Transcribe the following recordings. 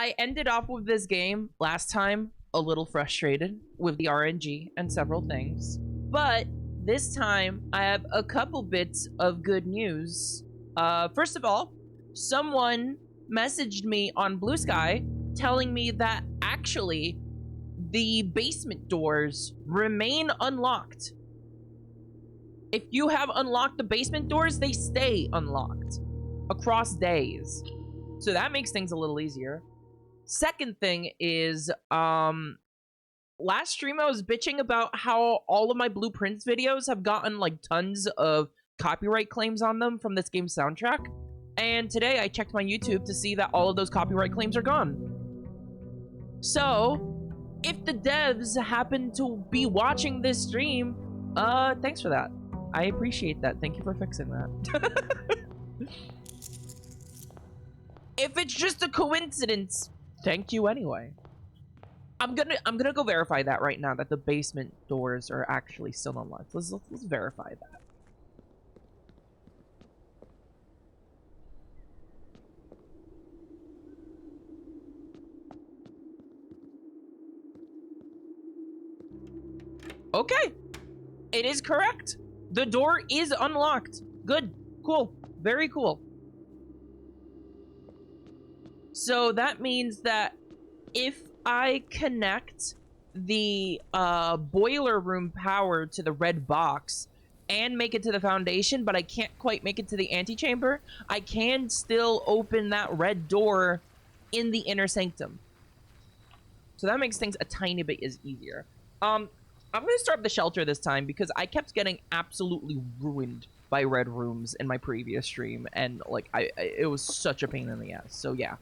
I ended off with this game last time a little frustrated with the RNG and several things. But this time, I have a couple bits of good news. First of all, someone messaged me on Blue Sky telling me that actually the basement doors remain unlocked. If you have unlocked the basement doors, they stay unlocked across days. So that makes things a little easier. Second thing is, last stream I was bitching about how all of my Blueprints videos have gotten like tons of copyright claims on them from this game's soundtrack. And today I checked my YouTube to see that all of those copyright claims are gone. So, if the devs happen to be watching this stream, thanks for that. I appreciate that. Thank you for fixing that. If it's just a coincidence, thank you anyway. I'm gonna go verify that right now, that the basement doors are actually still unlocked. Let's verify that. Okay, it is correct. The door is unlocked. Good, cool, very cool. So that means that if I connect the boiler room power to the red box and make it to the foundation, but I can't quite make it to the antechamber, I can still open that red door in the inner sanctum. So that makes things a tiny bit easier. I'm going to start the shelter this time because I kept getting absolutely ruined by red rooms in my previous stream, and like it was such a pain in the ass. So yeah,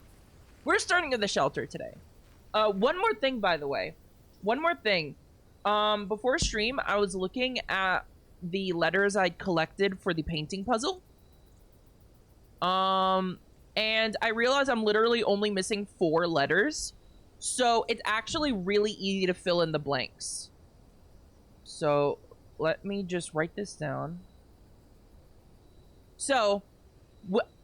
we're starting at the shelter today. One more thing, by the way. One more thing. Before stream, I was looking at the letters I'd collected for the painting puzzle. And I realized I'm literally only missing 4 letters. So it's actually really easy to fill in the blanks. So let me just write this down. So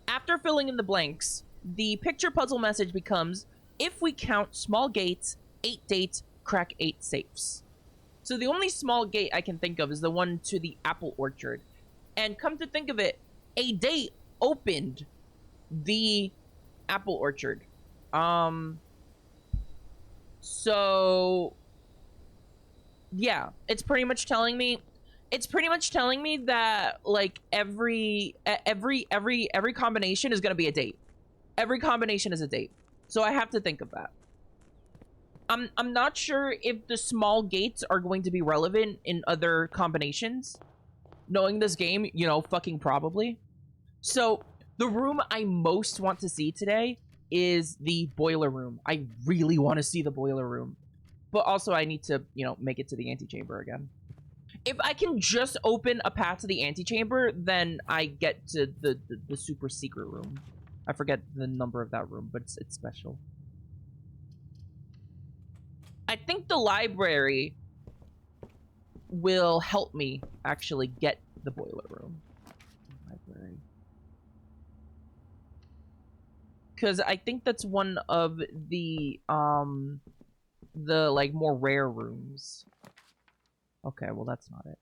after filling in the blanks, the picture puzzle message becomes, if we count small gates, 8 dates, crack 8 safes. So the only small gate I can think of is the one to the apple orchard. And come to think of it, a date opened the apple orchard. So yeah, it's pretty much telling me that like every combination is going to be a date. Every combination is a date. So I have to think of that. I'm not sure if the small gates are going to be relevant in other combinations. Knowing this game, you know, fucking probably. So the room I most want to see today is the boiler room. I really want to see the boiler room. But also I need to, you know, make it to the antechamber again. If I can just open a path to the antechamber, then I get to the super secret room. I forget the number of that room, but it's special. I think the library will help me actually get the boiler room. Library. Because I think that's one of the like more rare rooms. Okay, well that's not it.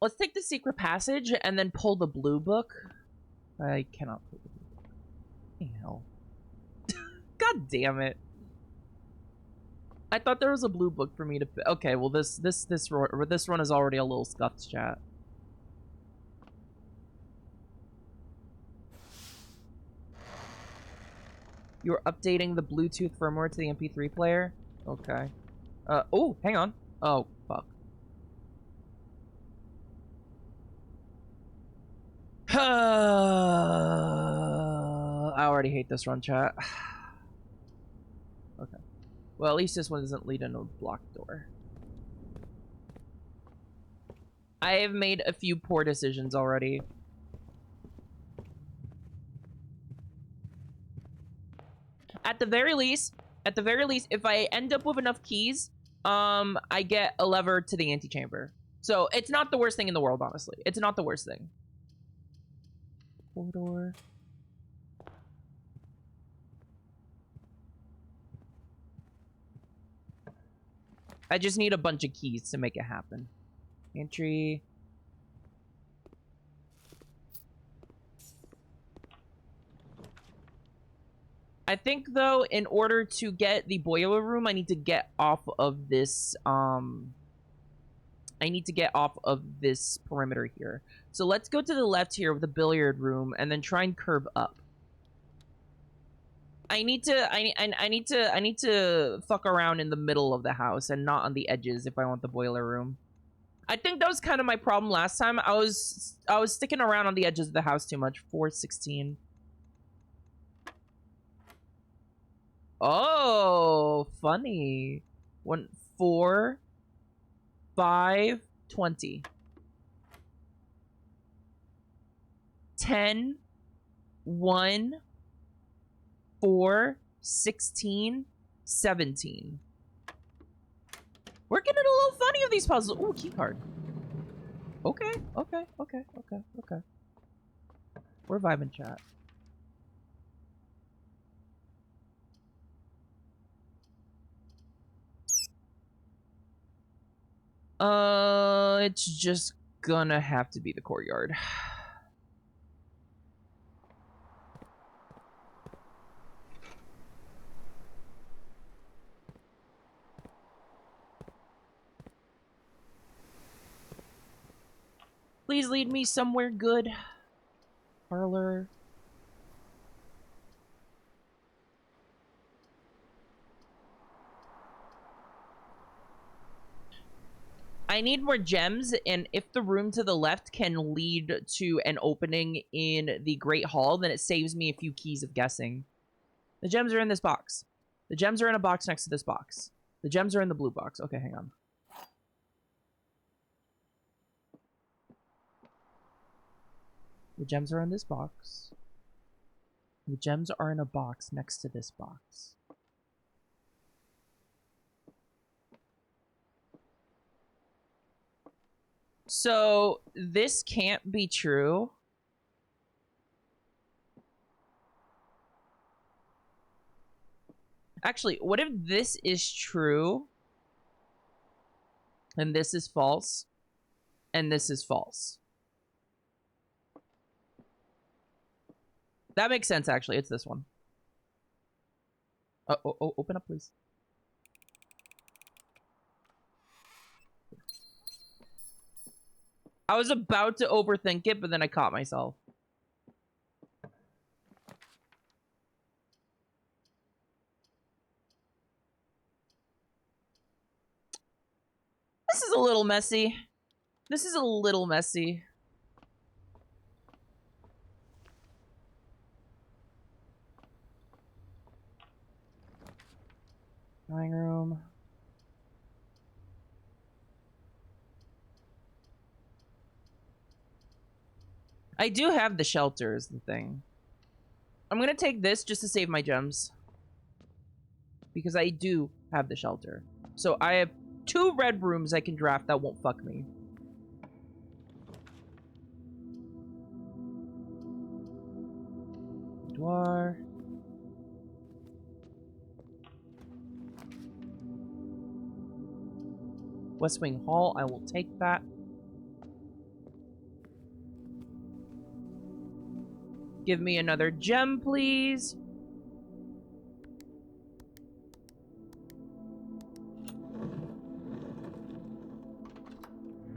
Let's take the secret passage and then pull the blue book. I cannot pull the blue book. What the hell? God damn it. I thought there was a blue book for me to... Okay, well this run is already a little scuffed, chat. You're updating the Bluetooth firmware to the MP3 player? Okay. Oh, hang on. Oh, fuck. I already hate this run, chat. Okay. Well, at least this one doesn't lead into a blocked door. I have made a few poor decisions already. At the very least, if I end up with enough keys, I get a lever to the antechamber. So it's not the worst thing in the world, honestly. It's not the worst thing. Corridor. I just need a bunch of keys to make it happen. Entry. I think, though, in order to get the boiler room, I need to get off of this, I need to get off of this perimeter here. So let's go to the left here with the billiard room and then try and curve up. I need to fuck around in the middle of the house and not on the edges if I want the boiler room. I think that was kind of my problem last time. I was sticking around on the edges of the house too much. 416. Oh, funny. 1 4 5 20. 10 1 4 16 17. We're getting a little funny of these puzzles. Ooh, key card. Okay. We're vibing, chat. It's just gonna have to be the courtyard. Please lead me somewhere good. Parlor. I need more gems, and if the room to the left can lead to an opening in the Great Hall, then it saves me a few keys of guessing. The gems are in this box. The gems are in a box next to this box. The gems are in the blue box. Okay, hang on. The gems are in this box. The gems are in a box next to this box. So, this can't be true. Actually, what if this is true? And this is false? And this is false? That makes sense, actually. It's this one. Oh, open up, please. I was about to overthink it, but then I caught myself. This is a little messy. This is a little messy. Dining room. I do have the shelter is the thing. I'm gonna take this just to save my gems. Because I do have the shelter. So I have 2 red rooms I can draft that won't fuck me. Boudoir. West Wing Hall, I will take that. Give me another gem, please.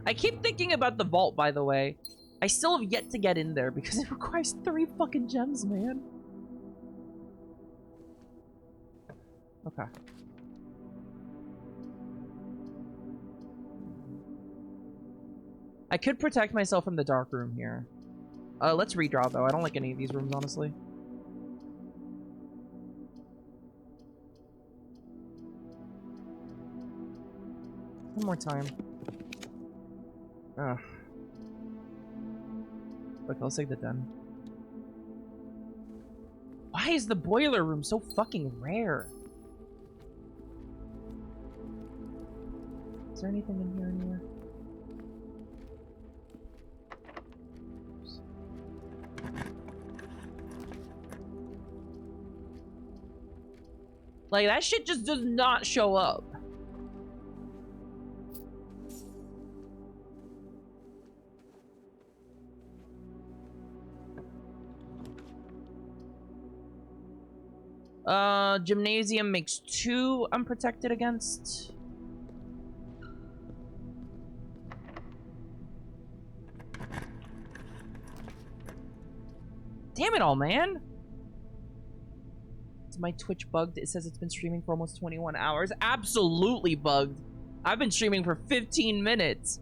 I keep thinking about the vault, by the way. I still have yet to get in there because it requires 3 fucking gems, man. Okay. I could protect myself from the dark room here. Let's redraw, though. I don't like any of these rooms, honestly. One more time. Ugh. Look, let's take the den. Why is the boiler room so fucking rare? Is there anything in here anywhere? Like, that shit just does not show up. Gymnasium makes 2 unprotected against. Damn it all, man. Is my Twitch bugged? It says it's been streaming for almost 21 hours. Absolutely bugged. I've been streaming for 15 minutes.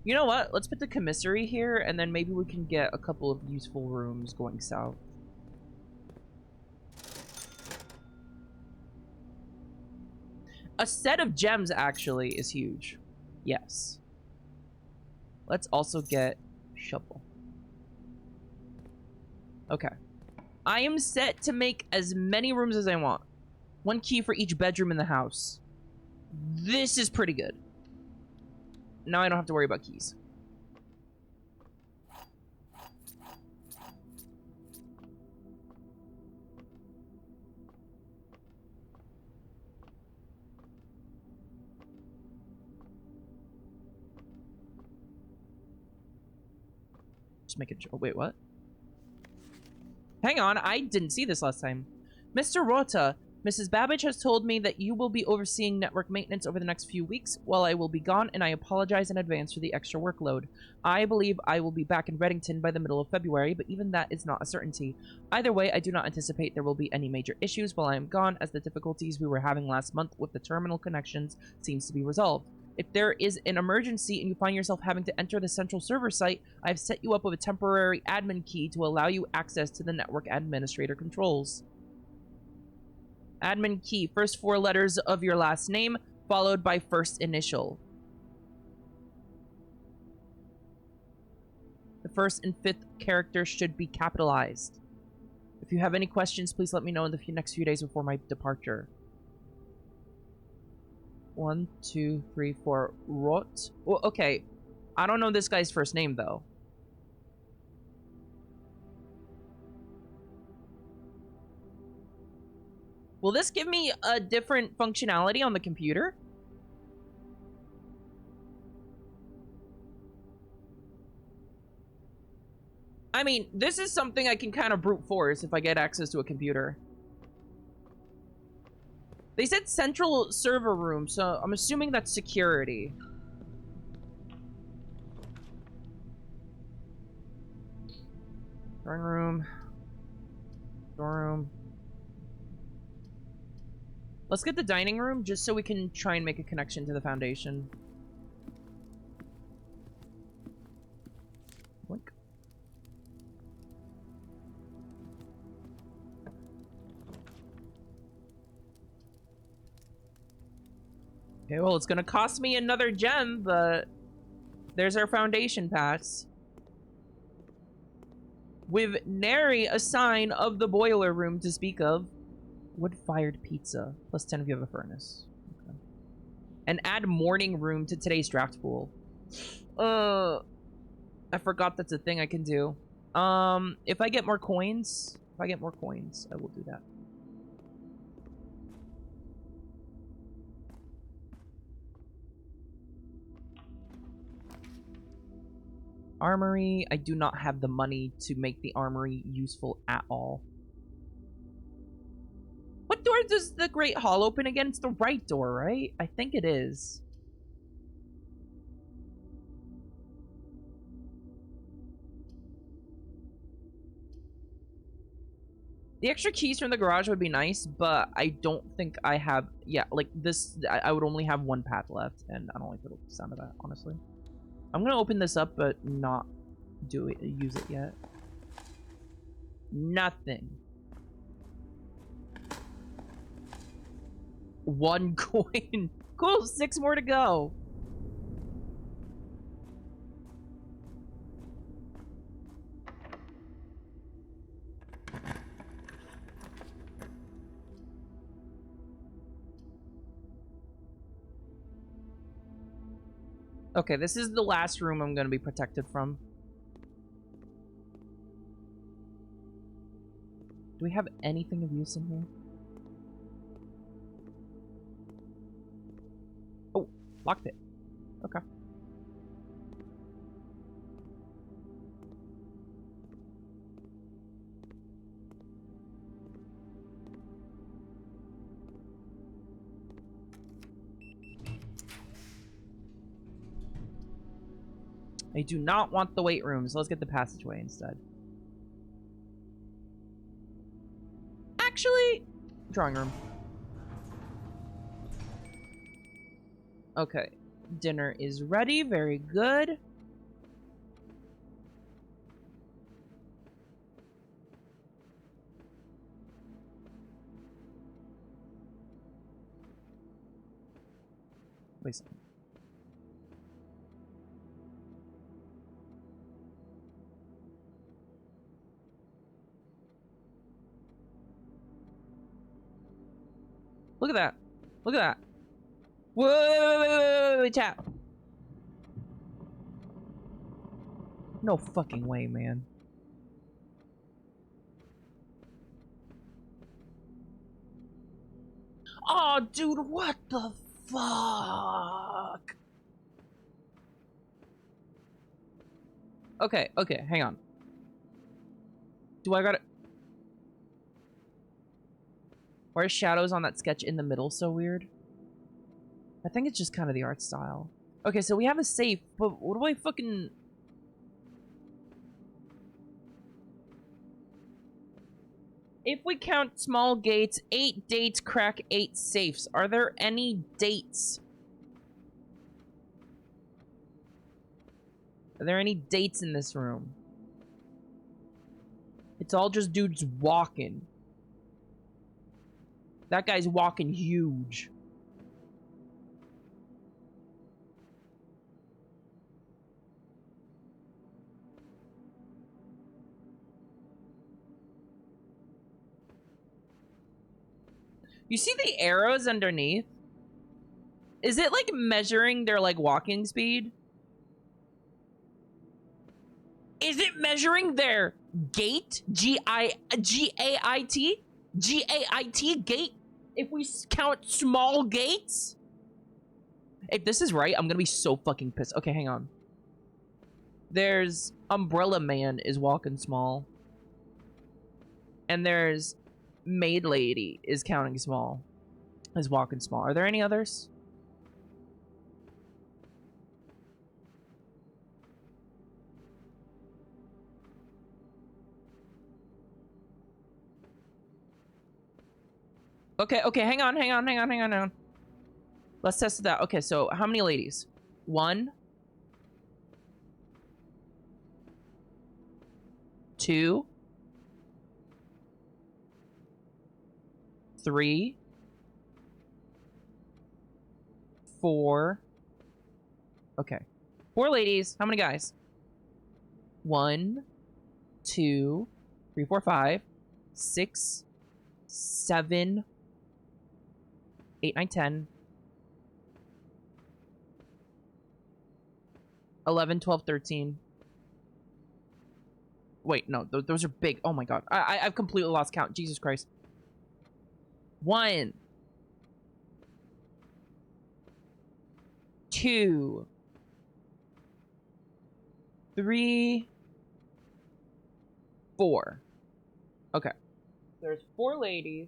You know what? Let's put the commissary here, and then maybe we can get a couple of useful rooms going south. A set of gems, actually, is huge. Yes. Let's also get shovel. Okay. I am set to make as many rooms as I want. 1 key for each bedroom in the house. This is pretty good. Now I don't have to worry about keys. Just make it... Oh, wait, what? Hang on, I didn't see this last time. Mr. Rota, Mrs. Babbage has told me that you will be overseeing network maintenance over the next few weeks while I will be gone, and I apologize in advance for the extra workload. I believe I will be back in Reddington by the middle of February, but even that is not a certainty. Either way, I do not anticipate there will be any major issues while I am gone, as the difficulties we were having last month with the terminal connections seems to be resolved. If there is an emergency and you find yourself having to enter the central server site, I've set you up with a temporary admin key to allow you access to the network administrator controls. Admin key, first 4 letters of your last name, followed by first initial. The first and 5th character should be capitalized. If you have any questions, please let me know in the next few days before my departure. 1, 2, 3, 4. Rot? Well, okay. I don't know this guy's first name, though. Will this give me a different functionality on the computer? I mean, this is something I can kind of brute force if I get access to a computer. They said central server room, so I'm assuming that's security. Drawing room. Door room. Let's get the dining room just so we can try and make a connection to the foundation. Blink. Okay, well, it's gonna cost me another gem, but there's our foundation pass. With nary a sign of the boiler room to speak of. Wood-fired pizza. Plus 10 if you have a furnace. Okay. And add morning room to today's draft pool. I forgot that's a thing I can do. If I get more coins, I will do that. Armory. I do not have the money to make the armory useful at all. What door does the Great Hall open again? It's the right door, right? I think it is. The extra keys from the garage would be nice, but I don't think I have... Yeah, like this... I would only have 1 path left, and I don't like the sound of that, honestly. I'm gonna open this up, but not use it yet. Nothing. 1 coin. Cool, 6 more to go. Okay, this is the last room I'm gonna be protected from. Do we have anything of use in here? Oh, locked it. Okay. I do not want the weight room, so let's get the passageway instead. Actually, drawing room. Okay, dinner is ready. Very good. Wait a second. Look at that. Look at that. Whoa, chat. No fucking way, man. Oh, dude, what the fuck? Okay, okay, hang on. Do I gotta... Why are shadows on that sketch in the middle so weird? I think it's just kind of the art style. Okay, so we have a safe, but what do I fucking... If we count small gates, 8 dates crack 8 safes. Are there any dates? Are there any dates in this room? It's all just dudes walking. That guy's walking huge. You see the arrows underneath? Is it like measuring their like walking speed? Is it measuring their gait? G-A-I-T? G-A-I-T? Gait? If we count small gates? If this is right, I'm gonna be so fucking pissed. Okay, hang on. There's Umbrella Man is walking small. And there's Maid Lady is counting small. Is walking small. Are there any others? Okay, okay, hang on. Let's test that. Okay, so how many ladies? 1, 2, 3, 4. Okay. 4 ladies. How many guys? 1, 2, 3, 4, 5, 6, 7, 8, 9, 10, 11, 12, 13. Wait, no, those are big. Oh my god. I've completely lost count. Jesus Christ. 1, 2, 3, 4. Okay. There's 4 ladies.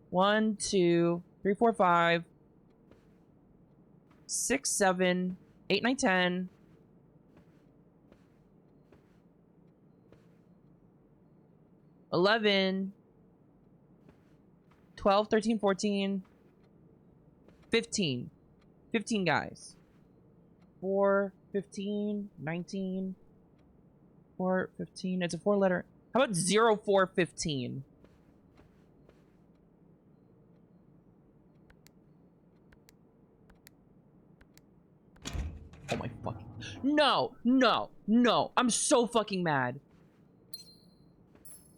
One, 2, 3, 4, 5, 6, 7, 8, 9, 10. 11, 12, 13, 14, 15. 15 guys. 4, 15, 19, 4, 15. It's a 4 letter. How about 0, 4, 15? Oh my fucking... No, no, no. I'm so fucking mad.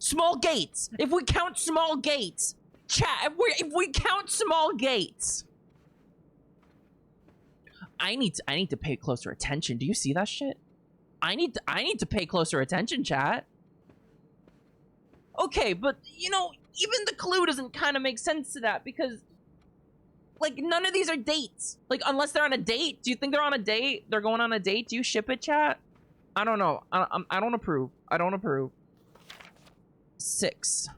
Small gates. If we count small gates. Chat, if we count small gates. I need to pay closer attention. Do you see that shit? I need to pay closer attention, chat. Okay, but you know, even the clue doesn't kind of make sense to that because like none of these are dates. Like unless they're on a date. Do you think they're on a date? They're going on a date? Do you ship it, chat? I don't know. I don't approve. I don't approve. 6.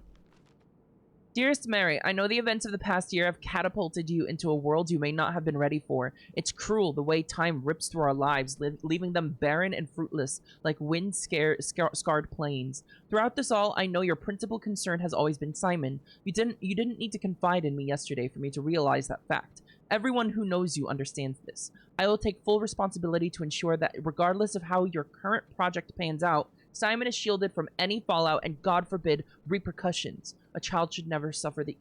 Dearest Mary, I know the events of the past year have catapulted you into a world you may not have been ready for. It's cruel the way time rips through our lives, leaving them barren and fruitless, like wind-scarred plains. Throughout this all, I know your principal concern has always been Simon. You didn't need to confide in me yesterday for me to realize that fact. Everyone who knows you understands this. I will take full responsibility to ensure that regardless of how your current project pans out, Simon is shielded from any fallout and, God forbid, repercussions. A child should never suffer the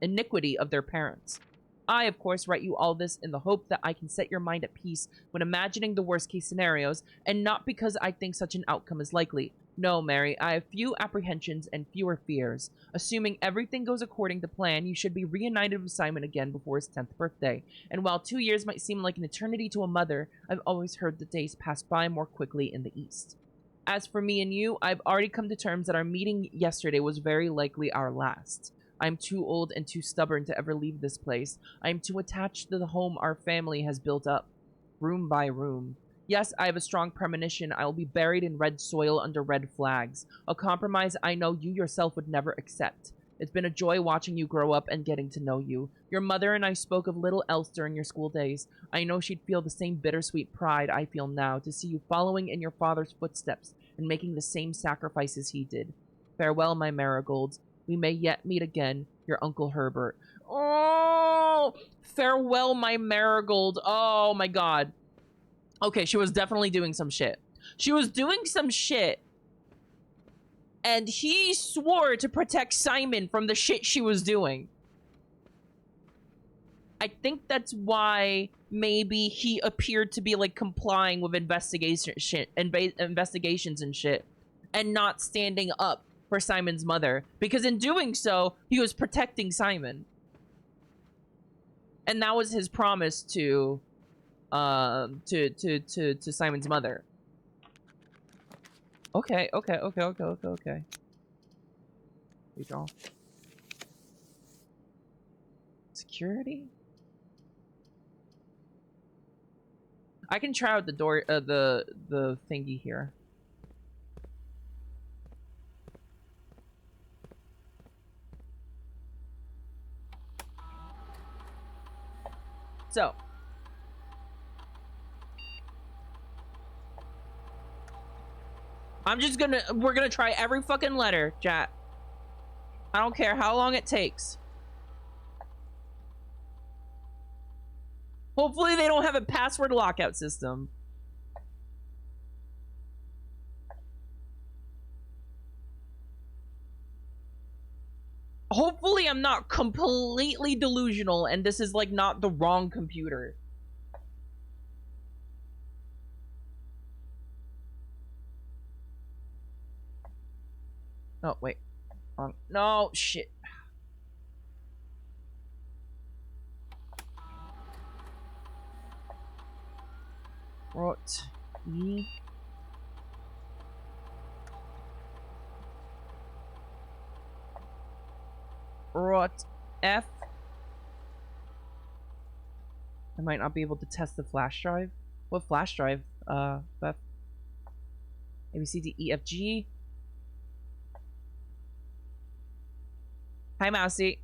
iniquity of their parents. I, of course, write you all this in the hope that I can set your mind at peace when imagining the worst-case scenarios, and not because I think such an outcome is likely. No, Mary, I have few apprehensions and fewer fears. Assuming everything goes according to plan, you should be reunited with Simon again before his 10th birthday. And while 2 years might seem like an eternity to a mother, I've always heard the days pass by more quickly in the East. As for me and you, I've already come to terms that our meeting yesterday was very likely our last. I'm too old and too stubborn to ever leave this place. I am too attached to the home our family has built up, room by room. Yes, I have a strong premonition I will be buried in red soil under red flags, a compromise I know you yourself would never accept. It's been a joy watching you grow up and getting to know you. Your mother and I spoke of little else during your school days. I know she'd feel the same bittersweet pride I feel now to see you following in your father's footsteps and making the same sacrifices he did. Farewell, my marigolds. We may yet meet again. Your Uncle Herbert. Oh! Farewell, my marigold. Oh, my God. Okay, she was definitely doing some shit. She was doing some shit. And he swore to protect Simon from the shit she was doing. I think that's why maybe he appeared to be like complying with investigations and shit, and not standing up for Simon's mother, because in doing so, he was protecting Simon, and that was his promise to Simon's mother. Okay. Here we go. Security? I can try out the door, the thingy here. So. We're gonna try every fucking letter, chat. I don't care how long it takes. Hopefully they don't have a password lockout system. Hopefully I'm not completely delusional and this is like not the wrong computer. Oh, wait. Wrong. No, shit. Rot. E. Rot. F. I might not be able to test the flash drive. What flash drive? F. A, B, C, D, E, F, G. Hi, Mousy.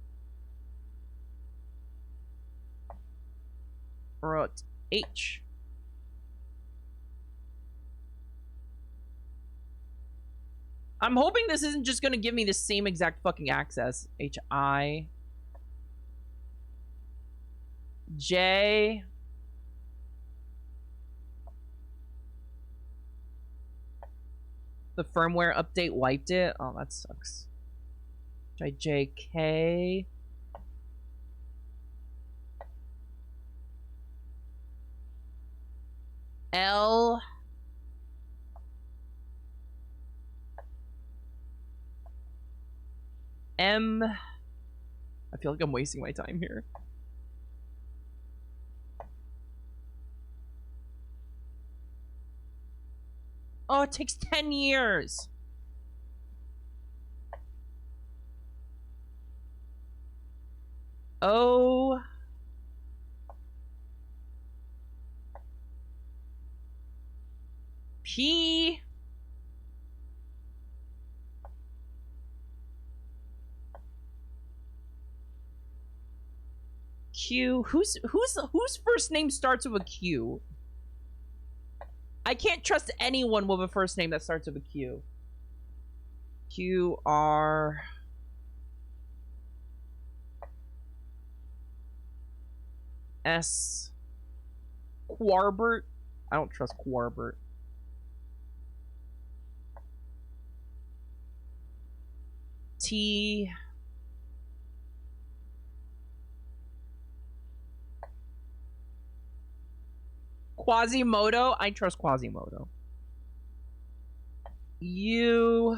Rot. H. I'm hoping this isn't just gonna give me the same exact fucking access. H-I. J. The firmware update wiped it. Oh, that sucks. J, K. L. M. I feel like I'm wasting my time here. Oh, it takes 10 years. O. P. Q. Whose first name starts with a Q? I can't trust anyone with a first name that starts with a Q. Q, R. S. Quarbert. I don't trust Quarbert. T. Quasimodo. I trust Quasimodo. U.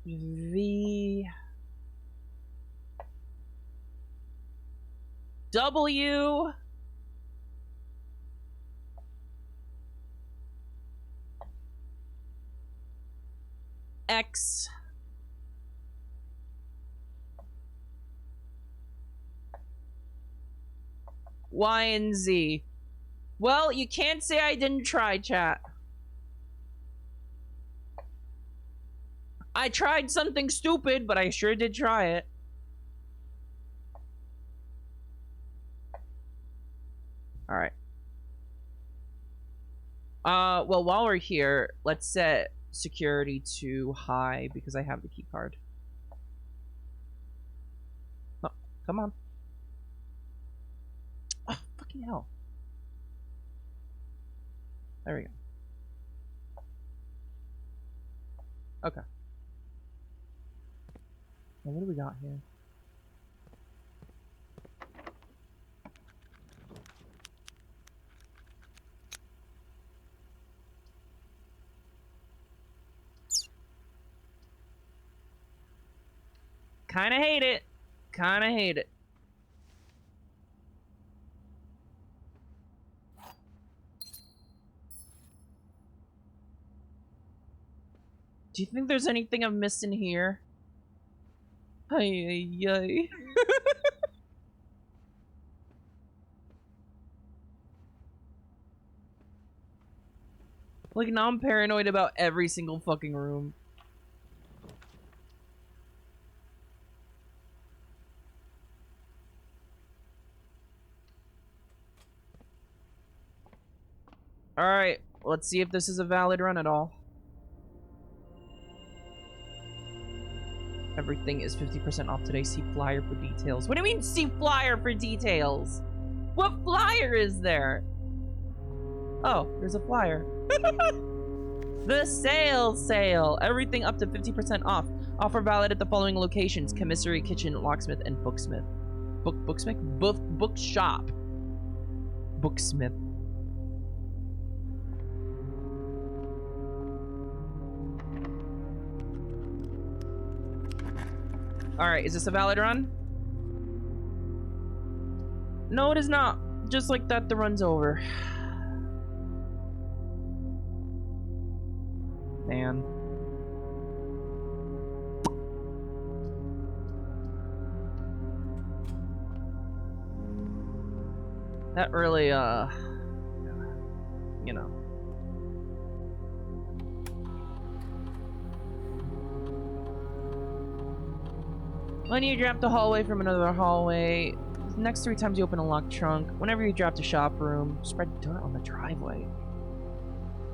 V. W. X. Y and Z. Well, you can't say I didn't try, chat. I tried something stupid, but I sure did try it. Alright. Well, while we're here, let's set security to high because I have the key card. Oh, come on. Oh, fucking hell. There we go. Okay. Now, what do we got here? Kinda hate it. Kinda hate it. Do you think there's anything I'm missing here? Ay, ay, ay. Like, now I'm paranoid about every single fucking room. Alright, let's see if this is a valid run at all. Everything is 50% off today. See flyer for details. What do you mean, see flyer for details? What flyer is there? Oh, there's a flyer. The sale. Everything up to 50% off. Offer valid at the following locations: commissary, kitchen, locksmith, and booksmith. Booksmith? Bookshop. Booksmith. Alright, is this a valid run? No, it is not. Just like that, the run's over. Man. That really, you know. When you drop the hallway from another hallway, next 3 times you open a locked trunk. Whenever you drop the shop room, spread dirt on the driveway.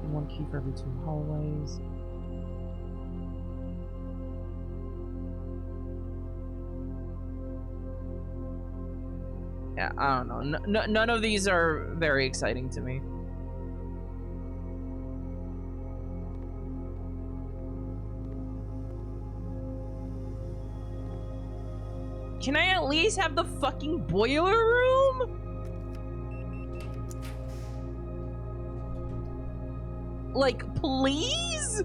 And 1 key for every 2 hallways. Yeah, I don't know. None of these are very exciting to me. Can I at least have the fucking boiler room? Like, please?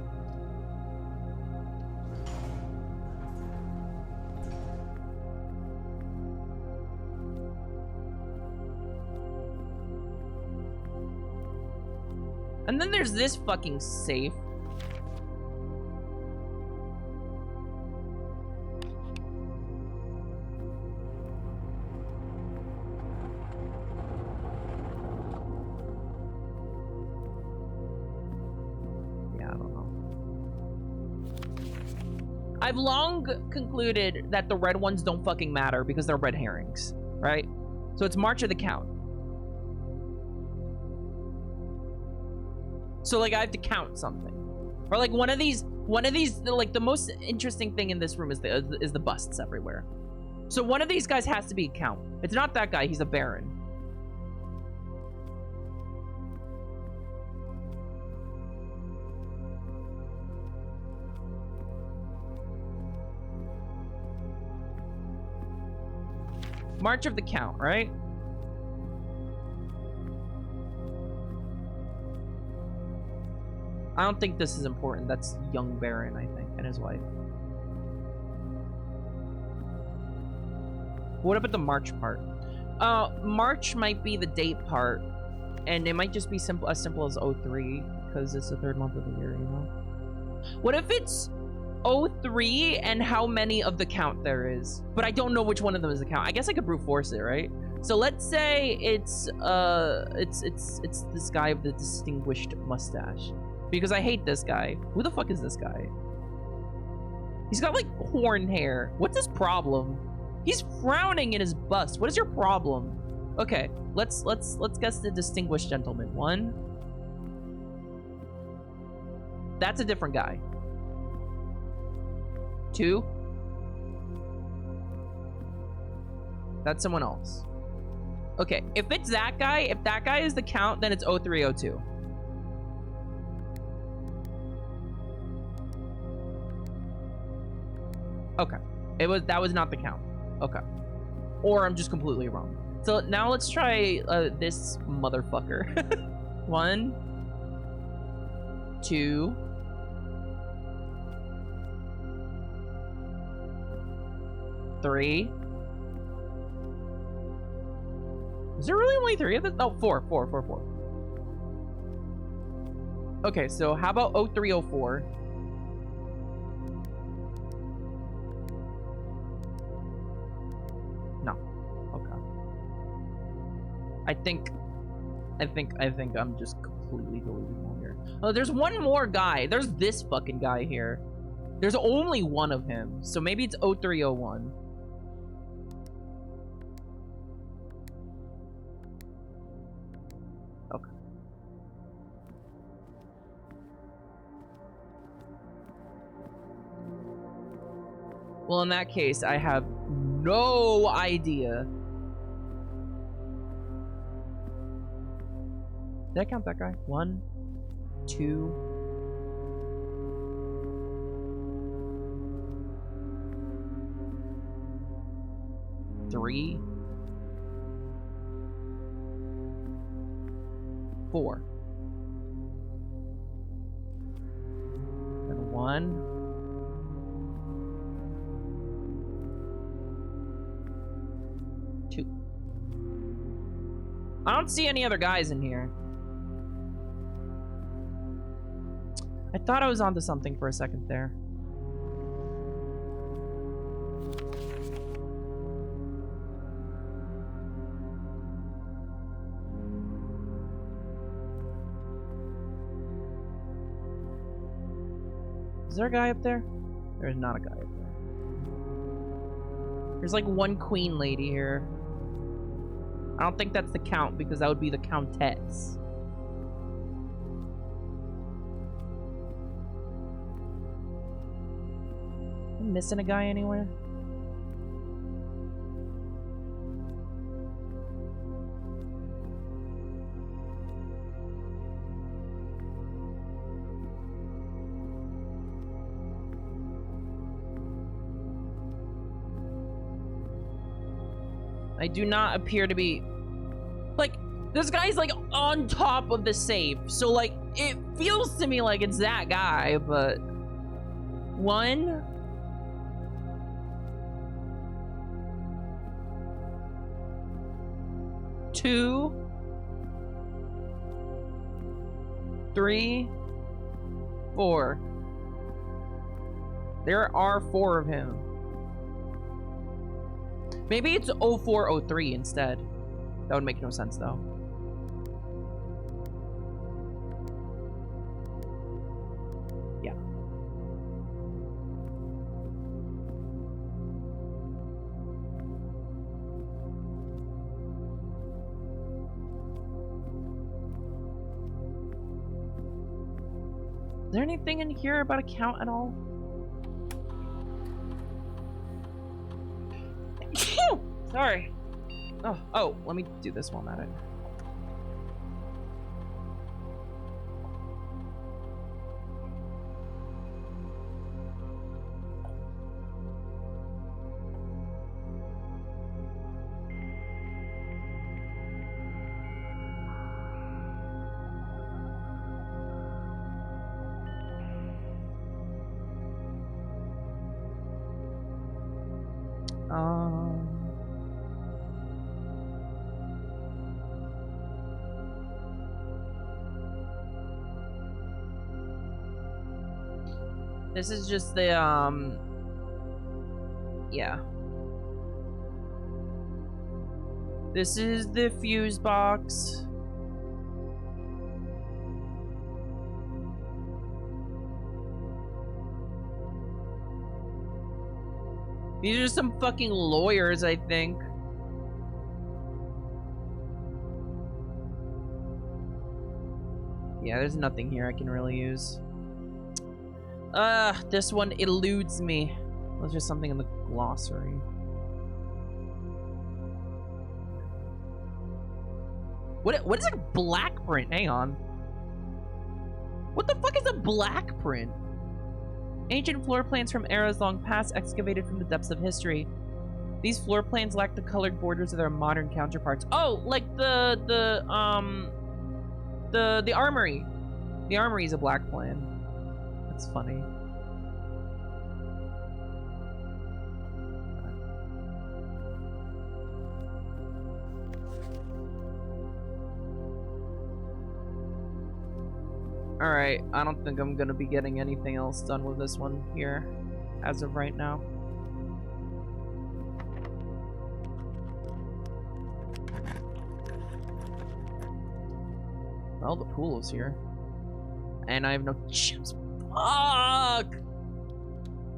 And then there's this fucking safe. Yeah, I don't know. I've long concluded that the red ones don't fucking matter because they're red herrings, right? So it's March of the Count. So, like, I have to count something. Or, like, one of these, like, the most interesting thing in this room is the busts everywhere. So one of these guys has to be a count. It's not that guy, he's a baron. March of the Count, right? I don't think this is important. That's young Baron, I think, and his wife. What about the March part? March might be the date part, and it might just be as simple as 03, because it's the third month of the year, you know? What if it's 03 and how many of the count there is? But I don't know which one of them is the count. I guess I could brute force it, right? So let's say it's this guy with the distinguished mustache. Because I hate this guy. Who the fuck is this guy? He's got, like, horn hair. What's his problem? He's frowning in his bust. What is your problem? Okay, let's guess the distinguished gentleman. 1. That's a different guy. 2. That's someone else. Okay, if it's that guy, if that guy is the count, then it's 0302. Okay. That was not the count. Okay. Or I'm just completely wrong. So now let's try this motherfucker. 1, 2, 3. Is there really only 3 of them? Oh, 4. Okay, so how about 0304? I think I'm just completely delusional here. Oh, there's one more guy. There's this fucking guy here. There's only one of him. So maybe it's 0301. Okay. Well, in that case, I have no idea. Did I count that guy? 1, 2. 3. 4. And 1. 2. I don't see any other guys in here. I thought I was onto something for a second there. Is there a guy up there? There's not a guy up there. There's like one queen lady here. I don't think that's the count because that would be the countess. Missing a guy anywhere? I do not appear to be... Like, This guy's like on top of the safe. So like it feels to me like it's that guy, but 1, 2, 3, 4. There are 4 of him. Maybe it's 0403 instead. That would make no sense though. Yeah. Is there anything in here about a count at all? Sorry. Oh, let me do this while I'm at it. This is just the, yeah. This is the fuse box. These are some fucking lawyers, I think. Yeah, there's nothing here I can really use. This one eludes me. There's just something in the glossary. What is a black print? Hang on. What the fuck is a black print? Ancient floor plans from eras long past excavated from the depths of history. These floor plans lack the colored borders of their modern counterparts. Oh, like the armory. The armory is a black plan. That's funny. Alright, I don't think I'm gonna be getting anything else done with this one here, as of right now. Well, the pool is here. And I have no gems. Fuck!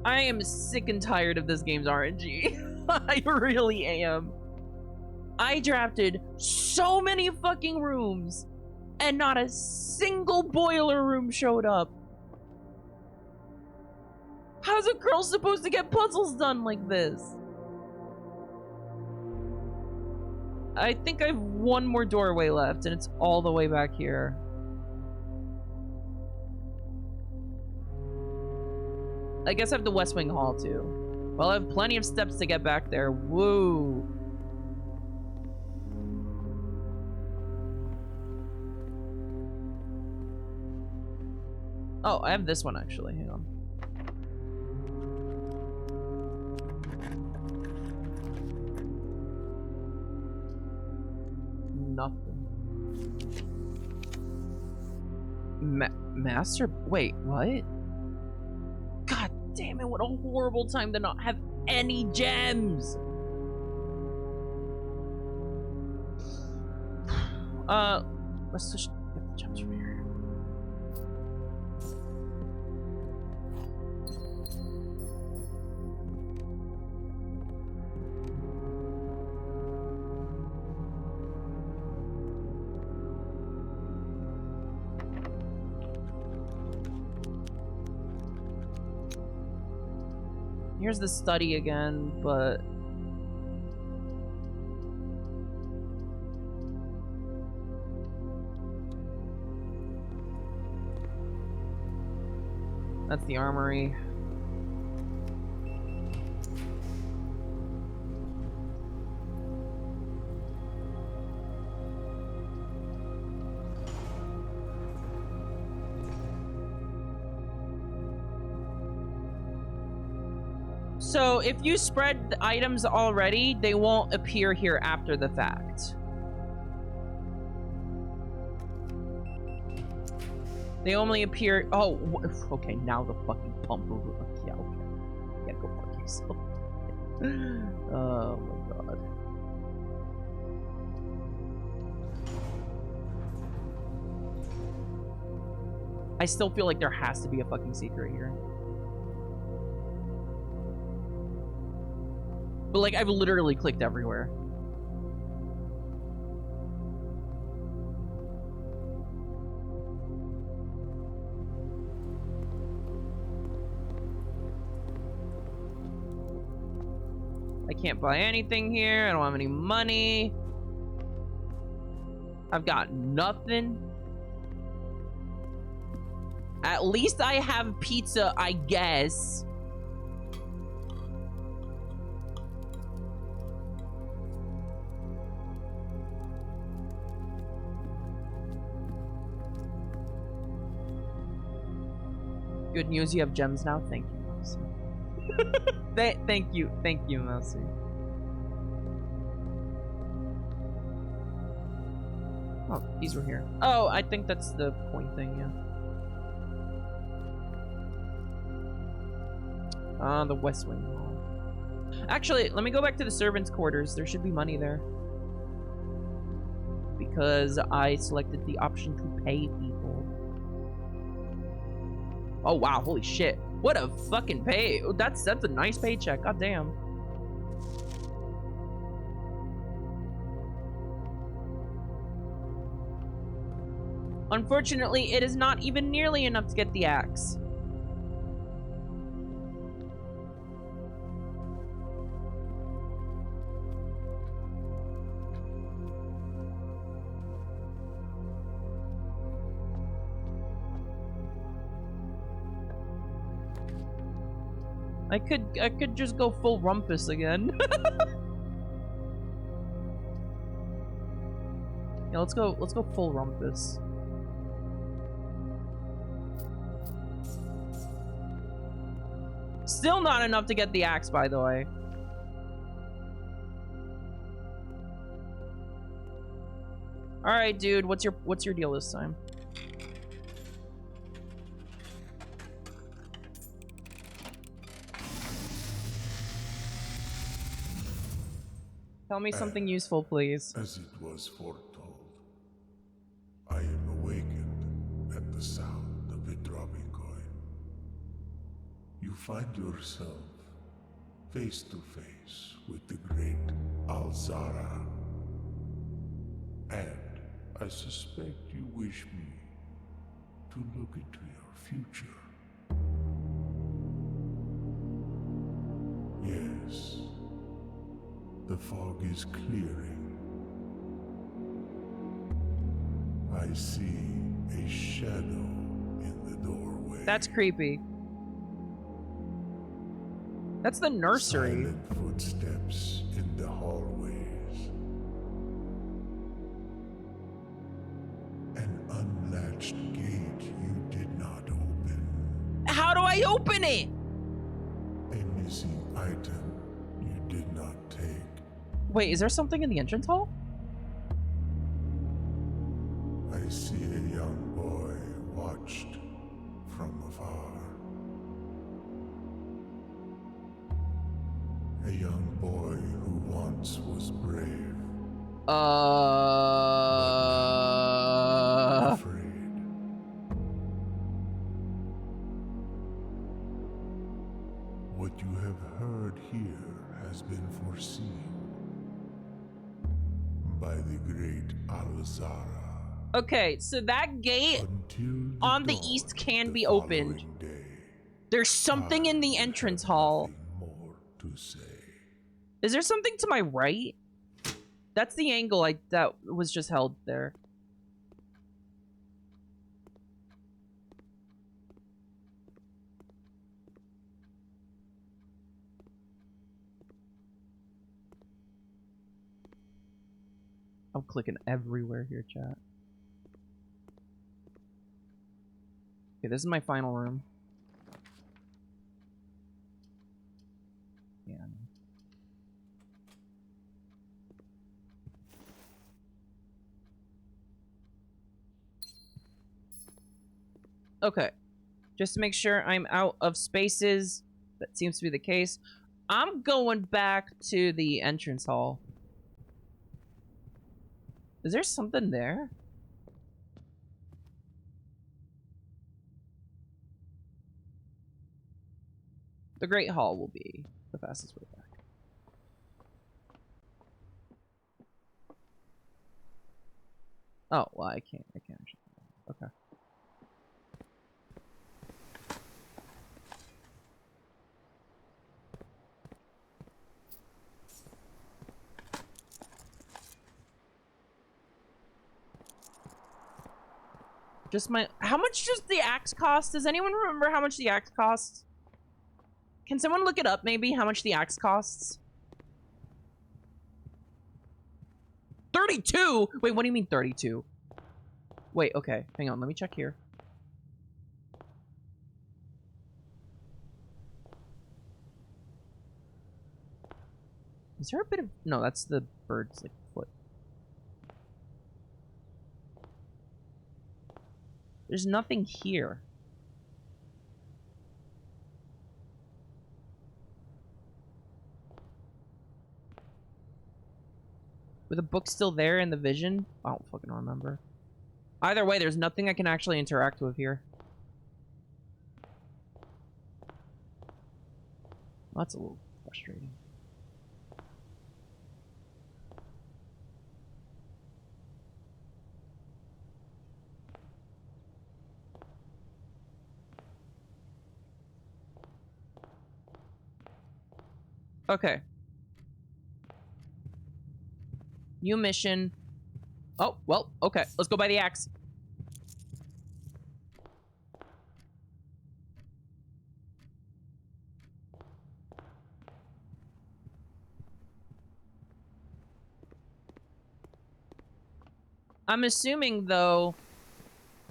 I am sick and tired of this game's RNG. I really am. I drafted so many fucking rooms, and not a single boiler room showed up. How's a girl supposed to get puzzles done like this? I think I have one more doorway left, and it's all the way back here. I guess I have the West Wing Hall, too. Well, I have plenty of steps to get back there. Woo! Oh, I have this one, actually. Hang on. Nothing. Master? Wait, what? God damn it, what a horrible time to not have any gems! Let's just get the gems from here. Here's the study again, but... That's the armory. So if you spread the items already, they won't appear here after the fact. They only appear. Oh, okay. Now the fucking pump. Yeah, okay. Yeah, go fuck yourself. Oh my god. I still feel like there has to be a fucking secret here. But like, I've literally clicked everywhere. I can't buy anything here. I don't have any money. I've got nothing. At least I have pizza, I guess. Good news, you have gems now. Thank you, Mousy. Thank you, Mousy. Oh, these were here. Oh, I think that's the point thing, yeah. The West Wing Hall. Actually, let me go back to the servants' quarters. There should be money there. Because I selected the option to pay people. Oh, wow. Holy shit. What a fucking pay. That's a nice paycheck. God damn. Unfortunately, it is not even nearly enough to get the axe. I could just go full rumpus again. Yeah, let's go full rumpus. Still not enough to get the axe, by the way. All right, dude, what's your deal this time? Tell me something useful, please. As it was foretold, I am awakened at the sound of a dropping coin. You find yourself face to face with the great Alzara. And I suspect you wish me to look into your future. Yes. The fog is clearing. I see a shadow in the doorway. That's creepy. That's the nursery. Silent footsteps in the hallways. An unlatched gate you did not open. How do I open it? A missing item you did not take. Wait, is there something in the entrance hall? I see a young boy watched from afar. A young boy who once was brave. Afraid. What you have heard here has been foreseen by the great Alzara. Okay, so that gate on the east can be opened. There's something in the entrance hall. More to say. Is there something to my right? That's the angle that was just held there. I'm clicking everywhere here, chat. Okay, this is my final room. Okay. Just to make sure I'm out of spaces. That seems to be the case. I'm going back to the entrance hall. Is there something there? The Great Hall will be the fastest way back. Oh, well, I can't actually. Okay. Just my... How much does the axe cost? Does anyone remember how much the axe costs? Can someone look it up, maybe? How much the axe costs? 32? Wait, what do you mean 32? Wait, okay. Hang on, let me check here. Is there a bit of... No, that's the bird's, like, foot. There's nothing here. Were the books still there in the vision? I don't fucking remember. Either way, there's nothing I can actually interact with here. Well, that's a little frustrating. Okay. New mission. Oh, well, okay. Let's go buy the axe. I'm assuming, though,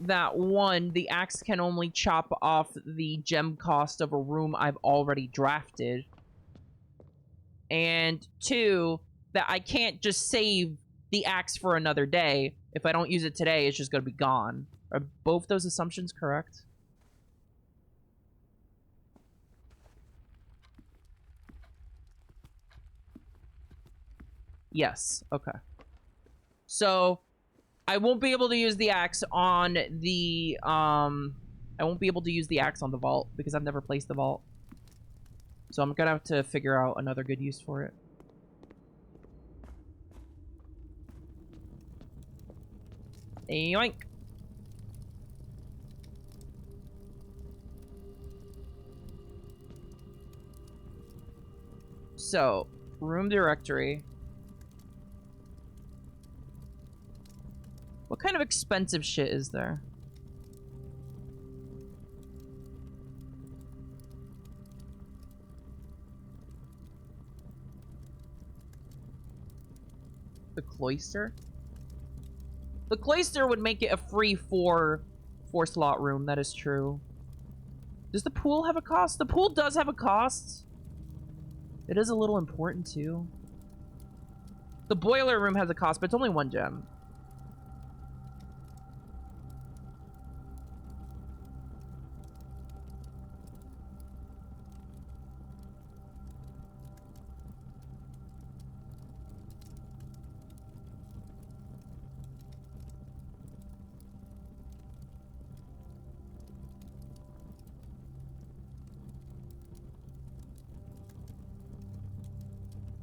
that one, the axe can only chop off the gem cost of a room I've already drafted. And two, that I can't just save the axe for another day. If I don't use it today, it's just going to be gone. Are both those assumptions correct? Yes. Okay. So, I won't be able to use the axe on the, I won't be able to use the axe on the vault because I've never placed the vault. So I'm gonna have to figure out another good use for it. Yoink. So, room directory. What kind of expensive shit is there? The cloister? The cloister would make it a free four slot room, that is true. Does the pool have a cost? The pool does have a cost. It is a little important too. The boiler room has a cost, but it's only 1 gem.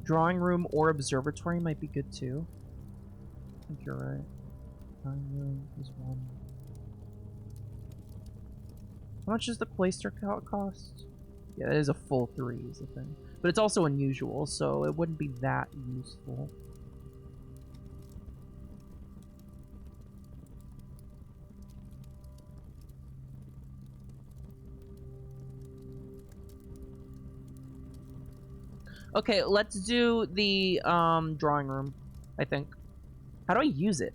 Drawing room or observatory might be good too. I think you're right. Drawing room is 1. How much does the cloister cost? Yeah, it is a full 3 is the thing. But it's also unusual, so it wouldn't be that useful. Okay, let's do the drawing room, I think. How do I use it?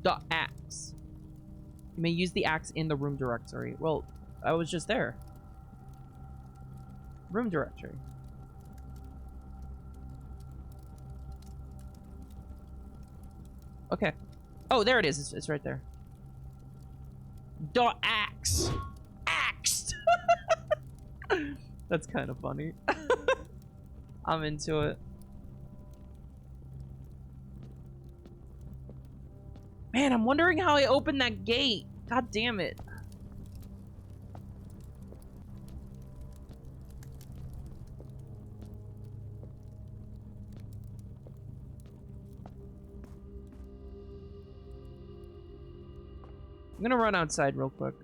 The axe. You may use the axe in the room directory. Well, I was just there. Room directory. Okay. Oh, there it is. It's right there. Axe. Axed. That's kind of funny. I'm into it. Man, I'm wondering how I opened that gate. God damn it. I'm gonna run outside real quick.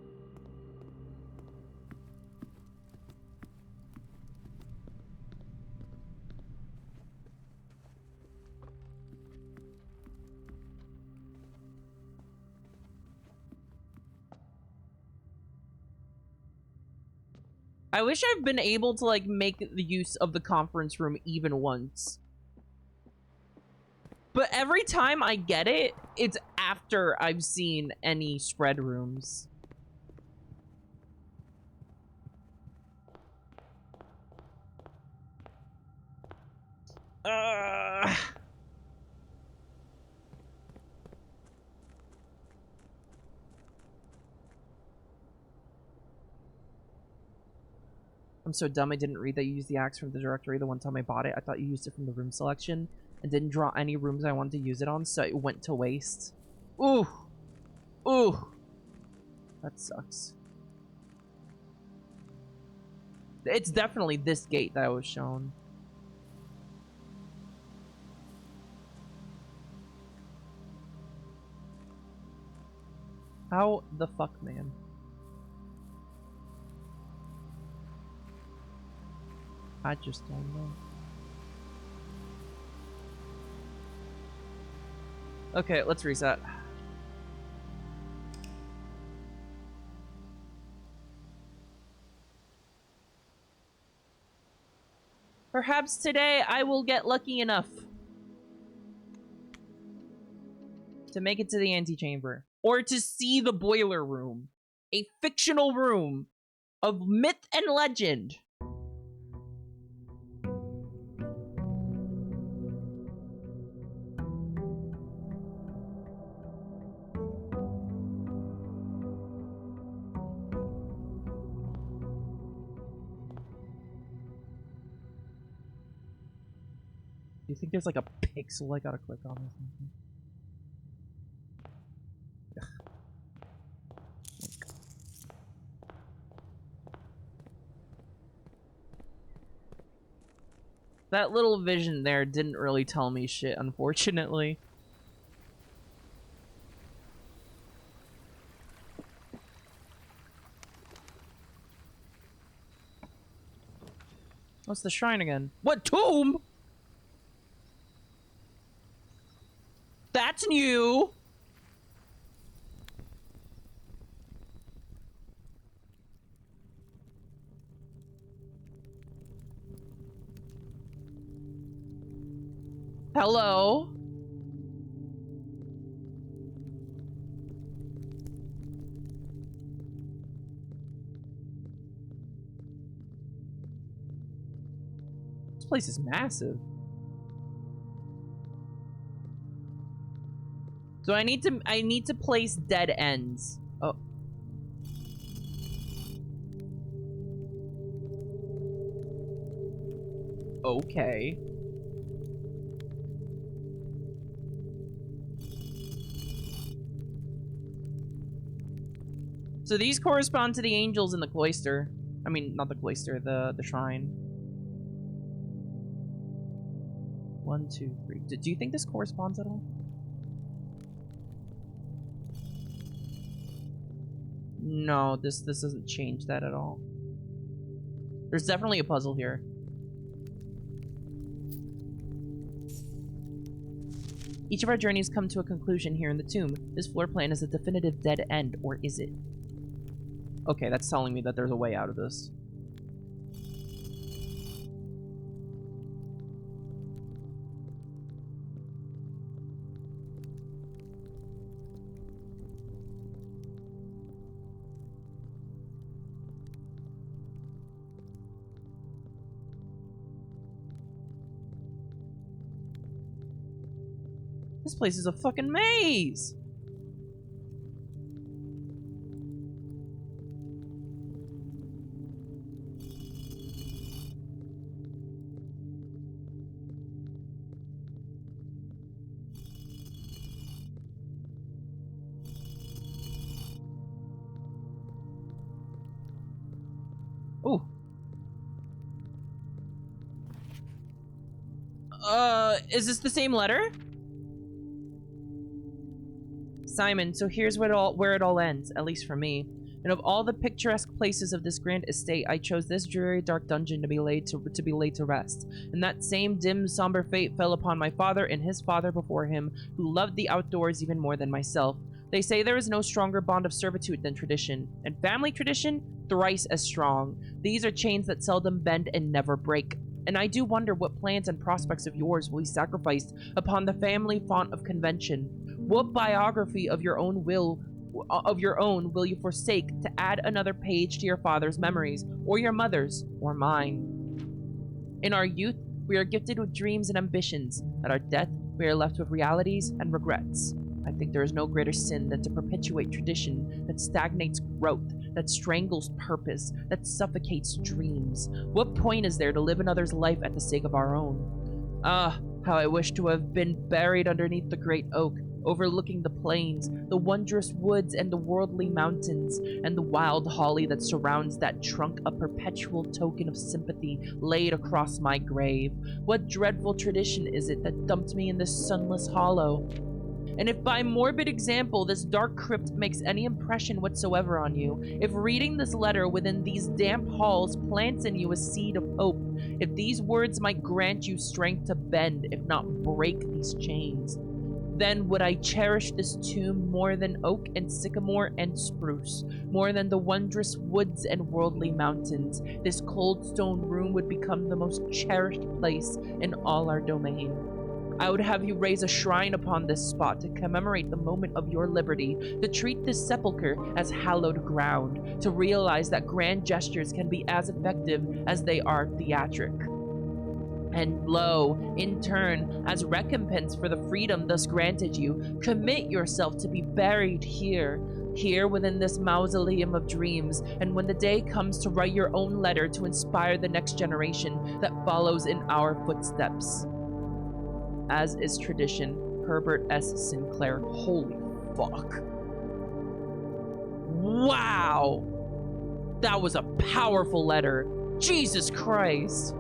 I wish I've been able to, like, make the use of the conference room even once. But every time I get it, it's after I've seen any spread rooms. I'm so dumb I didn't read that you used the axe from the directory the one time I bought it. I thought you used it from the room selection and didn't draw any rooms I wanted to use it on, so it went to waste. Ooh. Ooh. That sucks. It's definitely this gate that I was shown. How the fuck, man? I just don't know. Okay, let's reset. Perhaps today I will get lucky enough to make it to the antechamber. Or to see the boiler room. A fictional room of myth and legend. Do you think there's like a pixel I gotta click on or something? That little vision there didn't really tell me shit, unfortunately. What's the shrine again? What tomb? That's new! Hello? This place is massive. So I need to place dead ends. Oh. Okay. So these correspond to the angels in the cloister. I mean, not the cloister, the shrine. 1, 2, 3. Do you think this corresponds at all? No, this doesn't change that at all. There's definitely a puzzle here. Each of our journeys come to a conclusion here in the tomb. This floor plan is a definitive dead end, or is it? Okay, that's telling me that there's a way out of this. This place is a fucking maze. Ooh. Is this the same letter? Simon, so here's where it all ends, at least for me. And of all the picturesque places of this grand estate, I chose this dreary, dark dungeon to be laid to rest. And that same dim, somber fate fell upon my father and his father before him, who loved the outdoors even more than myself. They say there is no stronger bond of servitude than tradition, and family tradition, thrice as strong. These are chains that seldom bend and never break. And I do wonder what plans and prospects of yours will be sacrificed upon the family font of convention. What biography of your own will you forsake to add another page to your father's memories, or your mother's, or mine? In our youth, we are gifted with dreams and ambitions. At our death, we are left with realities and regrets. I think there is no greater sin than to perpetuate tradition that stagnates growth, that strangles purpose, that suffocates dreams. What point is there to live another's life at the sake of our own? Ah, how I wish to have been buried underneath the great oak, overlooking the plains, the wondrous woods, and the worldly mountains, and the wild holly that surrounds that trunk, a perpetual token of sympathy laid across my grave. What dreadful tradition is it that dumped me in this sunless hollow? And if by morbid example this dark crypt makes any impression whatsoever on you, if reading this letter within these damp halls plants in you a seed of hope, if these words might grant you strength to bend, if not break these chains, then would I cherish this tomb more than oak and sycamore and spruce, more than the wondrous woods and worldly mountains. This cold stone room would become the most cherished place in all our domain. I would have you raise a shrine upon this spot to commemorate the moment of your liberty, to treat this sepulchre as hallowed ground, to realize that grand gestures can be as effective as they are theatric. And lo, in turn, as recompense for the freedom thus granted you, commit yourself to be buried here within this mausoleum of dreams, and when the day comes to write your own letter to inspire the next generation that follows in our footsteps. As is tradition, Herbert S. Sinclair. Holy fuck. Wow! That was a powerful letter. Jesus Christ.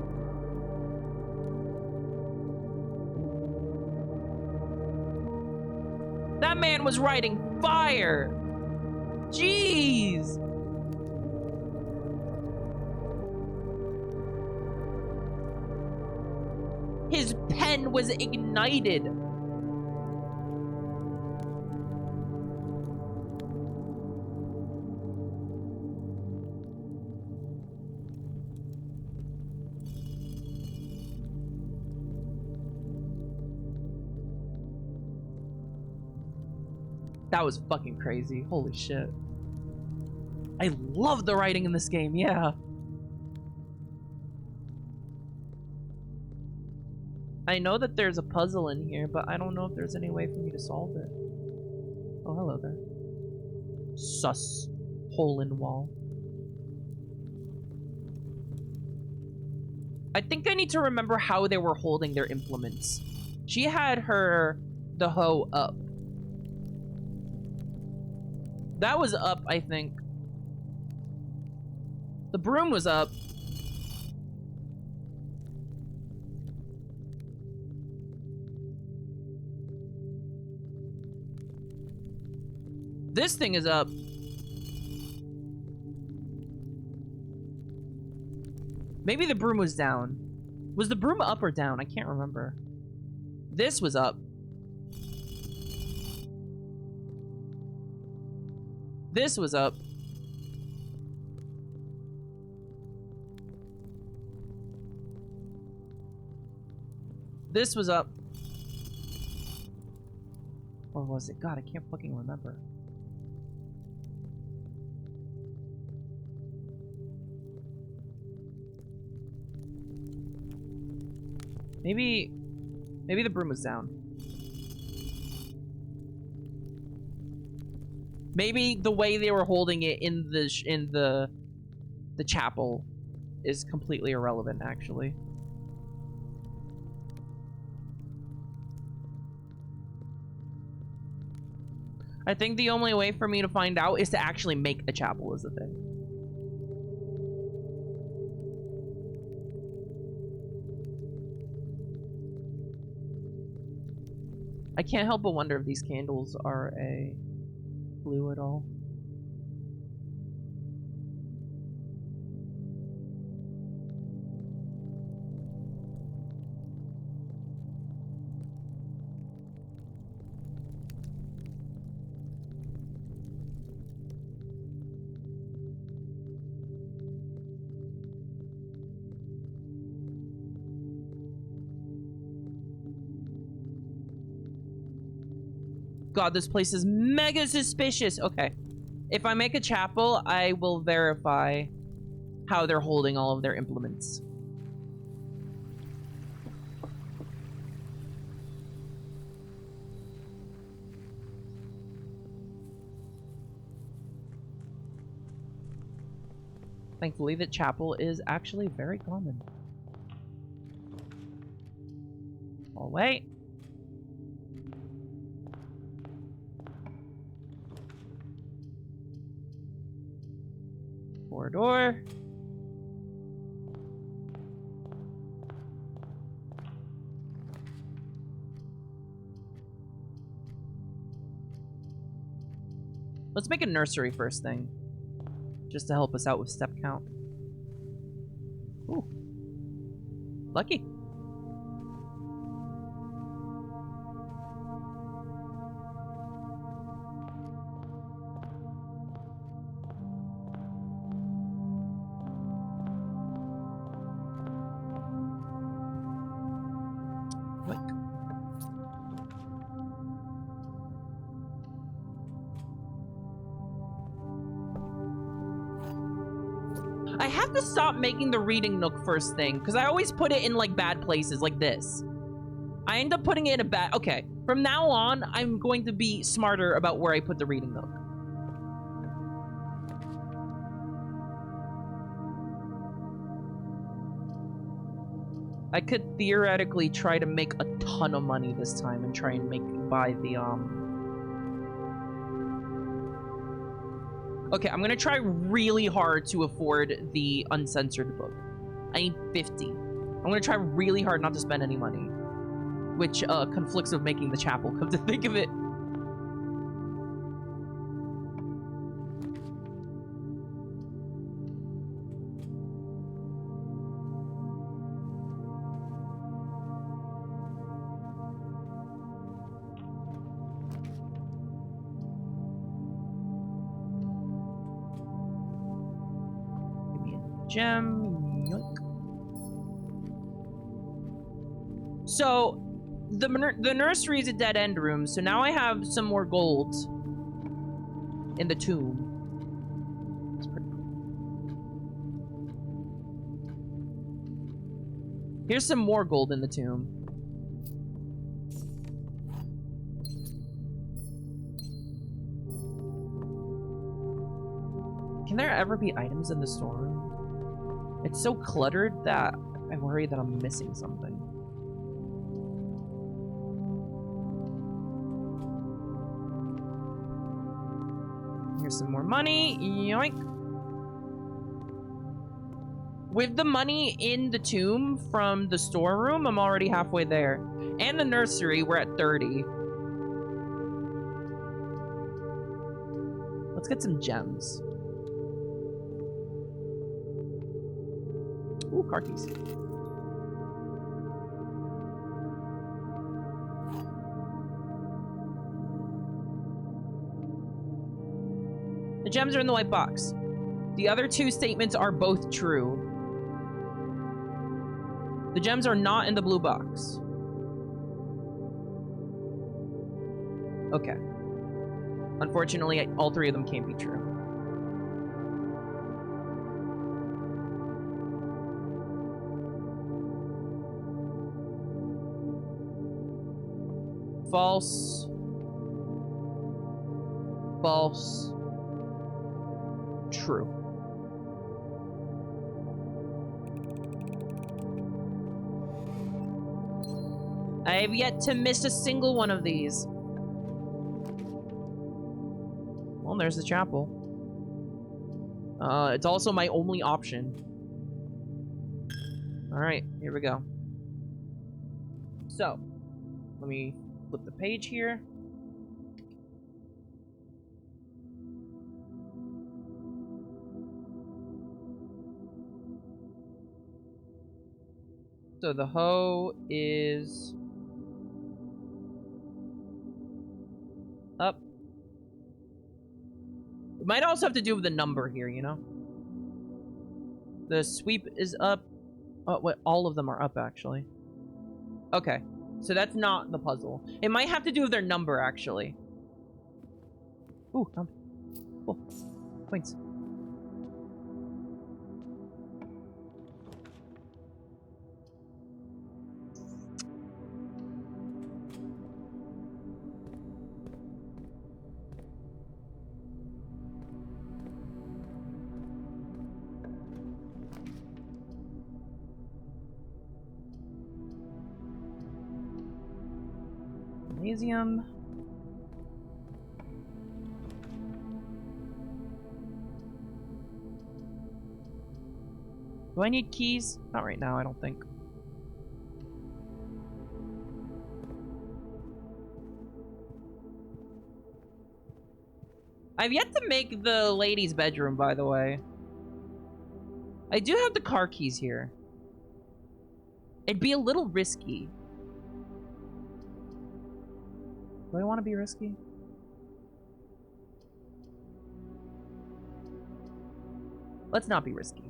That man was writing fire. Jeez. His pen was ignited. That was fucking crazy. Holy shit. I love the writing in this game, yeah. I know that there's a puzzle in here, but I don't know if there's any way for me to solve it. Oh, hello there. Sus. Hole in wall. I think I need to remember how they were holding their implements. She had the hoe up. That was up, I think. The broom was up. This thing is up. Maybe the broom was down. Was the broom up or down? I can't remember. This was up. This was up. This was up. Or was it? God, I can't fucking remember. Maybe the broom was down. Maybe the way they were holding it in the chapel is completely irrelevant, actually. I think the only way for me to find out is to actually make the chapel is the thing. I can't help but wonder if these candles are a clue at all. God, this place is mega suspicious. Okay. If I make a chapel, I will verify how they're holding all of their implements. Thankfully, the chapel is actually very common. Oh, wait. Corridor. Let's make a nursery first thing. Just to help us out with step count. Ooh. Lucky. I have to stop making the reading nook first thing, because I always put it in, like, bad places, like this. I end up putting it in a bad... Okay, from now on, I'm going to be smarter about where I put the reading nook. I could theoretically try to make a ton of money this time and try and buy the, Okay, I'm gonna try really hard to afford the uncensored book. I need 50. I'm gonna try really hard not to spend any money. Which, conflicts with making the chapel, come to think of it. Give me a gem. Yoink. So, the nursery is a dead-end room, so now I have some more gold in the tomb. That's pretty cool. Here's some more gold in the tomb. Can there ever be items in the storeroom? It's so cluttered that I worry that I'm missing something. Here's some more money. Yoink. With the money in the tomb from the storeroom, I'm already halfway there. And the nursery, we're at 30. Let's get some gems. Ooh, car keys. The gems are in the white box. The other two statements are both true. The gems are not in the blue box. Okay. Unfortunately, all three of them can't be true. False. False. True. I have yet to miss a single one of these. Well, there's the chapel. It's also my only option. Alright, here we go. So, let me flip the page here. So the hoe is up. It might also have to do with the number here, you know? The sweep is up. Oh, wait, all of them are up, actually. Okay, so that's not the puzzle. It might have to do with their number, actually. Ooh, cool. Points. Gymnasium. Do I need keys? Not right now, I don't think. I've yet to make the ladies' bedroom, by the way. I do have the car keys here. It'd be a little risky. Do I want to be risky? Let's not be risky.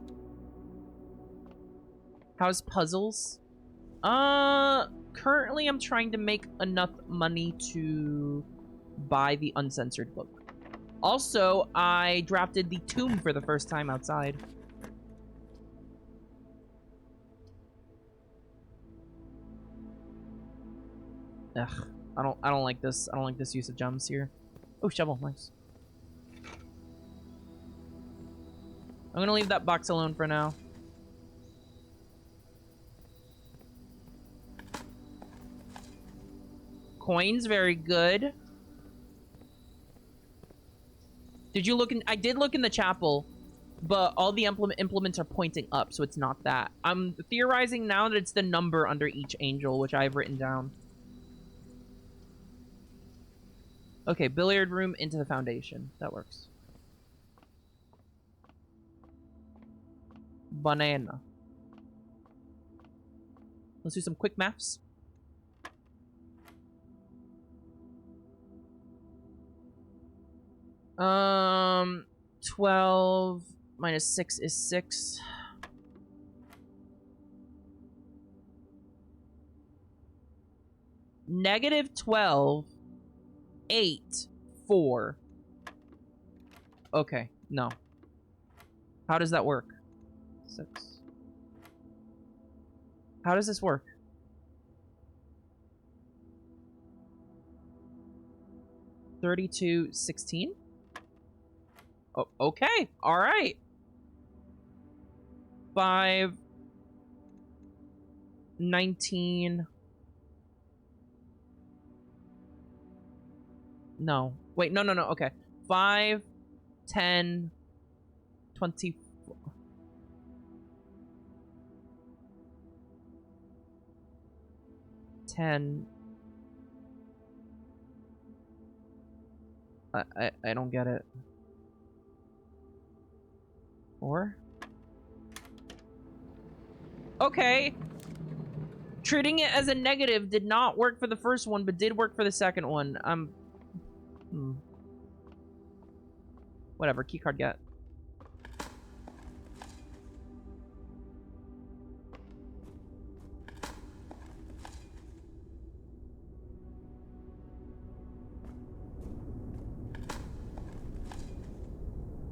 How's puzzles? Currently I'm trying to make enough money to buy the uncensored book. Also, I drafted the tomb for the first time outside. Ugh, I don't like this. I don't like this use of gems here. Oh, shovel, nice. I'm gonna leave that box alone for now. Coins, very good. Did you look in? I did look in the chapel, but all the implements are pointing up, so it's not that. I'm theorizing now that it's the number under each angel, which I've written down. Okay, billiard room into the foundation. That works. Banana. Let's do some quick maths. Um, 12 minus 6 is 6. Negative 12, 8, 4. Okay, no. How does that work? 6. How does this work? $32, 16? Oh, okay. All right. 5, 19. No. Wait, no. Okay. 5, 10, 24. 10. I don't get it. 4? Okay. Treating it as a negative did not work for the first one, but did work for the second one. Whatever, keycard get.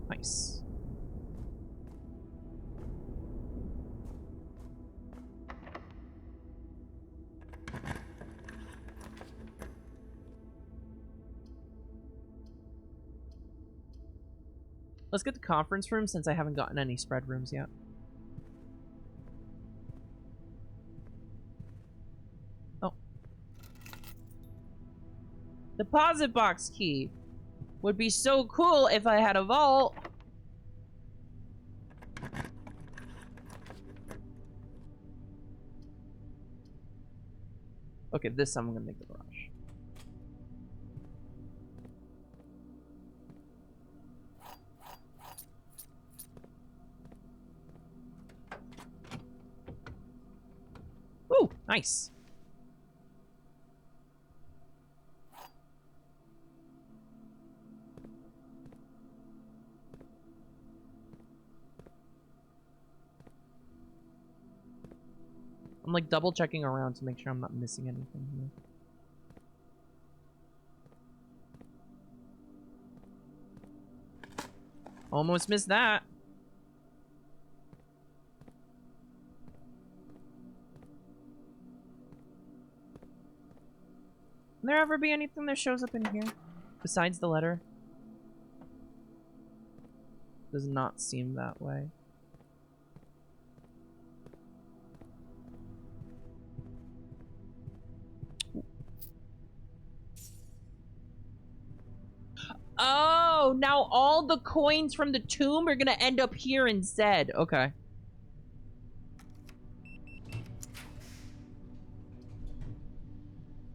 Nice. Let's get the conference room since I haven't gotten any spread rooms yet. Oh. Deposit box key. Would be so cool if I had a vault. Okay, this time I'm gonna make the garage. Ooh, nice. I'm like double checking around to make sure I'm not missing anything here. Almost missed that. Can there ever be anything that shows up in here? Besides the letter? Does not seem that way. Oh, now all the coins from the tomb are gonna end up here instead. Okay.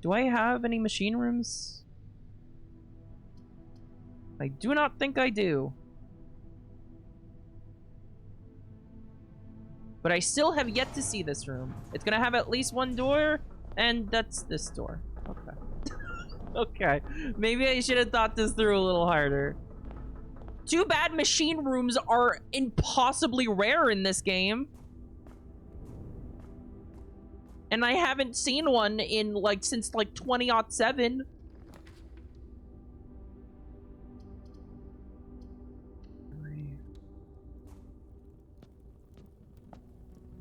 Do I have any machine rooms? I do not think I do. But I still have yet to see this room. It's gonna have at least one door, and that's this door. Okay. Okay. Maybe I should have thought this through a little harder. Too bad machine rooms are impossibly rare in this game. And I haven't seen one in, like, since, like, 2007.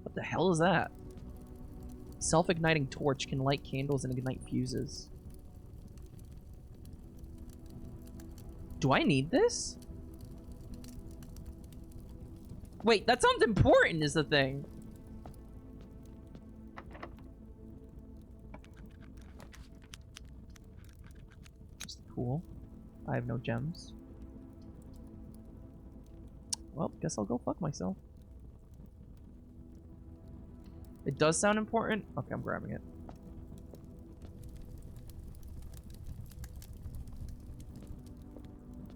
What the hell is that? Self-igniting torch can light candles and ignite fuses. Do I need this? Wait, that sounds important is the thing. Just cool. I have no gems. Well, guess I'll go fuck myself. It does sound important? Okay, I'm grabbing it.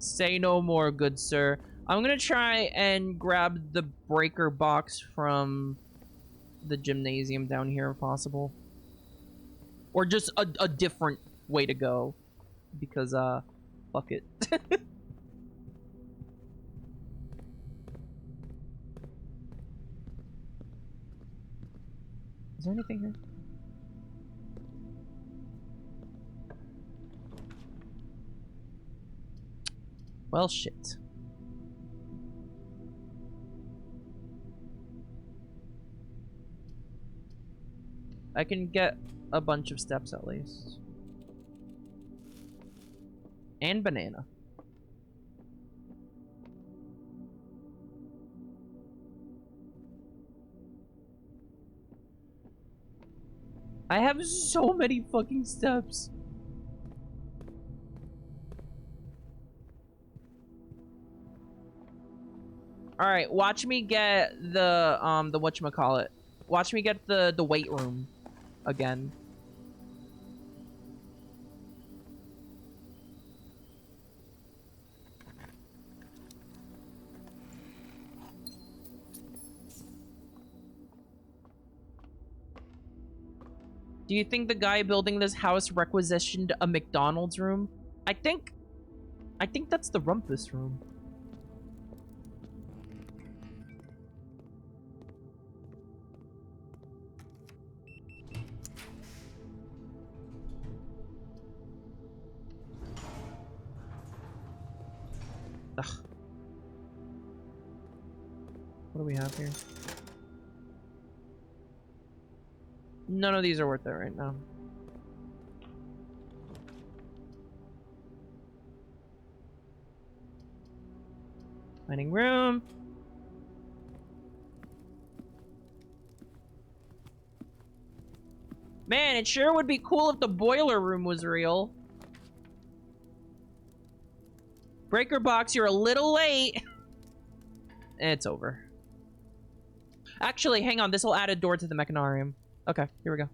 Say no more, good sir. I'm gonna try and grab the breaker box from the gymnasium down here if possible. Or just a different way to go. Because, fuck it. Is there anything here? Well, shit. I can get a bunch of steps at least. And banana. I have so many fucking steps. Alright, watch me get the whatchamacallit. Watch me get the weight room again. Do you think the guy building this house requisitioned a McDonald's room? I think that's the rumpus room. Ugh. What do we have here? None of these are worth it right now. Dining room. Man, it sure would be cool if the boiler room was real. Breaker box, you're a little late. It's over. Actually, hang on. This will add a door to the mechanarium. Okay, here we go.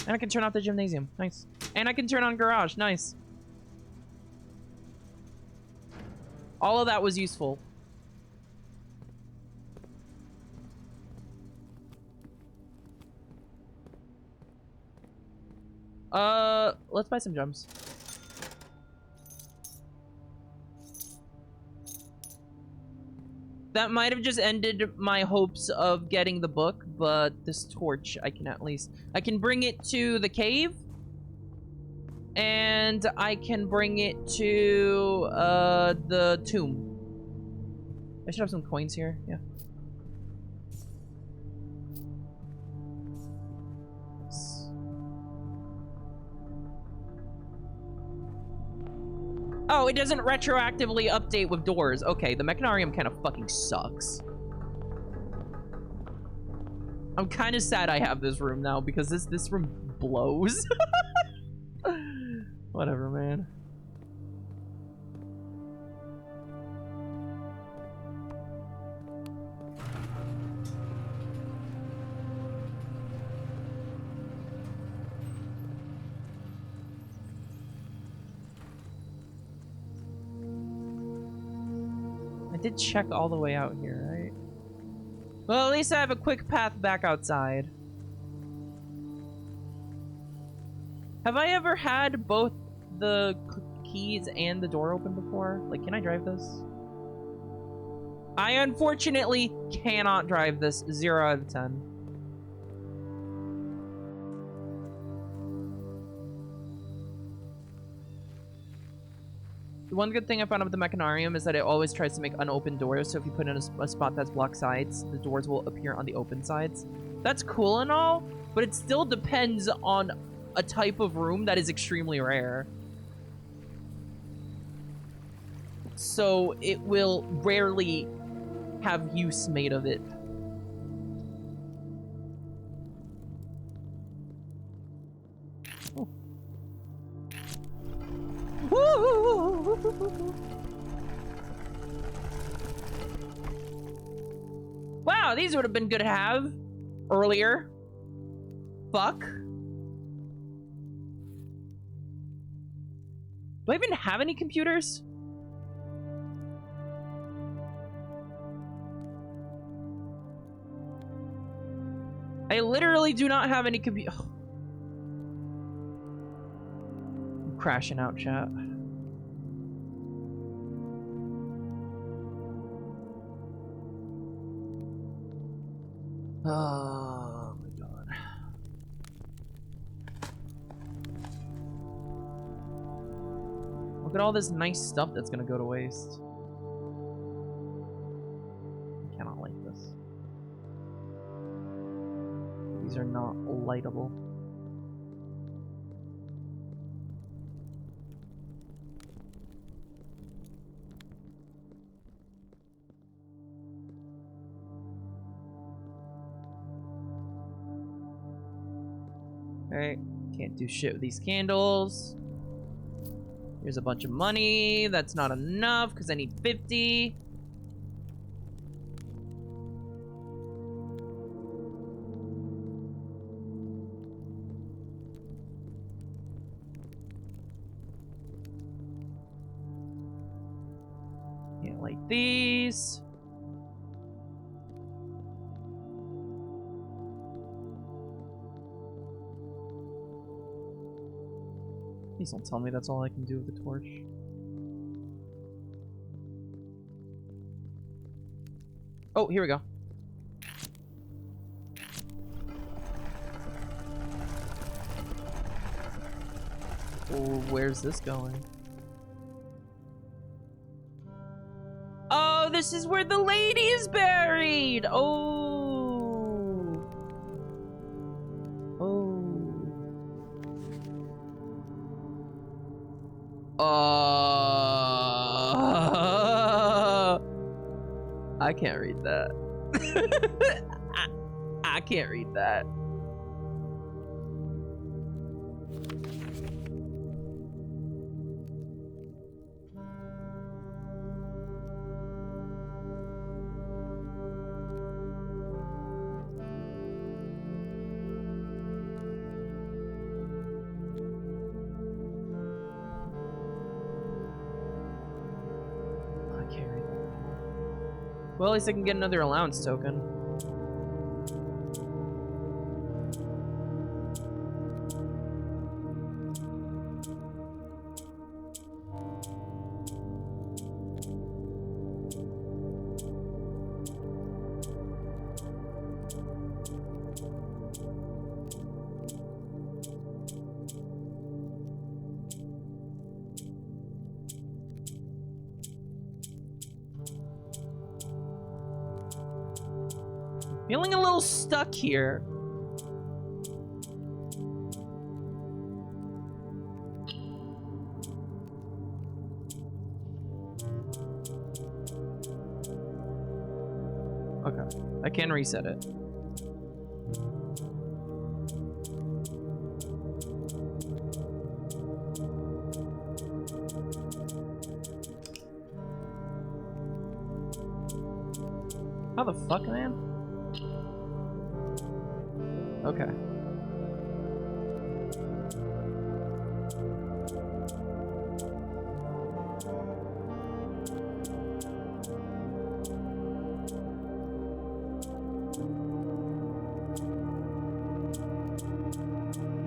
And I can turn off the gymnasium. Nice. And I can turn on garage. Nice. All of that was useful. Let's buy some gems. That might have just ended my hopes of getting the book, but this torch, I can bring it to the cave. And I can bring it to, the tomb. I should have some coins here, yeah. Oh, it doesn't retroactively update with doors. Okay, the mechanarium kind of fucking sucks. I'm kind of sad I have this room now because this room blows. Whatever, man. I did check all the way out here, right? Well, at least I have a quick path back outside. Have I ever had both the keys and the door open before? Like, can I drive this? I unfortunately cannot drive this. 0 out of 10. The one good thing I found about the mechanarium is that it always tries to make unopened doors, so if you put in a spot that's blocked sides, the doors will appear on the open sides. That's cool and all, but it still depends on a type of room that is extremely rare. So it will rarely have use made of it. Oh. Wow, these would have been good to have earlier. Fuck. Do I even have any computers? I literally do not have any computer. I'm crashing out, chat. Oh my god. Look at all this nice stuff that's gonna go to waste. I cannot like this. These are not lightable. Alright, can't do shit with these candles. Here's a bunch of money. That's not enough because I need 50. Can't light these. Please don't tell me that's all I can do with the torch. Oh, here we go. Oh, where's this going? Oh, this is where the lady is buried! Oh! Oh. I can't read that. I can't read that. Well, at least I can get another allowance token. Feeling a little stuck here. Okay, I can reset it. How the fuck, man? Okay.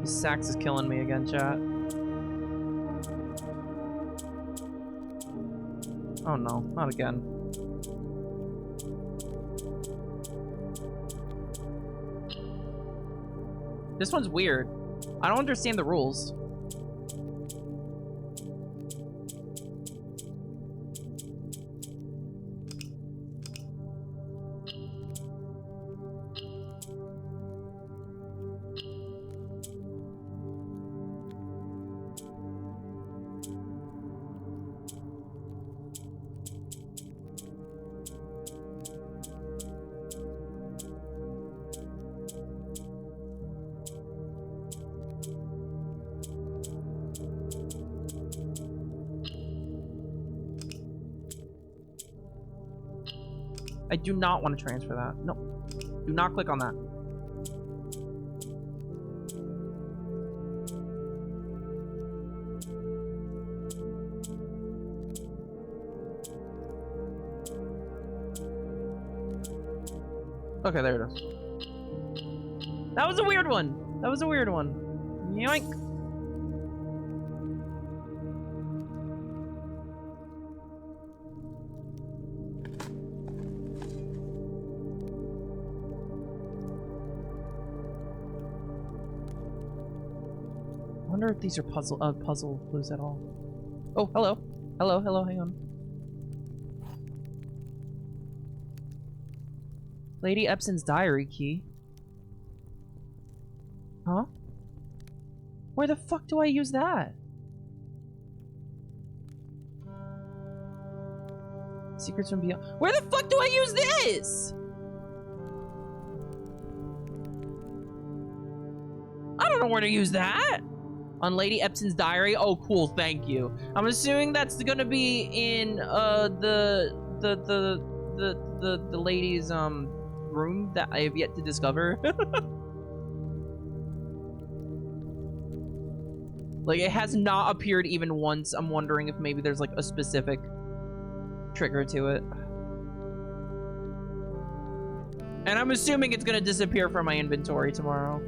This sax is killing me again, chat. Oh no, not again. This one's weird. I don't understand the rules. I do not want to transfer that. No. Do not click on that. Okay, there it is. That was a weird one. That was a weird one. Yoink. I wonder if these are puzzle clues at all. Oh, hello. Hello, hello, hang on. Lady Epson's diary key. Huh? Where the fuck do I use that? Secrets from Beyond. Where the fuck do I use this? I don't know where to use that. On Lady Epson's diary? Oh, cool, thank you. I'm assuming that's gonna be in the lady's room that I have yet to discover. Like, it has not appeared even once. I'm wondering if maybe there's like a specific trigger to it. And I'm assuming it's gonna disappear from my inventory tomorrow.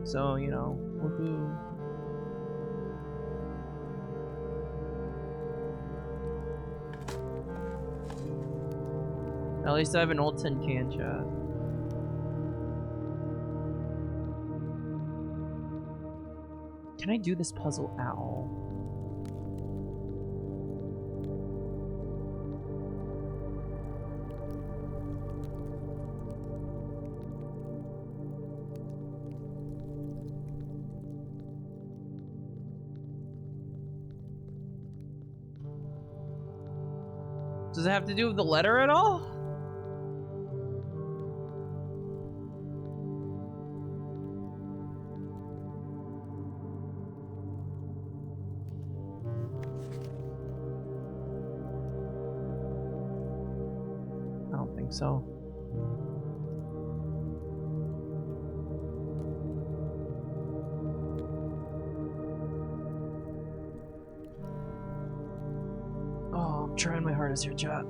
So, you know, woohoo. At least I have an old tin can, chat. Can I do this puzzle at all? Does it have to do with the letter at all? I don't think so. Oh, I'm trying my hardest here, chat.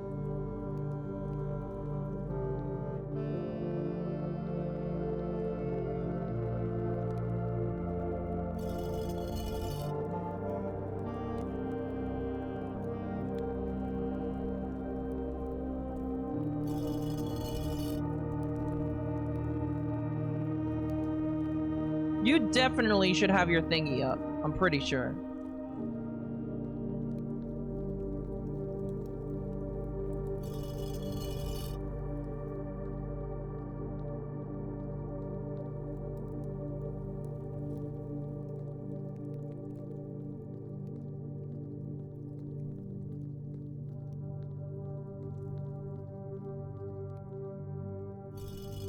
You definitely should have your thingy up. I'm pretty sure.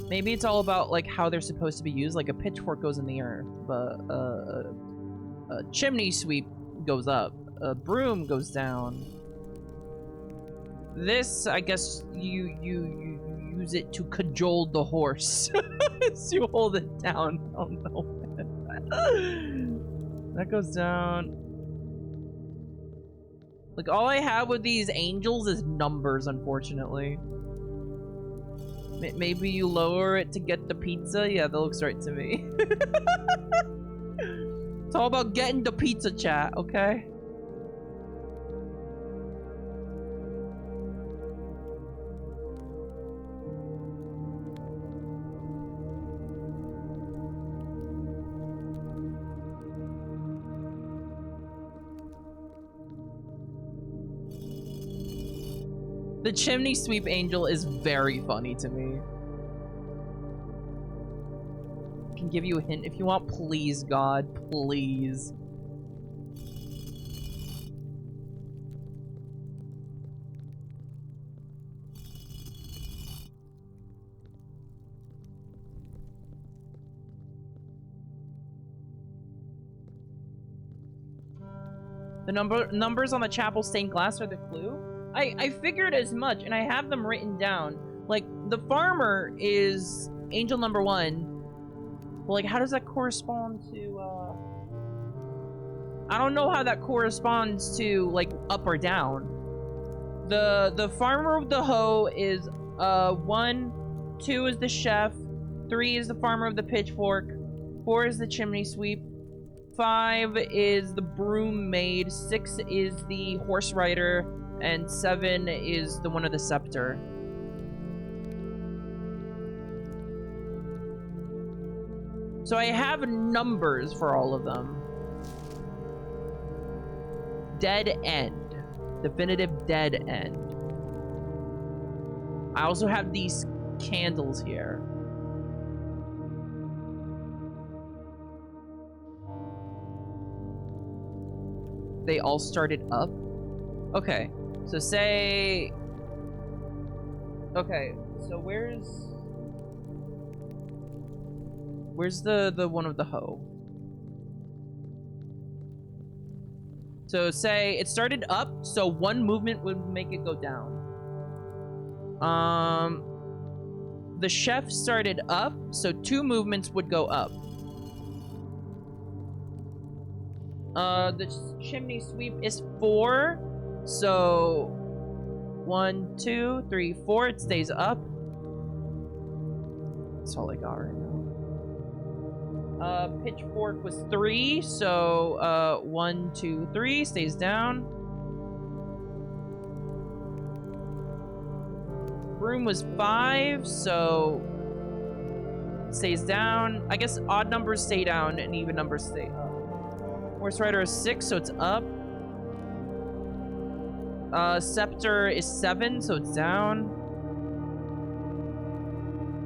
Maybe it's all about like how they're supposed to be used. Like a pitchfork goes in the earth, but a chimney sweep goes up. A broom goes down. This, I guess, you use it to cajole the horse to hold it down. Oh no, that goes down. Like all I have with these angels is numbers, unfortunately. Maybe you lower it to get the pizza? Yeah, that looks right to me. It's all about getting the pizza, chat, okay? The chimney sweep angel is very funny to me. I can give you a hint if you want, please, God, please. The numbers on the chapel stained glass are the clue? I figured as much, and I have them written down. Like, the farmer is angel number 1. But, like, how does that correspond to, I don't know how that corresponds to, like, up or down. The farmer of the hoe is, 1, 2 is the chef, 3 is the farmer of the pitchfork, 4 is the chimney sweep, 5 is the broom maid, 6 is the horse rider, and 7 is the one of the scepter. So I have numbers for all of them. Dead end. Definitive dead end. I also have these candles here. They all started up? Okay. So say... Okay, so where's the one of the hoe? So say it started up, so one movement would make it go down. The chef started up, so 2 movements would go up. The chimney sweep is 4, so 1, 2, 3, 4. It stays up. That's all I got right now. Pitchfork was 3, so 1, 2, 3 stays down. Broom was 5, so it stays down. I guess odd numbers stay down and even numbers stay up. Horse rider is 6, so it's up. Scepter is 7, so it's down.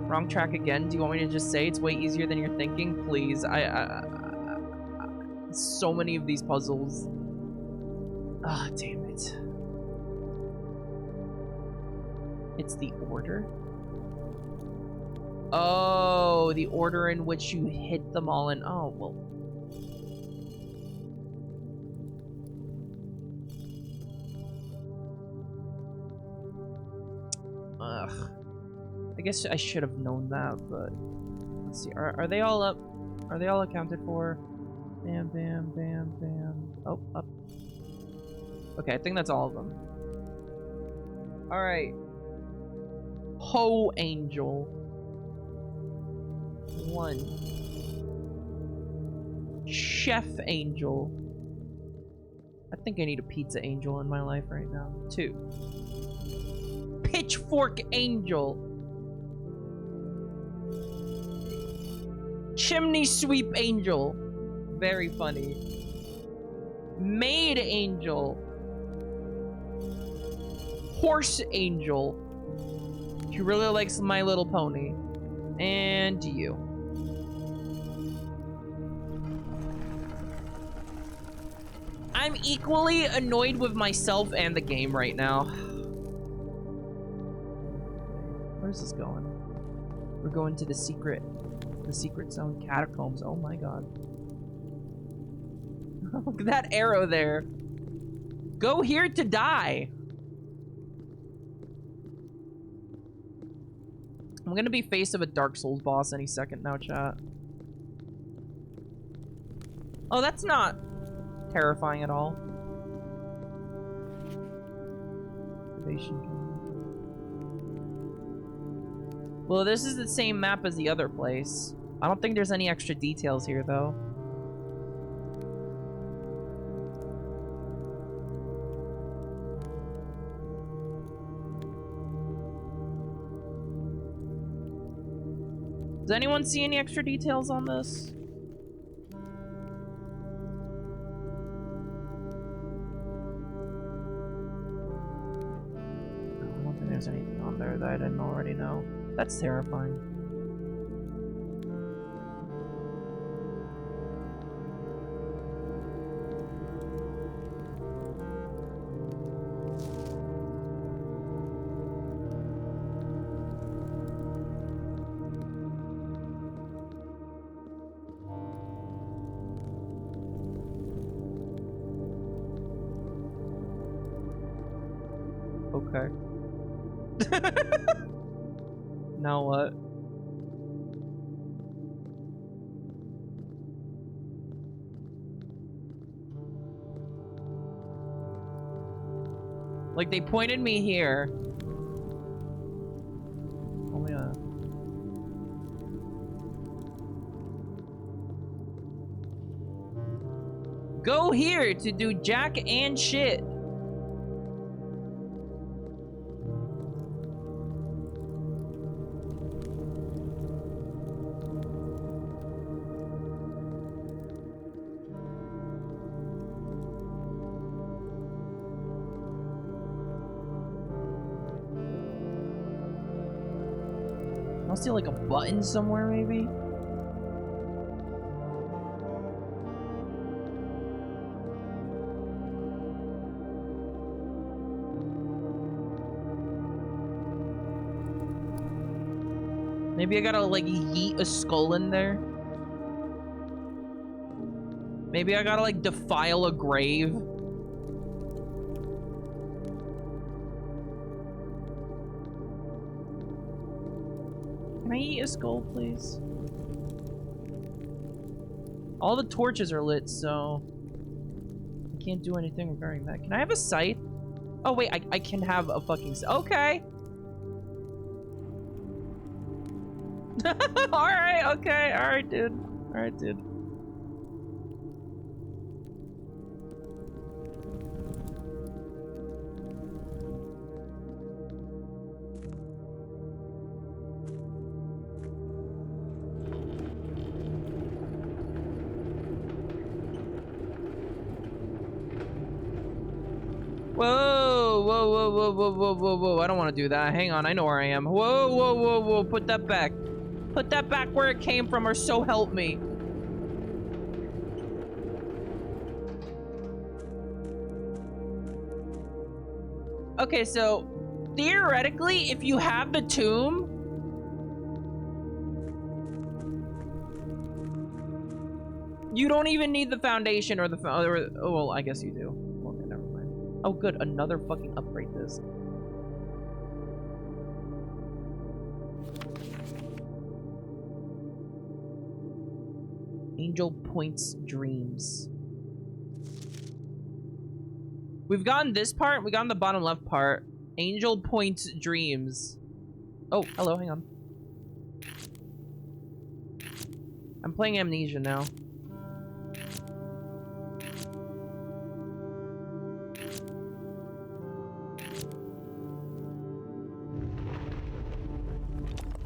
Wrong track again. Do you want me to just say it's way easier than you're thinking? Please. So many of these puzzles. Ah, damn it. It's the order? Oh, the order in which you hit them all in. Oh, well. Ugh. I guess I should have known that, but let's see. Are they all up? Are they all accounted for? Bam, bam, bam, bam. Oh, up. Okay, I think that's all of them. Alright. Ho Angel. 1. Chef Angel. I think I need a pizza angel in my life right now. 2. Pitchfork Angel. Chimney Sweep Angel. Very funny. Maid Angel. Horse Angel. She really likes My Little Pony. And you. I'm equally annoyed with myself and the game right now. Where's this going? We're going to the secret zone catacombs. Oh my god. Look at that arrow there. Go here to die. I'm gonna be face of a Dark Souls boss any second now, chat. Oh, that's not terrifying at all. Well, this is the same map as the other place. I don't think there's any extra details here, though. Does anyone see any extra details on this? I don't think there's anything on there that I didn't already know. That's terrifying. Okay. Now what? Like, they pointed me here. Oh yeah. Go here to do jack and shit. I see like a button somewhere, maybe? Maybe I gotta like yeet a skull in there? Maybe I gotta like defile a grave? Can I eat a skull, please? All the torches are lit, so I can't do anything regarding that. Can I have a scythe? Oh wait, I can have a fucking okay. Alright, okay, alright, dude. Alright, dude. Whoa, whoa, whoa, whoa, whoa, whoa, whoa, whoa. I don't want to do that. Hang on, I know where I am. Whoa, whoa, whoa, whoa. Put that back. Put that back where it came from, or so help me. Okay, so theoretically, if you have the tomb, you don't even need the foundation or the oh, well, I guess you do. Okay, never mind. Oh, good, another fucking upgrade disc. Angel Point's Dreams. We've gotten this part, we gotten the bottom left part. Angel Point's Dreams. Oh, hello, hang on. I'm playing Amnesia now.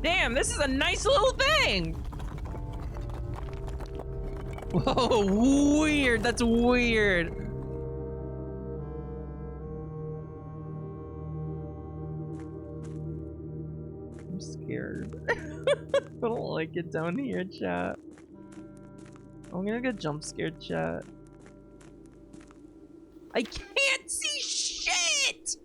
Damn, this is a nice little thing! Whoa, weird, that's weird. I'm scared. I don't like it down here, chat. I'm gonna get jump scared, chat. I can't see shit!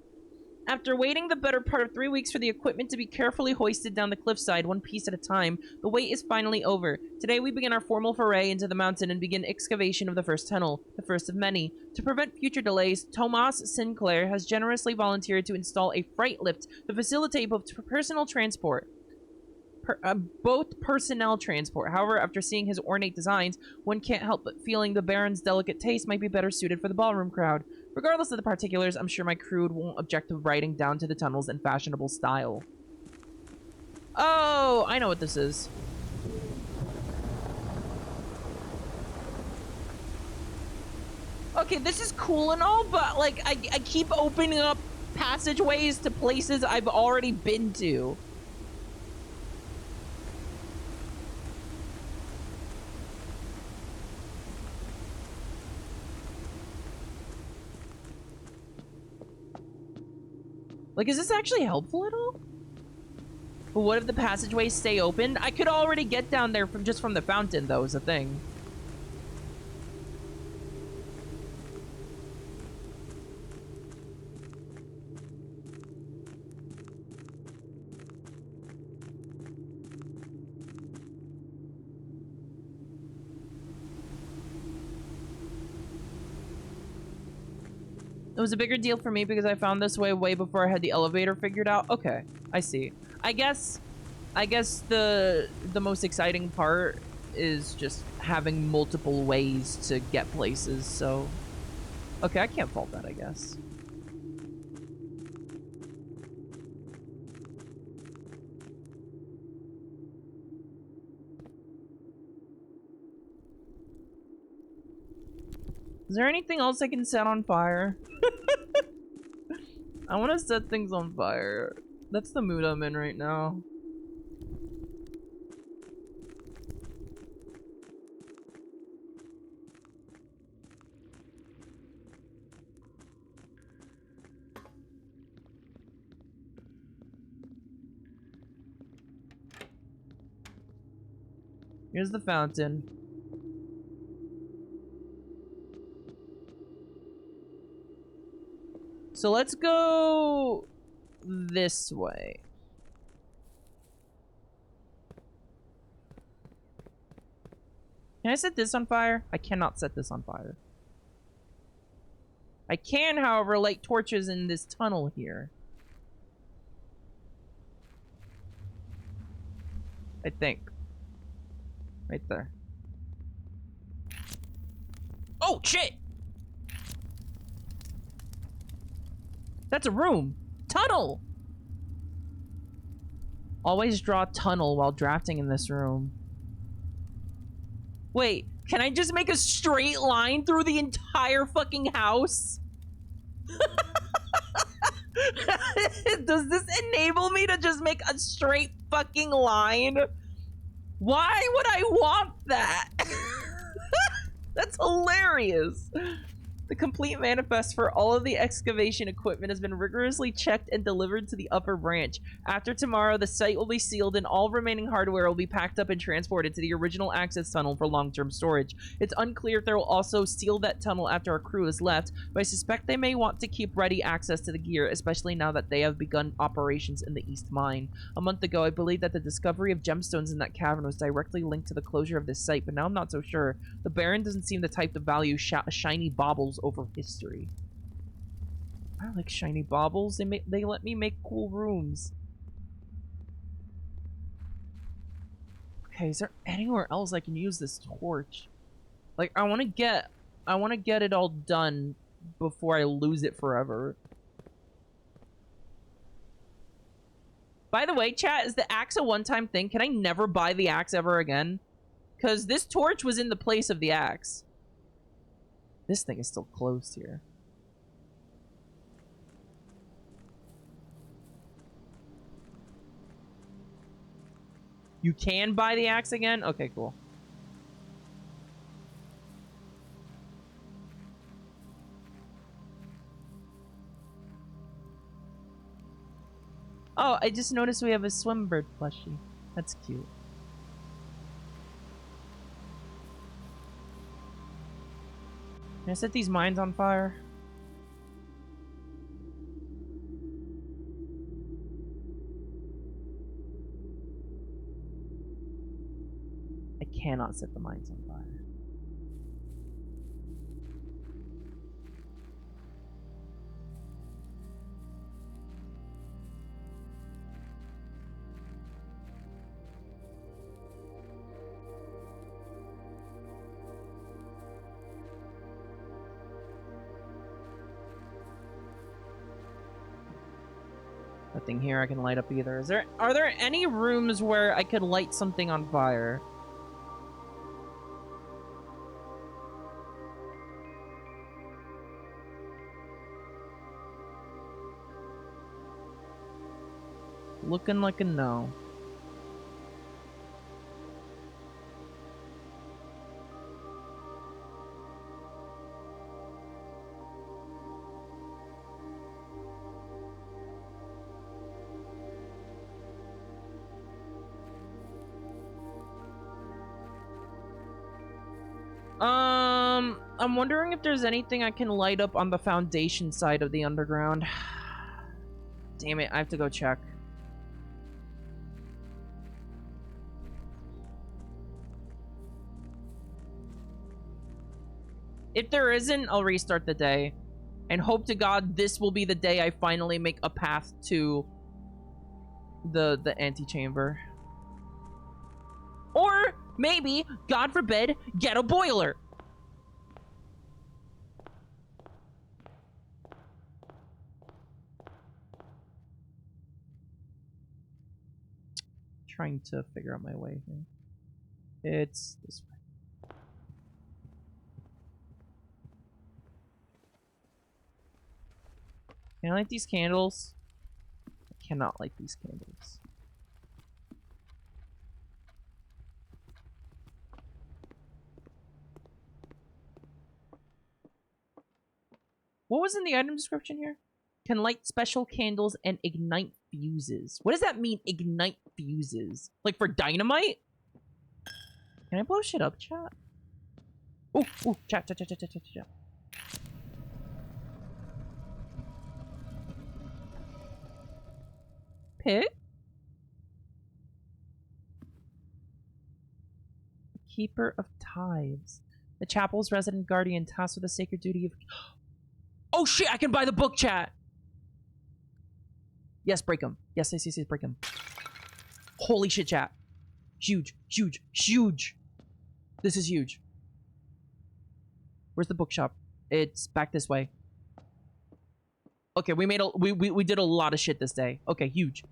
After waiting the better part of 3 weeks for the equipment to be carefully hoisted down the cliffside, one piece at a time, the wait is finally over. Today we begin our formal foray into the mountain and begin excavation of the first tunnel, the first of many. To prevent future delays, Tomas Sinclair has generously volunteered to install a freight lift to facilitate both personal transport. Both personnel transport. However, after seeing his ornate designs, one can't help but feeling the Baron's delicate taste might be better suited for the ballroom crowd. Regardless of the particulars, I'm sure my crew won't object to riding down to the tunnels in fashionable style. Oh, I know what this is. Okay, this is cool and all, but like I keep opening up passageways to places I've already been to. Like, is this actually helpful at all? But what if the passageways stay open? I could already get down there from just from the fountain, though, is the thing. It was a bigger deal for me because I found this way before I had the elevator figured out. Okay, I see. I guess the most exciting part is just having multiple ways to get places, so... Okay, I can't fault that, I guess. Is there anything else I can set on fire? I want to set things on fire. That's the mood I'm in right now. Here's the fountain. So let's go this way. Can I set this on fire? I cannot set this on fire. I can, however, light torches in this tunnel here. I think. Right there. Oh, shit! That's a room. Tunnel! Always draw tunnel while drafting in this room. Wait, can I just make a straight line through the entire fucking house? Does this enable me to just make a straight fucking line? Why would I want that? That's hilarious. The complete manifest for all of the excavation equipment has been rigorously checked and delivered to the upper branch. After tomorrow, the site will be sealed and all remaining hardware will be packed up and transported to the original access tunnel for long-term storage. It's unclear if they will also seal that tunnel after our crew has left, but I suspect they may want to keep ready access to the gear, especially now that they have begun operations in the East Mine. A month ago, I believed that the discovery of gemstones in that cavern was directly linked to the closure of this site, but now I'm not so sure. The Baron doesn't seem the type to value shiny baubles over history. I like shiny baubles. They let me make cool rooms. Okay, is there anywhere else I can use this torch? Like, I want to get it all done before I lose it forever. By the way, chat, is the axe a one-time thing? Can I never buy the axe ever again? Because this torch was in the place of the axe. This thing is still closed here. You can buy the axe again? Okay, cool. Oh, I just noticed we have a swimbird plushie. That's cute. Can I set these mines on fire? I cannot set the mines on fire. Nothing here I can light up either. Are there any rooms where I could light something on fire? Looking like a no. I'm wondering if there's anything I can light up on the foundation side of the underground. Damn it, I have to go check. If there isn't, I'll restart the day. And hope to God this will be the day I finally make a path to the antechamber. Or maybe, God forbid, get a boiler. Trying to figure out my way here. It's this way. Can I light these candles? I cannot light these candles. What was in the item description here? Can light special candles and ignite fuses. What does that mean, ignite fuses? Like for dynamite? Can I blow shit up, chat? Oh, chat. Pit? Keeper of Tithes. The chapel's resident guardian tasked with the sacred duty of... Oh shit, I can buy the book, chat! Yes, break them. Yes, break them. Holy shit, chat. Huge. This is huge. Where's the bookshop? It's back this way. Okay, we did a lot of shit this day. Okay, huge.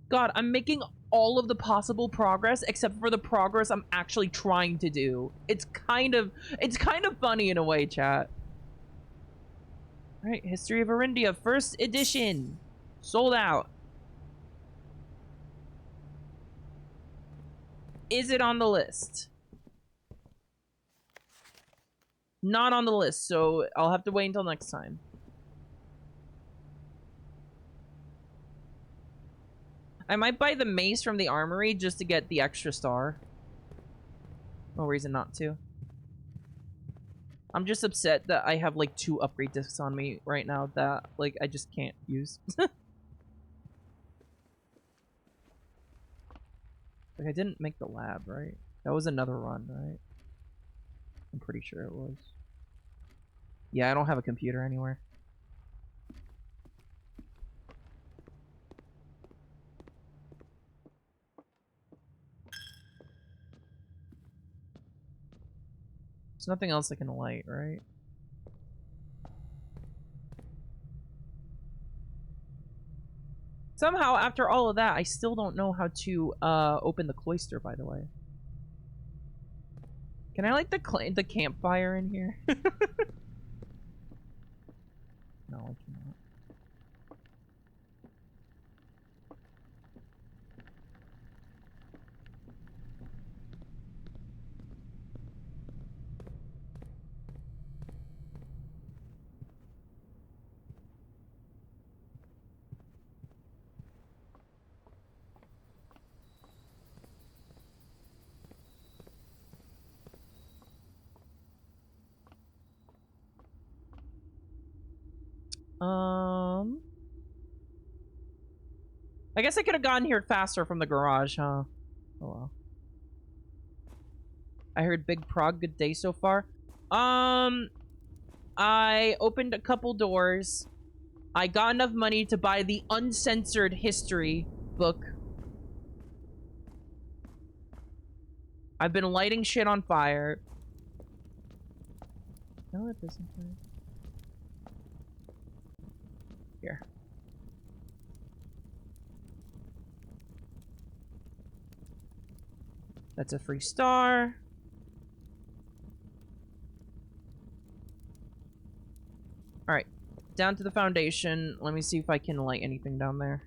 God, I'm making all of the possible progress except for the progress I'm actually trying to do. It's kind of funny in a way, chat. Alright, History of Arindia, first edition. Sold out. Is it on the list? Not on the list, so I'll have to wait until next time. I might buy the mace from the armory just to get the extra star. No reason not to. I'm just upset that I have like 2 upgrade discs on me right now that like I just can't use. Like I didn't make the lab, right? That was another run, right? I'm pretty sure it was. Yeah, I don't have a computer anywhere. There's nothing else I can light, right? Somehow, after all of that, I still don't know how to open the cloister, by the way. Can I light the campfire in here? No, I cannot. I guess I could have gotten here faster from the garage, huh? Oh well. I heard Big Prog, good day so far. I opened a couple doors. I got enough money to buy the uncensored history book. I've been lighting shit on fire. Can I let this in fire? Here. That's a free star. Alright. Down to the foundation. Let me see if I can light anything down there.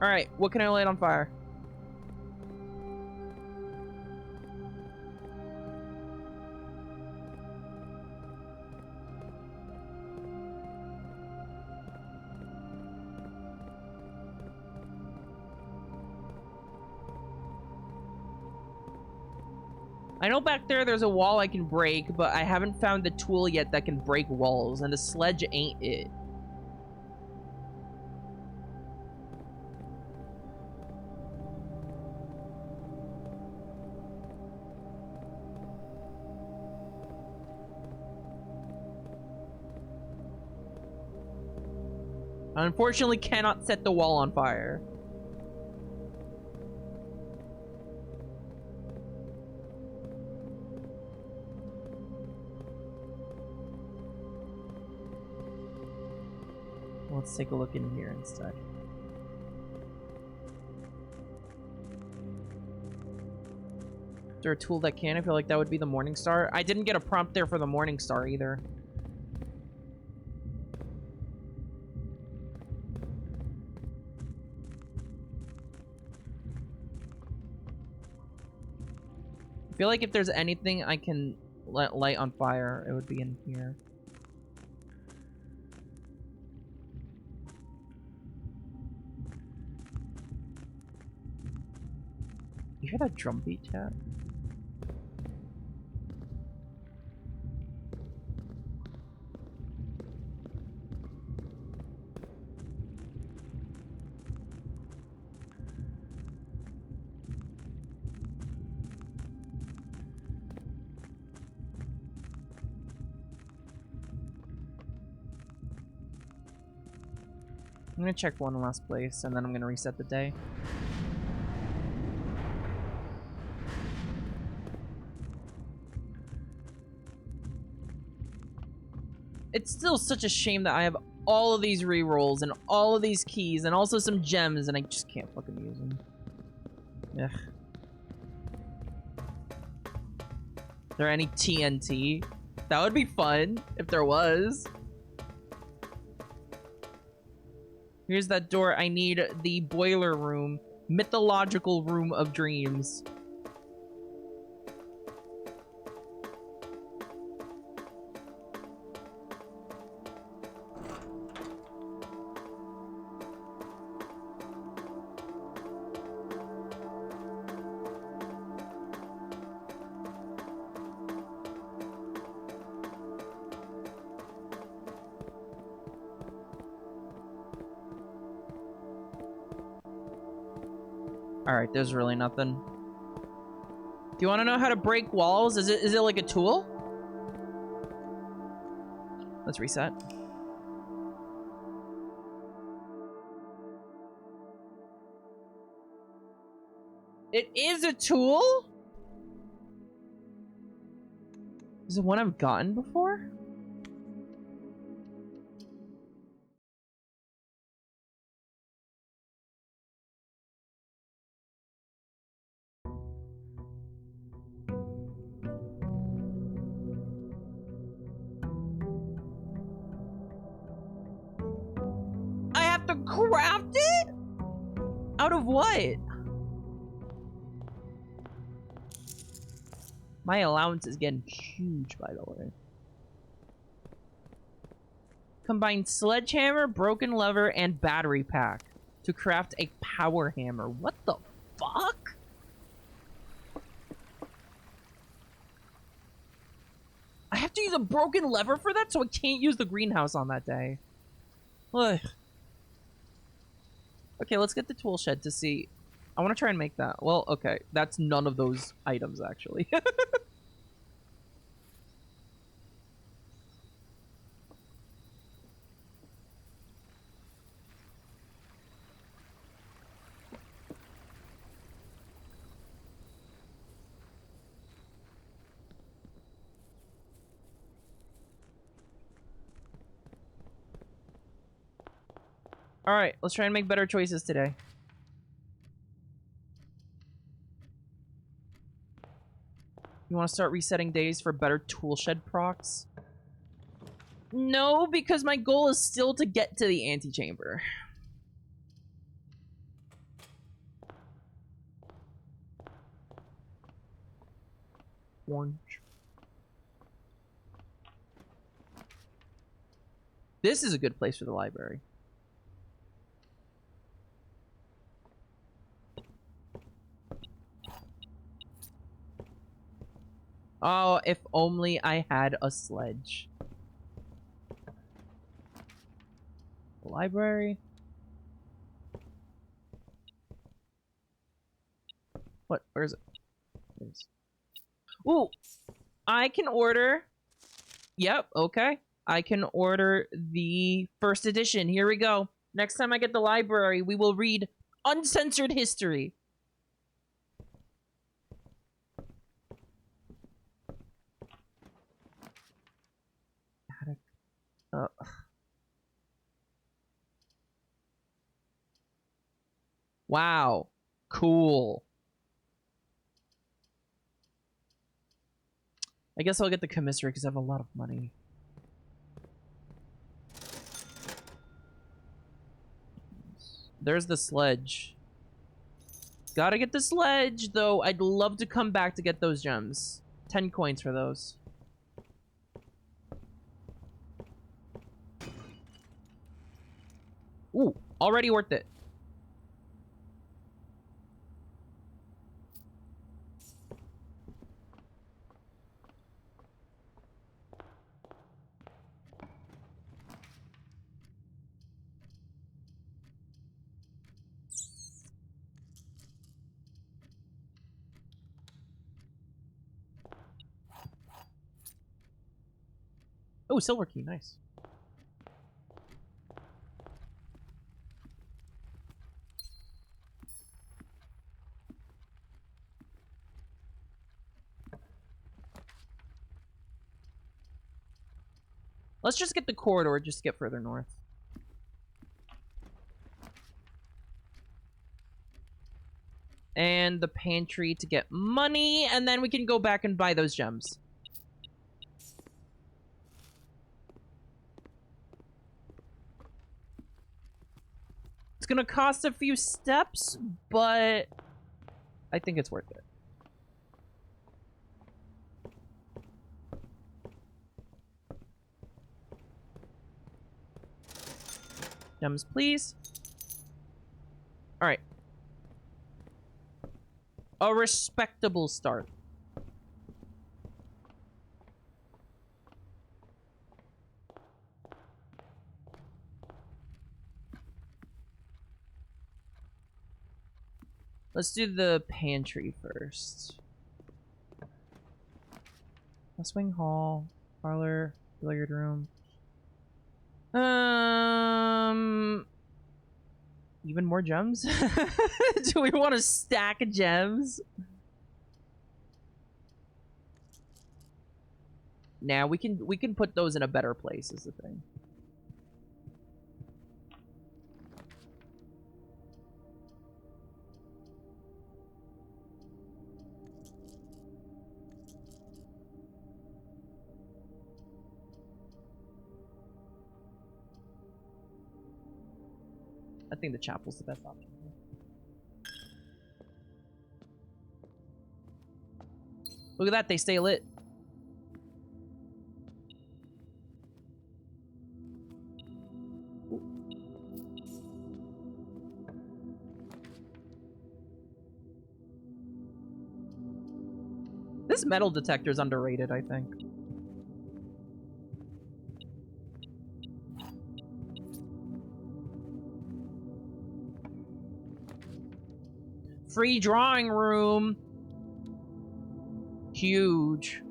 Alright, what can I light on fire? I know back there's a wall I can break, but I haven't found the tool yet that can break walls, and the sledge ain't it. I unfortunately cannot set the wall on fire. Let's take a look in here instead. Is there a tool that can? I feel like that would be the Morning Star. I didn't get a prompt there for the Morning Star either. I feel like if there's anything I can let light on fire, it would be in here. You hear that drum beat, chat? I'm gonna check one last place, and then I'm gonna reset the day. It's still such a shame that I have all of these rerolls and all of these keys and also some gems, and I just can't fucking use them. Ugh. Is there any TNT? That would be fun if there was. Here's that door. I need the boiler room. Mythological room of dreams. Alright, there's really nothing. Do you want to know how to break walls? Is it like a tool? Let's reset. It is a tool? Is it one I've gotten before? I have to craft it? Out of what? My allowance is getting huge, by the way. Combine sledgehammer, broken lever, and battery pack to craft a power hammer. What the fuck? I have to use a broken lever for that, so I can't use the greenhouse on that day. Ugh. Okay, let's get the tool shed to see. I want to try and make that. Well, okay. That's none of those items, actually. Alright, let's try and make better choices today. You want to start resetting days for better tool shed procs? No, because my goal is still to get to the antechamber. Orange. This is a good place for the library. Oh, if only I had a sledge. The library? What? Where is it? Ooh! I can order... Yep, okay. I can order the first edition. Here we go. Next time I get the library, we will read uncensored history. Wow. Cool. I guess I'll get the commissary because I have a lot of money. There's the sledge. Gotta get the sledge, though. I'd love to come back to get those gems. 10 coins for those. Ooh, already worth it. Oh, silver key, nice. Let's just get the corridor, just get further north. And the pantry to get money, and then we can go back and buy those gems. It's gonna cost a few steps, but I think it's worth it. Gems, please. Alright. A respectable start. Let's do the pantry first. West Wing Hall, parlor, billiard room. Even more gems? Do we want a stack of gems? Nah, we can put those in a better place is the thing. I think the chapel's the best option. Look at that, they stay lit. This metal detector is underrated, I think. Free drawing room. Huge.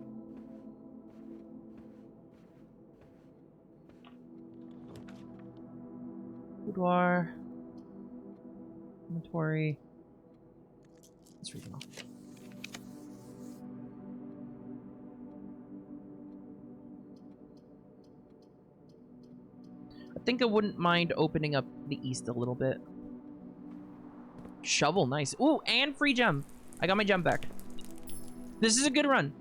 Boudoir. Inventory. It's regional. I think I wouldn't mind opening up the east a little bit. Shovel, nice. Ooh, and free gem. I got my gem back. This is a good run.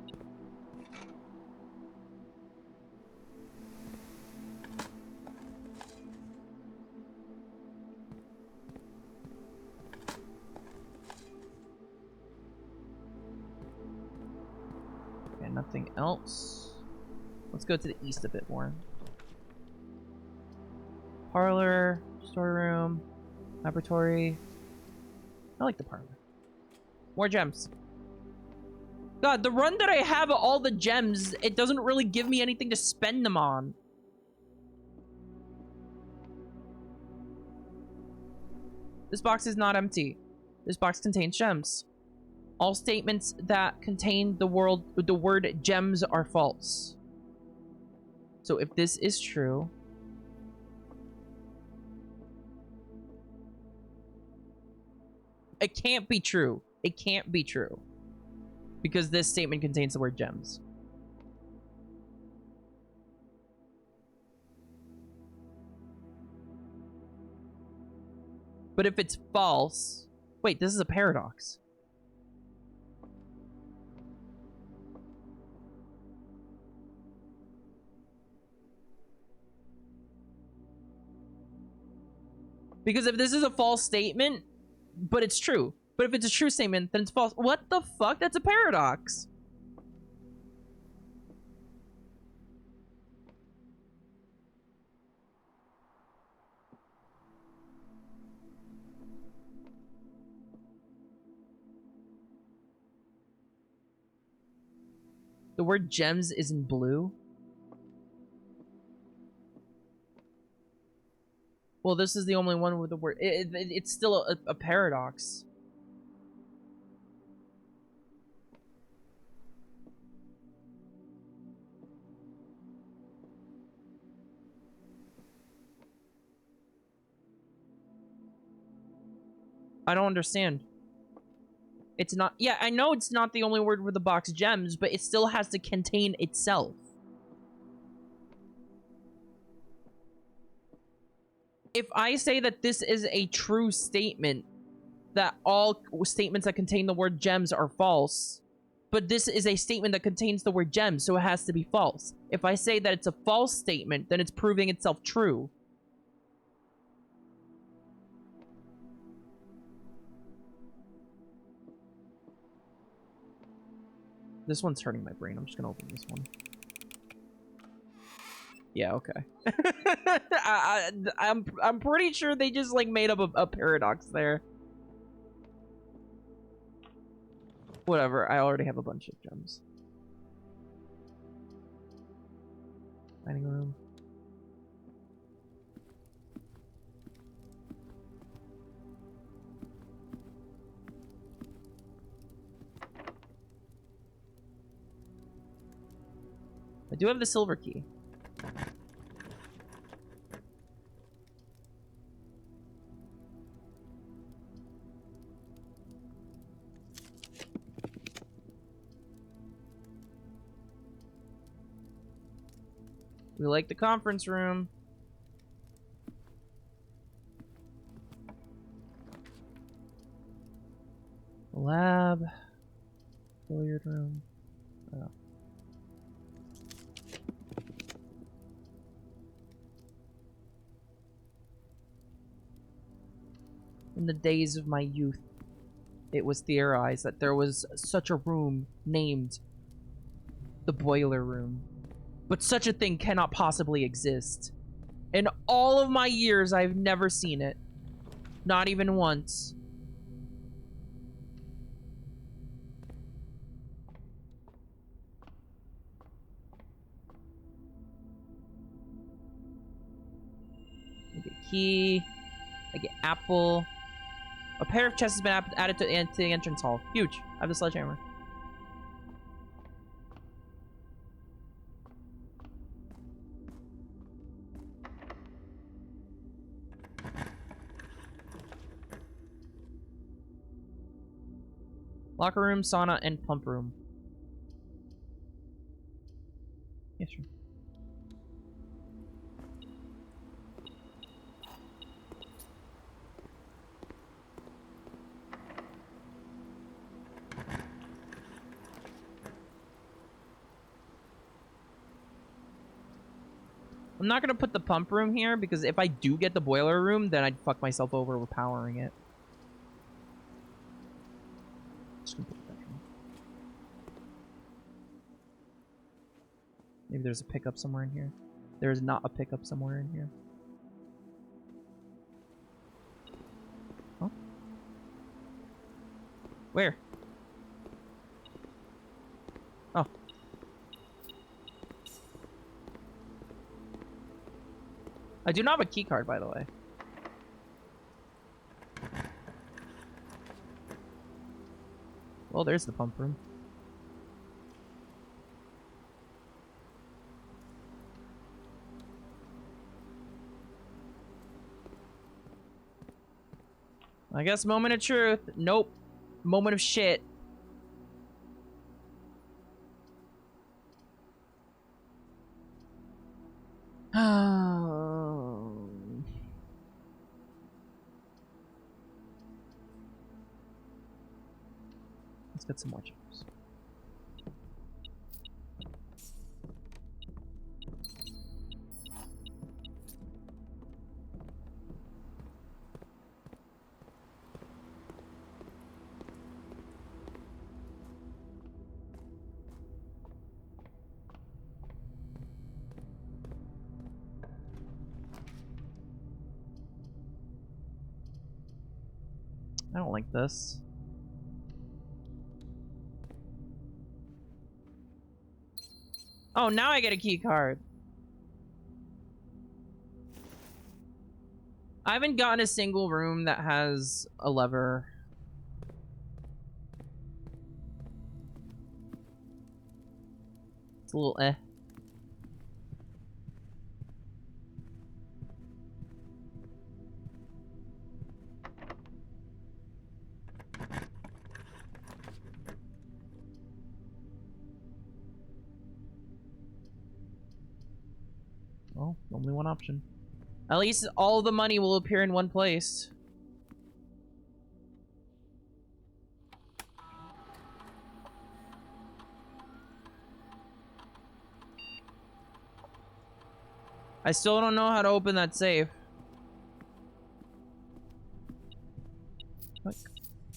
Okay, nothing else. Let's go to the east a bit more. Parlor, storeroom, laboratory. I like the parlor. More gems. God, the run that I have all the gems, it doesn't really give me anything to spend them on. This box is not empty. This box contains gems. All statements that contain the word gems are false. So if this is true... It can't be true. It can't be true. Because this statement contains the word gems. But if it's false... Wait, this is a paradox. Because if this is a false statement, but it's true. But if it's a true statement, then it's false. What the fuck? That's a paradox. The word gems is in blue. Well, this is the only one with the word... It's still a paradox. I don't understand. It's not... Yeah, I know it's not the only word with the box gems, but it still has to contain itself. if I say that this is a true statement, that all statements that contain the word gems are false, but this is a statement that contains the word gems, so it has to be false. If I say that it's a false statement, then it's proving itself true. This one's hurting my brain. I'm just gonna open this one. Yeah, okay. I'm pretty sure they just like made up a paradox there. Whatever, I already have a bunch of gems. Dining room. I do have the silver key. We like the conference room. Lab. Billiard room. Oh. In the days of my youth, it was theorized that there was such a room named the boiler room. But such a thing cannot possibly exist. In all of my years, I've never seen it. Not even once. I get key. I get apple. A pair of chests has been added to the entrance hall. Huge. I have the sledgehammer. Locker room, sauna, and pump room. Yeah, sure. I'm not gonna put the pump room here because if I do get the boiler room, then I'd fuck myself over with powering it. Just gonna put the bedroom. Maybe there's a pickup somewhere in here. There is not a pickup somewhere in here. Huh? Where? Oh. I do not have a key card, by the way. Well, there's the pump room. I guess moment of truth. Nope. Moment of shit. Let's get some more chips. I don't like this. Oh, now I get a key card. I haven't gotten a single room that has a lever. It's a little eh. Well, only one option. At least all the money will appear in one place. I still don't know how to open that safe. Oink,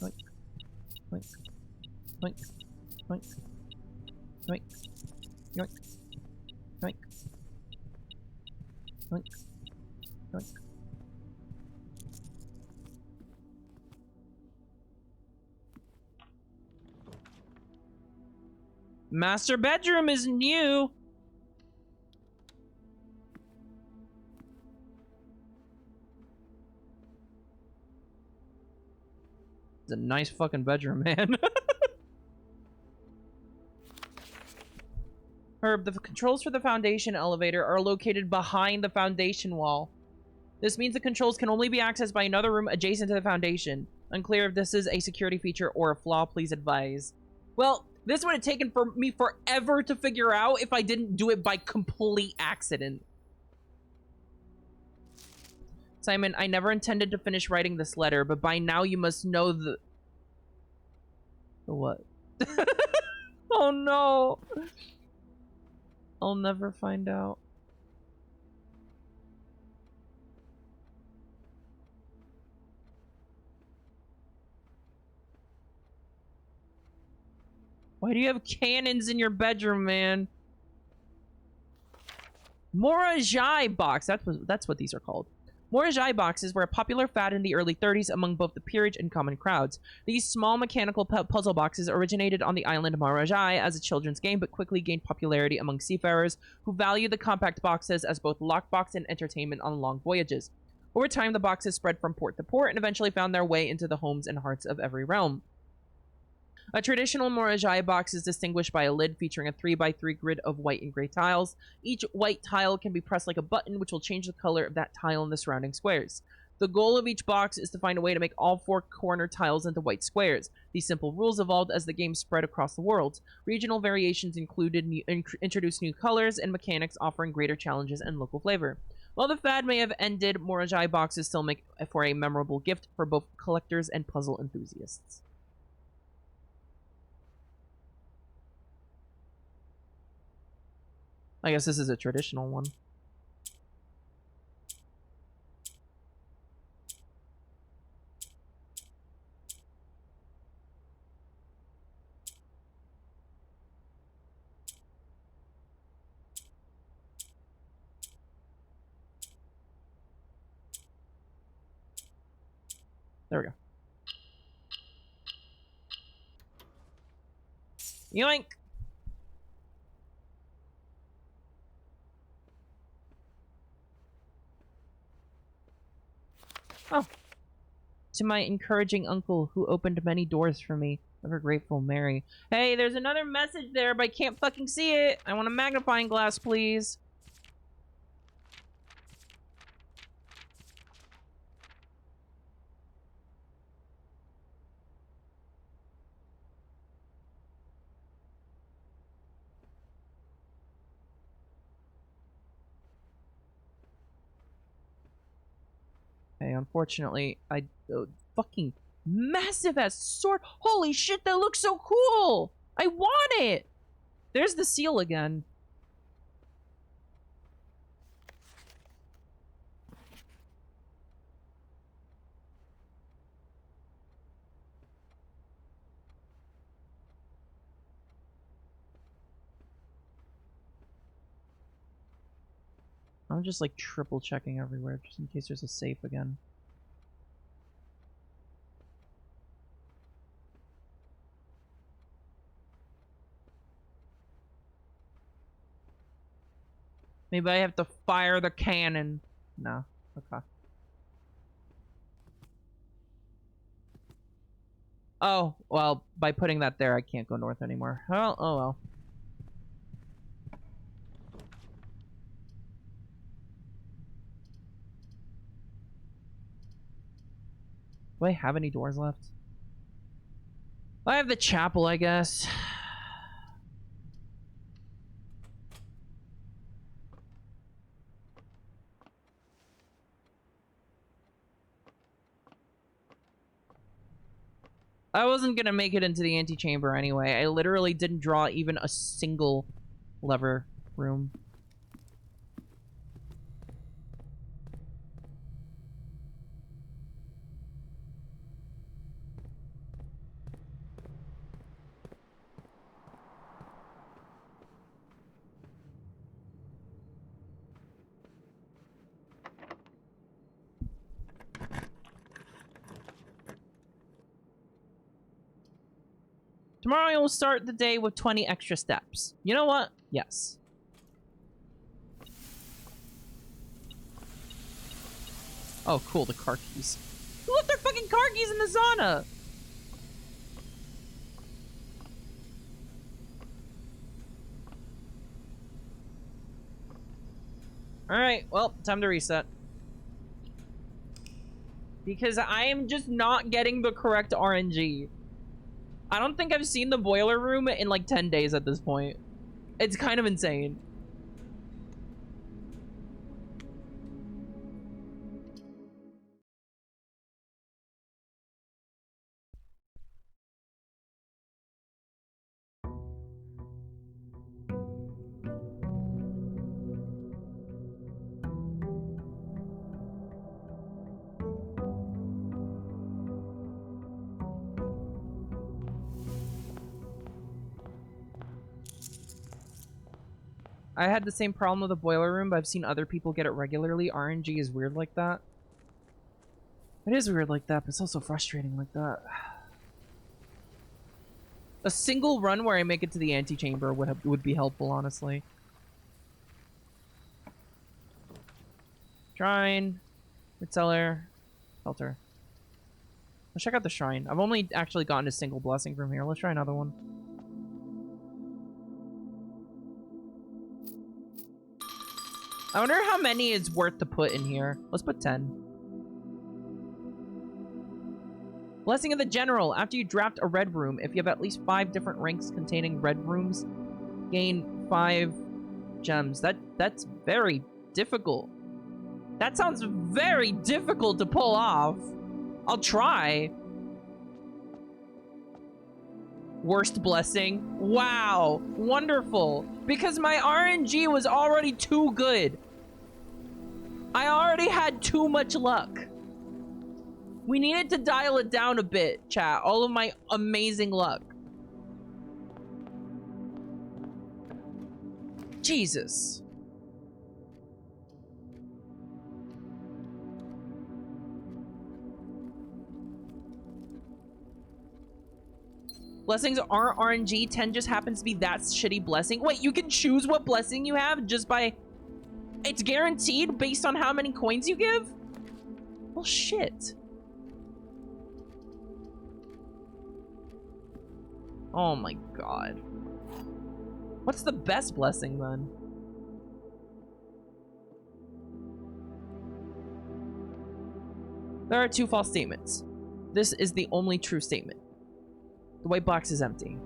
oink, oink, oink, oink, oink, oink, oink, oink, oink. Master bedroom is new. It's a nice fucking bedroom, man. Herb, the controls for the Foundation elevator are located behind the Foundation wall. This means the controls can only be accessed by another room adjacent to the Foundation. Unclear if this is a security feature or a flaw, please advise. Well, this would have taken for me forever to figure out if I didn't do it by complete accident. Simon, I never intended to finish writing this letter, but by now you must know the what? Oh no. I'll never find out. Why do you have cannons in your bedroom, man? Morajai box. That's what these are called. Morajai boxes were a popular fad in the early 30s among both the peerage and common crowds. These small mechanical puzzle boxes originated on the island Morajai as a children's game, but quickly gained popularity among seafarers who valued the compact boxes as both lockbox and entertainment on long voyages. Over time, the boxes spread from port to port and eventually found their way into the homes and hearts of every realm. A traditional Morajai box is distinguished by a lid featuring a 3x3 grid of white and gray tiles. Each white tile can be pressed like a button, which will change the color of that tile in the surrounding squares. The goal of each box is to find a way to make all four corner tiles into white squares. These simple rules evolved as the game spread across the world. Regional variations introduced new colors and mechanics, offering greater challenges and local flavor. While the fad may have ended, Morajai boxes still make for a memorable gift for both collectors and puzzle enthusiasts. I guess this is a traditional one. There we go. Yoink! Oh. To my encouraging uncle, who opened many doors for me. Ever grateful, Mary. Hey, there's another message there, but I can't fucking see it. I want a magnifying glass, please. Okay, unfortunately, fucking massive ass sword. Holy shit, that looks so cool. I want it. There's the seal again. I'm just like triple checking everywhere just in case there's a safe again. Maybe I have to fire the cannon. No. Okay. Oh, well, by putting that there, I can't go north anymore. Oh well. Do I have any doors left? I have the chapel, I guess. I wasn't gonna make it into the antechamber anyway. I literally didn't draw even a single lever room. Tomorrow you'll start the day with 20 extra steps. You know what? Yes. Oh, cool, the car keys. Who left their fucking car keys in the sauna? Alright, well, time to reset. Because I am just not getting the correct RNG. I don't think I've seen the boiler room in like 10 days at this point. It's kind of insane. I had the same problem with the boiler room, but I've seen other people get it regularly. RNG is weird like that. It is weird like that, but it's also frustrating like that. A single run where I make it to the antechamber would be helpful, honestly. Shrine, root cellar, shelter. Let's check out the shrine. I've only actually gotten a single blessing from here. Let's try another one. I wonder how many is worth to put in here. Let's put 10. Blessing of the General. After you draft a red room, if you have at least 5 different ranks containing red rooms, gain 5 gems. That's very difficult. That sounds very difficult to pull off. I'll try. Worst blessing. Wow. Wonderful. Because my RNG was already too good. I already had too much luck. We needed to dial it down a bit, chat. All of my amazing luck. Jesus. Blessings aren't RNG. 10 just happens to be that shitty blessing. Wait, you can choose what blessing you have just by... It's guaranteed based on how many coins you give? Well, shit. Oh my god. What's the best blessing then? There are 2 false statements. This is the only true statement. The white box is empty.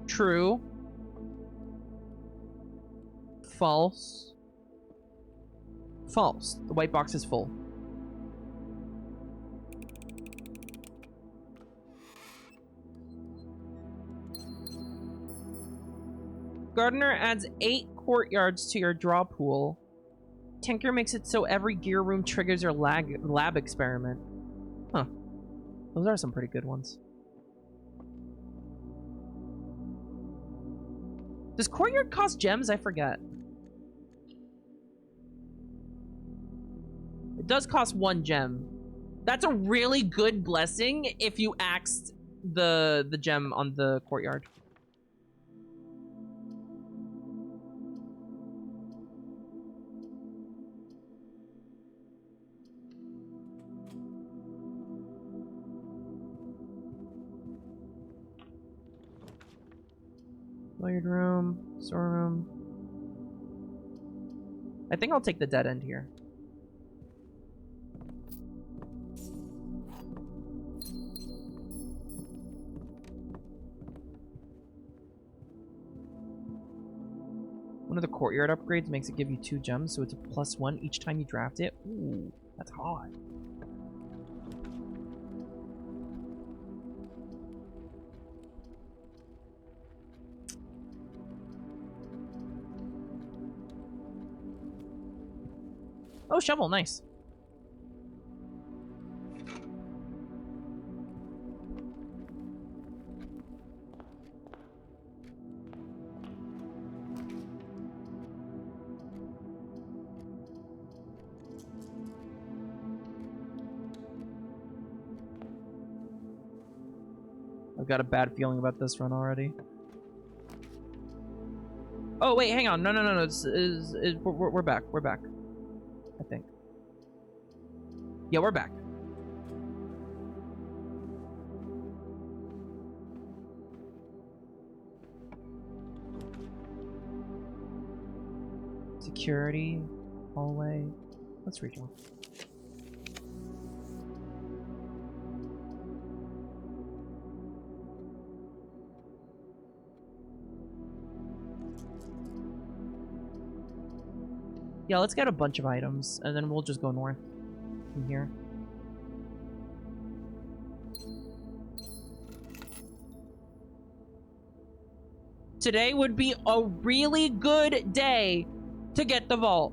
True. False. False. The white box is full. Gardener adds 8 courtyards to your draw pool. Tinker makes it so every gear room triggers your lab experiment. Huh. Those are some pretty good ones. Does courtyard cost gems? I forget. It does cost 1 gem. That's a really good blessing if you axed the gem on the courtyard. Billiard room, storeroom. I think I'll take the dead end here. One of the courtyard upgrades makes it give you 2 gems, so it's a +1 each time you draft it. Ooh, that's hot. Oh, shovel, nice. I've got a bad feeling about this run already. Oh, wait, hang on. No. We're back. We're back. I think. Yeah, we're back. Security. Hallway. Let's redraw. Yeah, let's get a bunch of items, and then we'll just go north from here. Today would be a really good day to get the vault.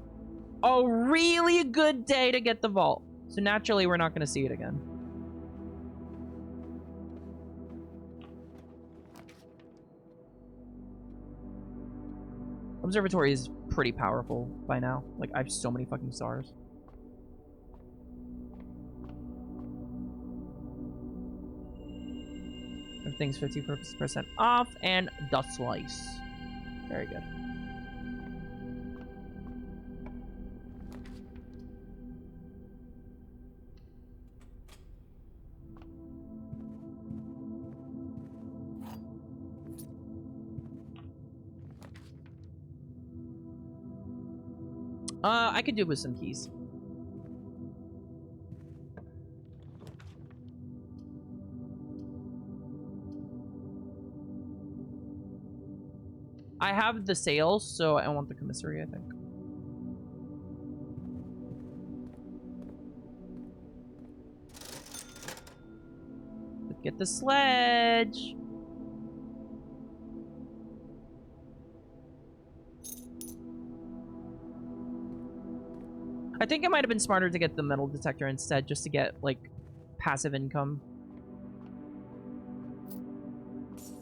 A really good day to get the vault. So naturally, we're not going to see it again. Observatory is pretty powerful by now. Like, I have so many fucking stars. Everything's 50% off, and the slice. Very good. I could do with some keys. I have the sails, so I want the commissary, I think. Let's get the sledge. I think it might have been smarter to get the metal detector instead, just to get, like, passive income.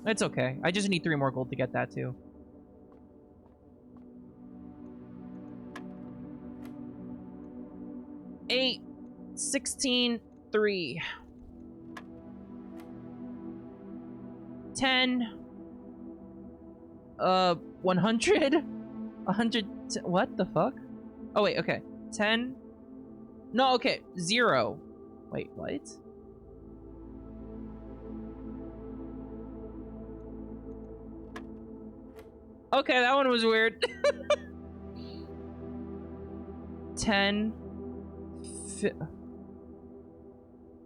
It's okay. I just need 3 more gold to get that, too. Eight, 16, 3. 10. 100? 100. What the fuck? Oh, wait, okay. 10. No, okay. 0. Wait, what? Okay, that one was weird. 10.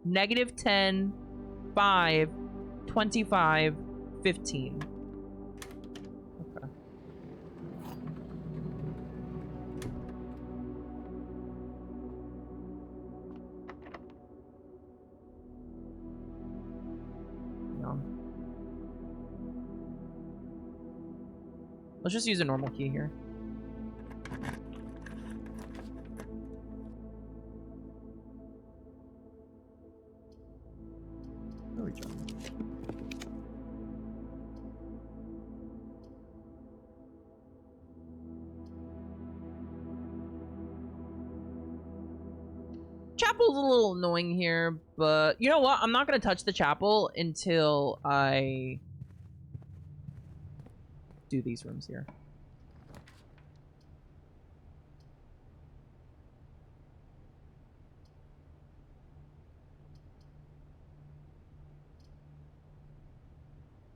Negative 10. 5. 25. 15. Okay. Let's just use a normal key here. There we go. Chapel's a little annoying here, but you know what? I'm not going to touch the chapel until I do these rooms here.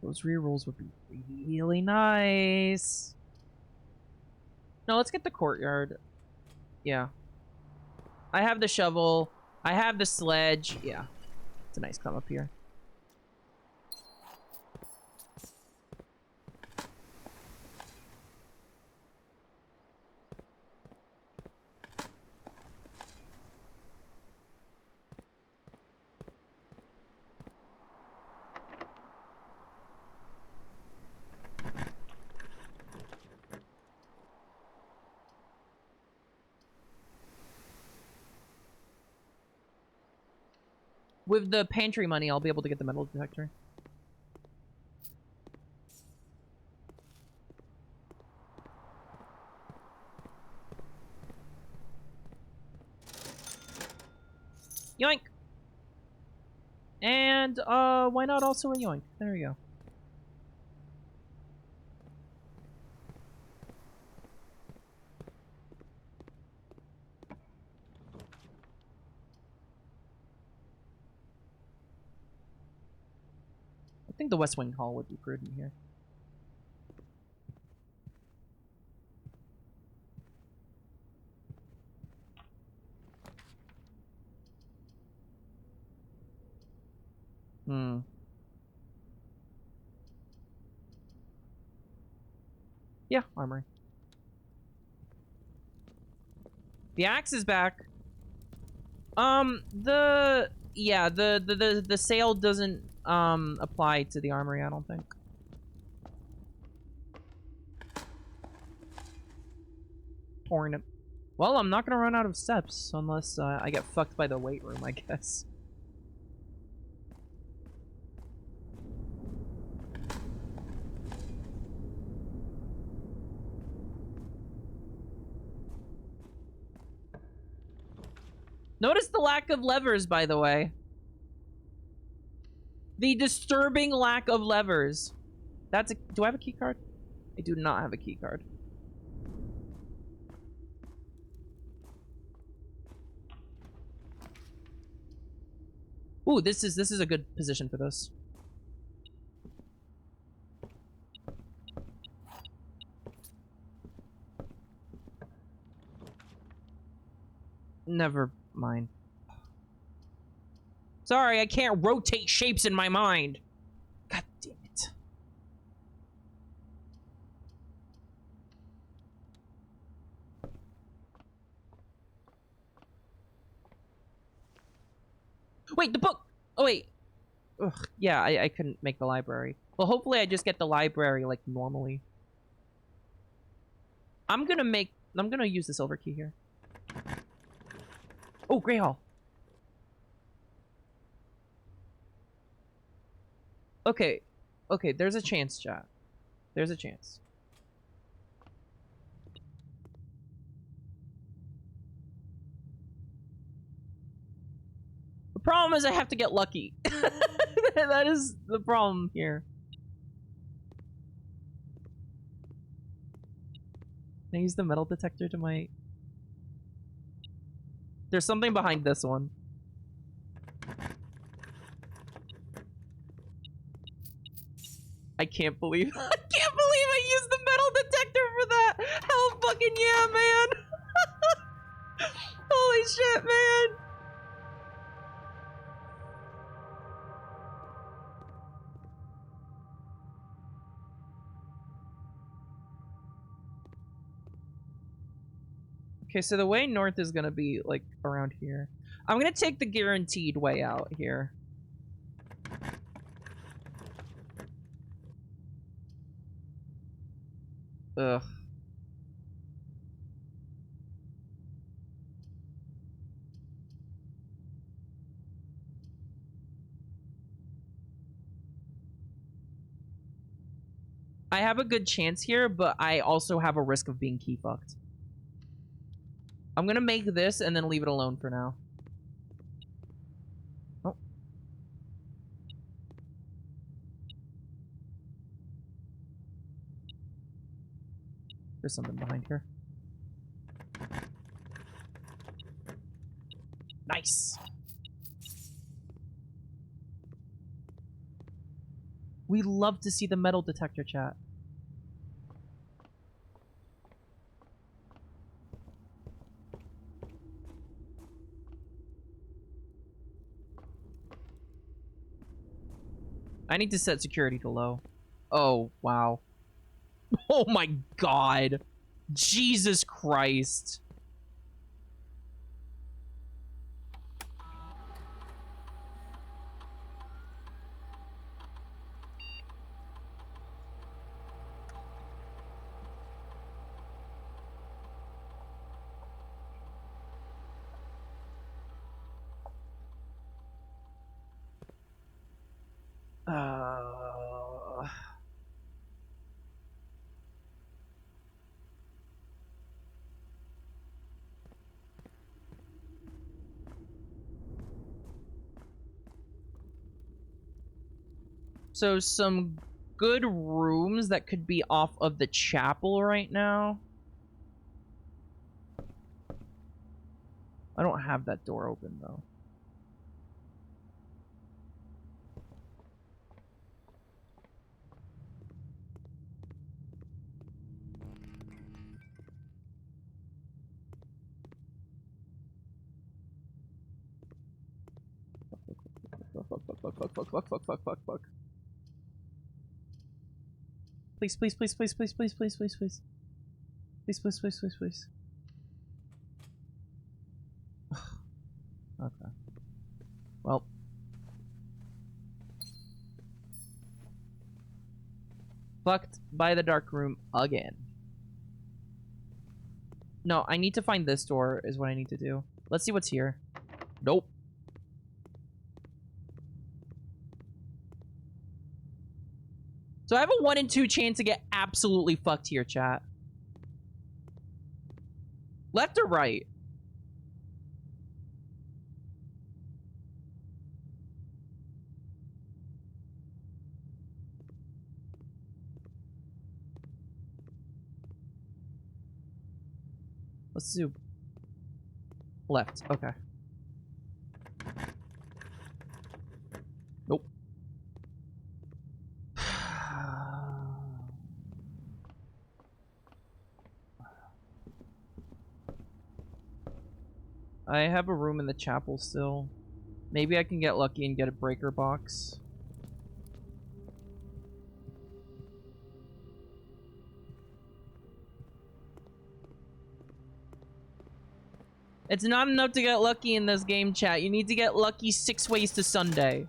Those rerolls would be really nice. No, let's get the courtyard. Yeah. I have the shovel. I have the sledge. Yeah. It's a nice come up here. With the pantry money, I'll be able to get the metal detector. Yoink! And, why not also a yoink? There we go. I think the West Wing Hall would be prudent here. Hmm. Yeah, armory. The axe is back. The sale doesn't apply to the armory, I don't think. Torn it. Well, I'm not gonna run out of steps unless I get fucked by the weight room, I guess. Notice the lack of levers, by the way. The disturbing lack of levers. That's a... Do I have a key card? I do not have a key card. Ooh, this is a good position for this. Never mind. Sorry, I can't rotate shapes in my mind. God damn it. Wait, the book! Oh, wait. Ugh, yeah, I couldn't make the library. Well, hopefully I just get the library, like, normally. I'm gonna use the silver key here. Oh, Grey Hall. Okay. Okay, there's a chance, chat. There's a chance. The problem is I have to get lucky. That is the problem here. Can I use the metal detector to my... There's something behind this one. I can't believe... I can't believe I used the metal detector for that! Hell fucking yeah, man! Holy shit, man! Okay, so the way north is gonna be, like, around here. I'm gonna take the guaranteed way out here. Ugh. I have a good chance here, but I also have a risk of being key fucked. I'm gonna make this and then leave it alone for now. Oh. There's something behind here. Nice! We love to see the metal detector, chat. I need to set security to low. Oh, wow. Oh my god. Jesus Christ. So some good rooms that could be off of the chapel right now. I don't have that door open though. Fuck. Please. Please. Okay. Well. Fucked by the dark room again. No, I need to find this door is what I need to do. Let's see what's here. Nope. So I have a 1 in 2 chance to get absolutely fucked here, chat. Left or right? Let's do left. Okay. Nope. I have a room in the chapel still. Maybe I can get lucky and get a breaker box. It's not enough to get lucky in this game, chat. You need to get lucky 6 ways to Sunday.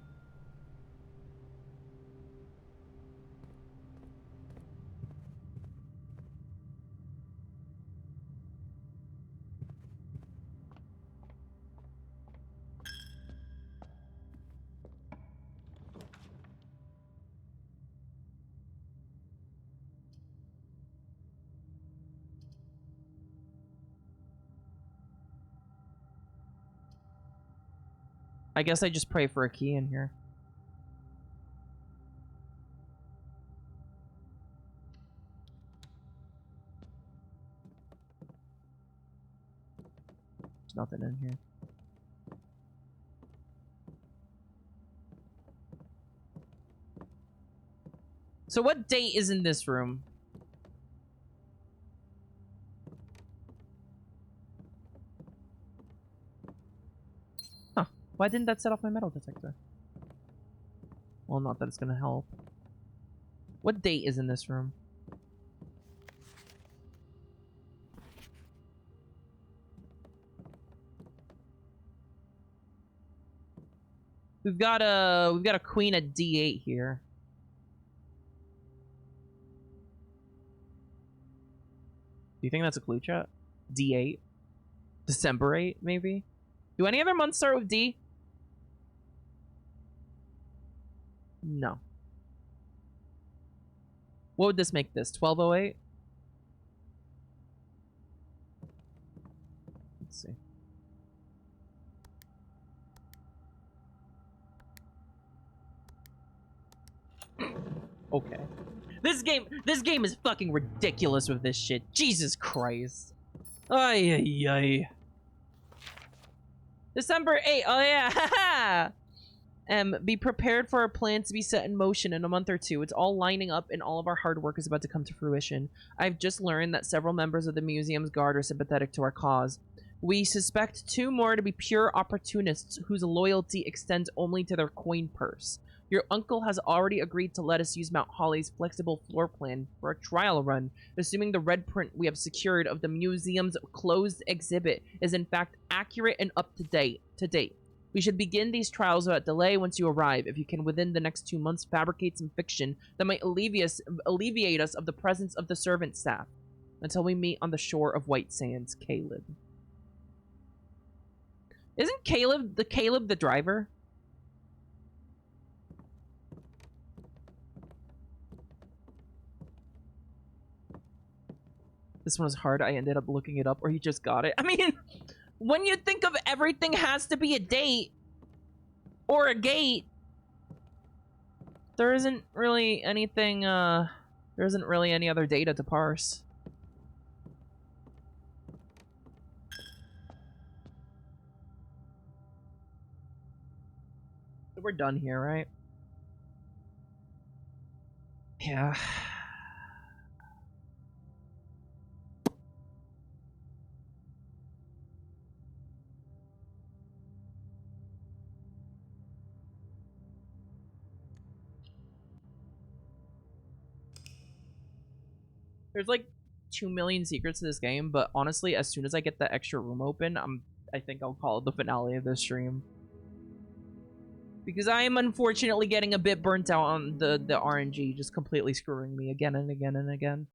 I guess I just pray for a key in here. There's nothing in here. So what date is in this room? Huh. Why didn't that set off my metal detector? Well, not that it's gonna help. What date is in this room? We've got a queen at D8 here. Do you think that's a clue, chat? D8? December 8, maybe? Do any other months start with D? No. What would this make this? 1208? Let's see. Okay. This game is fucking ridiculous with this shit. Jesus Christ. Ay. December 8. Oh yeah. Be prepared for our plan to be set in motion in a month or two. It's all lining up and all of our hard work is about to come to fruition. I've just learned that several members of the museum's guard are sympathetic to our cause. We suspect 2 more to be pure opportunists whose loyalty extends only to their coin purse. Your uncle has already agreed to let us use Mount Holly's flexible floor plan for a trial run, assuming the red print we have secured of the museum's closed exhibit is in fact accurate and up to date. We should begin these trials without delay once you arrive, if you can within the next 2 months fabricate some fiction that might alleviate us of the presence of the servant staff. Until we meet on the shore of White Sands, Caleb. Isn't Caleb the driver? This one was hard. I ended up looking it up, or you just got it. I mean, when you think of everything has to be a date or a gate, there isn't really anything, there isn't really any other data to parse. So we're done here, right? Yeah. There's like 2 million secrets to this game, but honestly, as soon as I get the extra room open, I think I'll call it the finale of this stream. Because I am unfortunately getting a bit burnt out on the RNG, just completely screwing me again and again and again.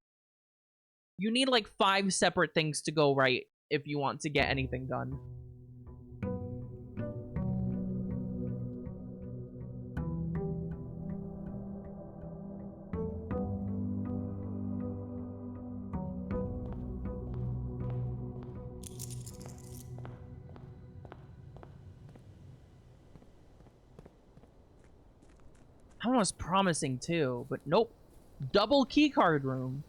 You need like 5 separate things to go right if you want to get anything done. That one was promising too, but nope. Double keycard room.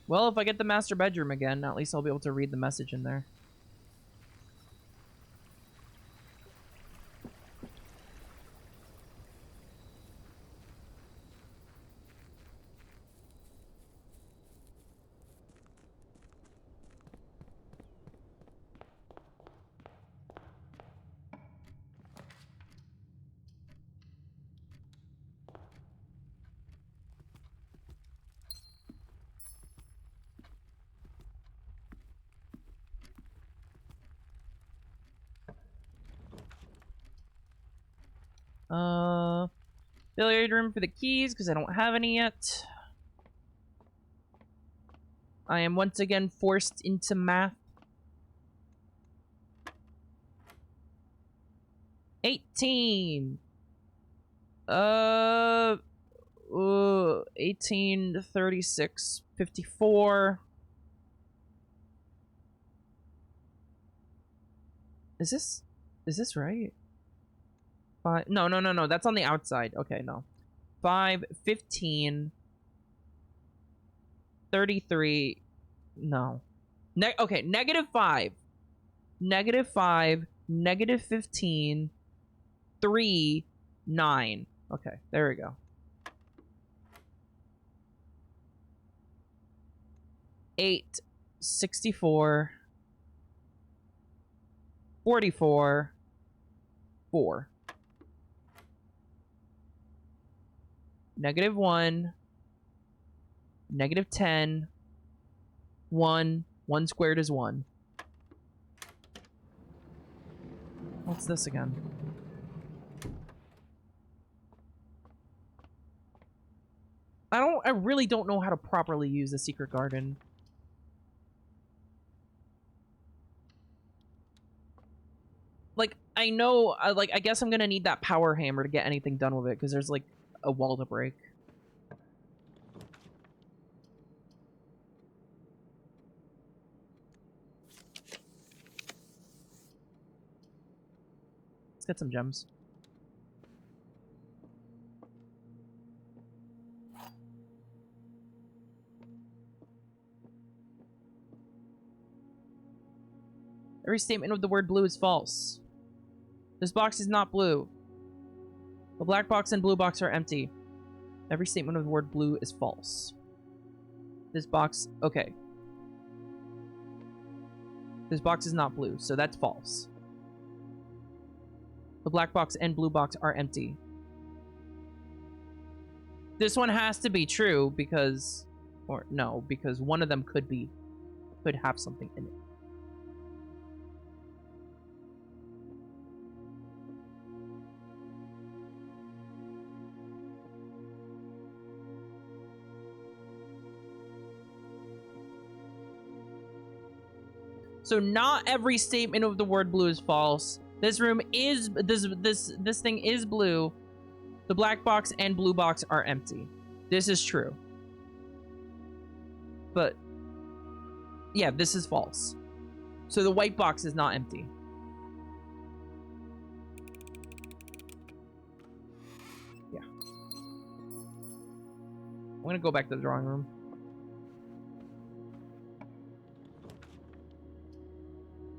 Well, if I get the master bedroom again, at least I'll be able to read the message in there. Billiard room for the keys, because I don't have any yet. I am once again forced into math. 18. 18, 36, 54. Is this right? No. That's on the outside. Okay, no. 5, 15, 33. No. Okay, -5. -5, -15, 3, 9. Okay, there we go. 8, 64, 44, 4. -1, -10, 1. 1 squared is 1. What's this again? I really don't know how to properly use the secret garden. Like, I know, I guess I'm gonna need that power hammer to get anything done with it, because there's, like, a wall to break. Let's get some gems. Every statement of the word blue is false. This box is not blue. The black box and blue box are empty. Every statement of the word blue is false. This box... Okay. This box is not blue, so that's false. The black box and blue box are empty. This one has to be true because... Or no, because one of them could have something in it. So not every statement of the word blue is false. This room is this thing is blue. The black box and blue box are empty. This is true. But yeah, this is false. So the white box is not empty. Yeah. I'm gonna go back to the drawing room.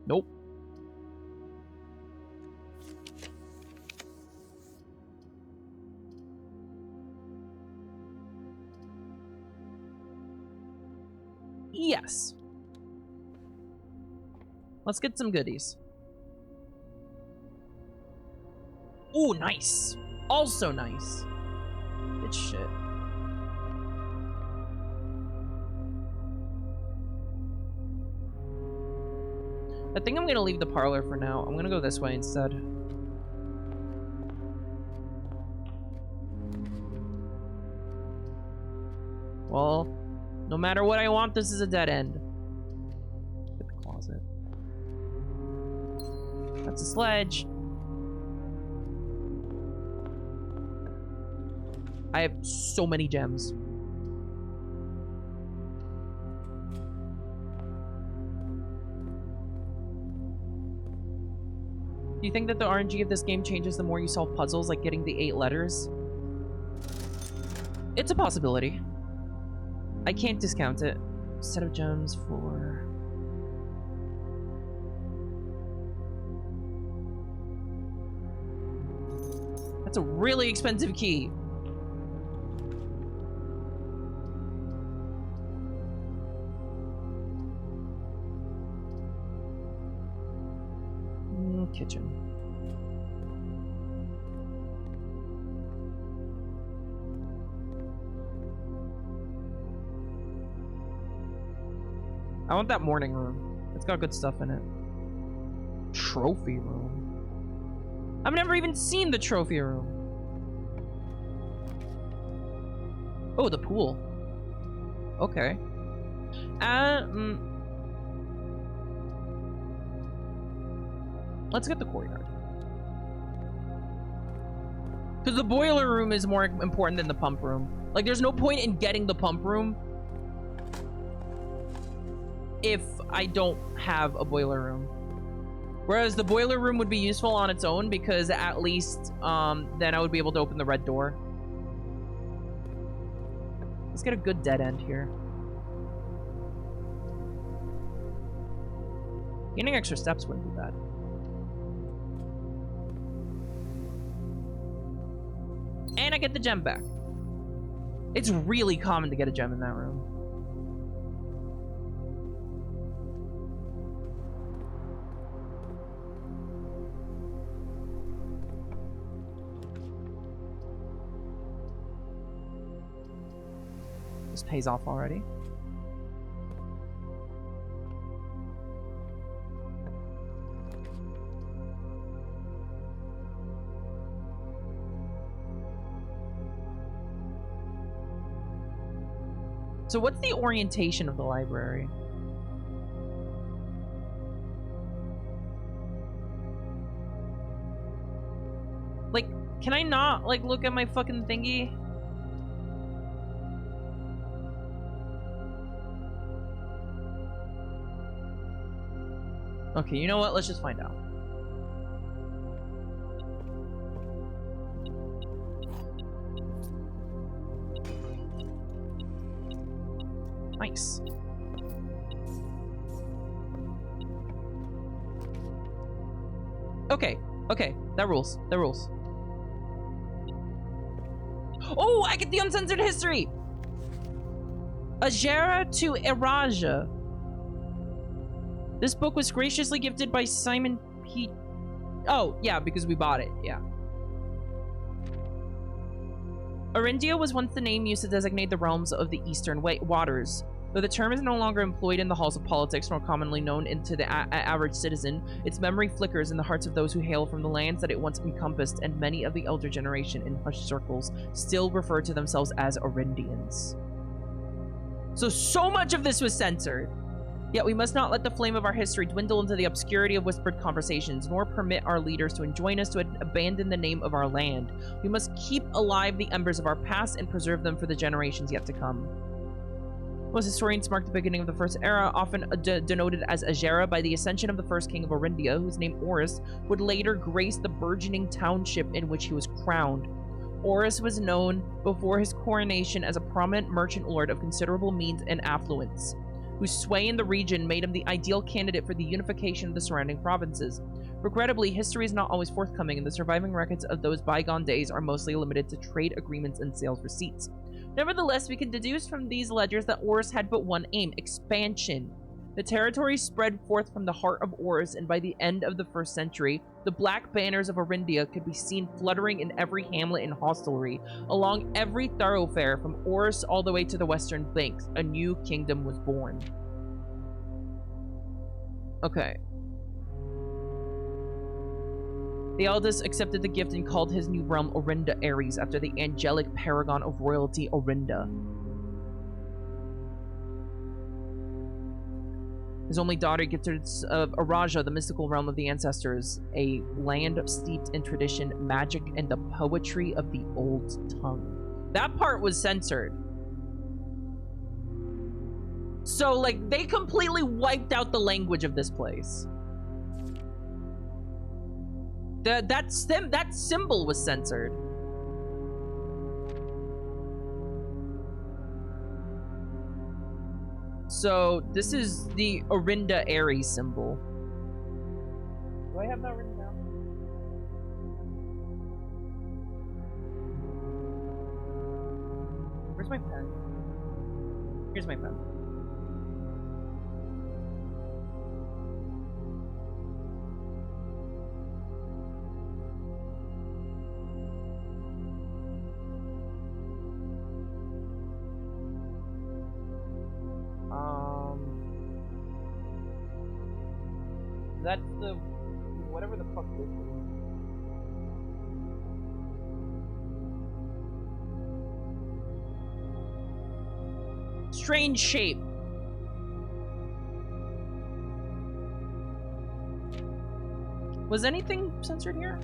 Nope. Yes. Let's get some goodies. Ooh, nice. Also nice. Good shit. I think I'm gonna leave the parlor for now. I'm gonna go this way instead. Well, no matter what I want, this is a dead end. Get the closet. That's a sledge. I have so many gems. Do you think that the RNG of this game changes the more you solve puzzles, like getting the 8 letters? It's a possibility. I can't discount it. Set of gems for... That's a really expensive key. Kitchen. I want that morning room. It's got good stuff in it. Trophy room. I've never even seen the trophy room. Oh, the pool. Okay. Let's get the courtyard. Because the boiler room is more important than the pump room. Like, there's no point in getting the pump room if I don't have a boiler room. Whereas the boiler room would be useful on its own because at least then I would be able to open the red door. Let's get a good dead end here. Gaining extra steps wouldn't be bad. And I get the gem back. It's really common to get a gem in that room. This pays off already. So what's the orientation of the library? Like, can I not, like, look at my fucking thingy? Okay, you know what? Let's just find out. Nice. Okay, okay, that rules. That rules. Oh, I get the uncensored history! Ajera to Eraja. This book was graciously gifted by Simon P. Oh, yeah, because we bought it, yeah. Orindia was once the name used to designate the realms of the Eastern Waters. Though the term is no longer employed in the halls of politics, nor commonly known to the average citizen, its memory flickers in the hearts of those who hail from the lands that it once encompassed, and many of the elder generation in hushed circles still refer to themselves as Orindians. So much of this was censored. Yet we must not let the flame of our history dwindle into the obscurity of whispered conversations, nor permit our leaders to enjoin us to abandon the name of our land. We must keep alive the embers of our past and preserve them for the generations yet to come. Most historians mark the beginning of the First Era, often denoted as Ajera, by the ascension of the first king of Orindia, whose name Oris would later grace the burgeoning township in which he was crowned. Oris was known before his coronation as a prominent merchant lord of considerable means and affluence, whose sway in the region made him the ideal candidate for the unification of the surrounding provinces. Regrettably, history is not always forthcoming, and the surviving records of those bygone days are mostly limited to trade agreements and sales receipts. Nevertheless, we can deduce from these ledgers that Oris had but one aim: expansion. The territory spread forth from the heart of Oris, and by the end of the 1st century, the black banners of Orindia could be seen fluttering in every hamlet and hostelry. Along every thoroughfare from Oris all the way to the western banks, a new kingdom was born. Okay. The eldest accepted the gift and called his new realm Orinda Ares, after the angelic paragon of royalty, Orinda. His only daughter gifted Eraja, the mystical realm of the ancestors, a land steeped in tradition, magic, and the poetry of the old tongue. That part was censored. So, like, they completely wiped out the language of this place. That symbol was censored. So, this is the Orinda Ares symbol. Do I have that written down? Where's my pen? Here's my pen. That's the... whatever the fuck this is. Strange shape. Was anything censored here?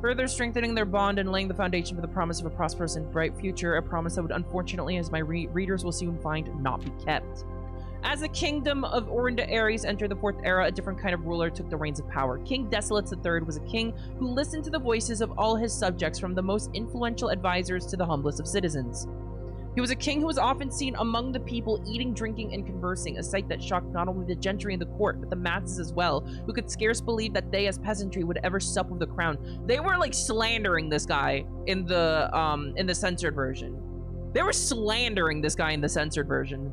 Further strengthening their bond and laying the foundation for the promise of a prosperous and bright future, a promise that would unfortunately, as my readers will soon find, not be kept. As the kingdom of Orinda Ares entered the 4th era, a different kind of ruler took the reins of power. King Desolates III was a king who listened to the voices of all his subjects, from the most influential advisors to the humblest of citizens. He was a king who was often seen among the people, eating, drinking, and conversing, a sight that shocked not only the gentry in the court, but the masses as well, who could scarce believe that they as peasantry would ever sup with the crown. They were, like, slandering this guy in the censored version. They were slandering this guy in the censored version.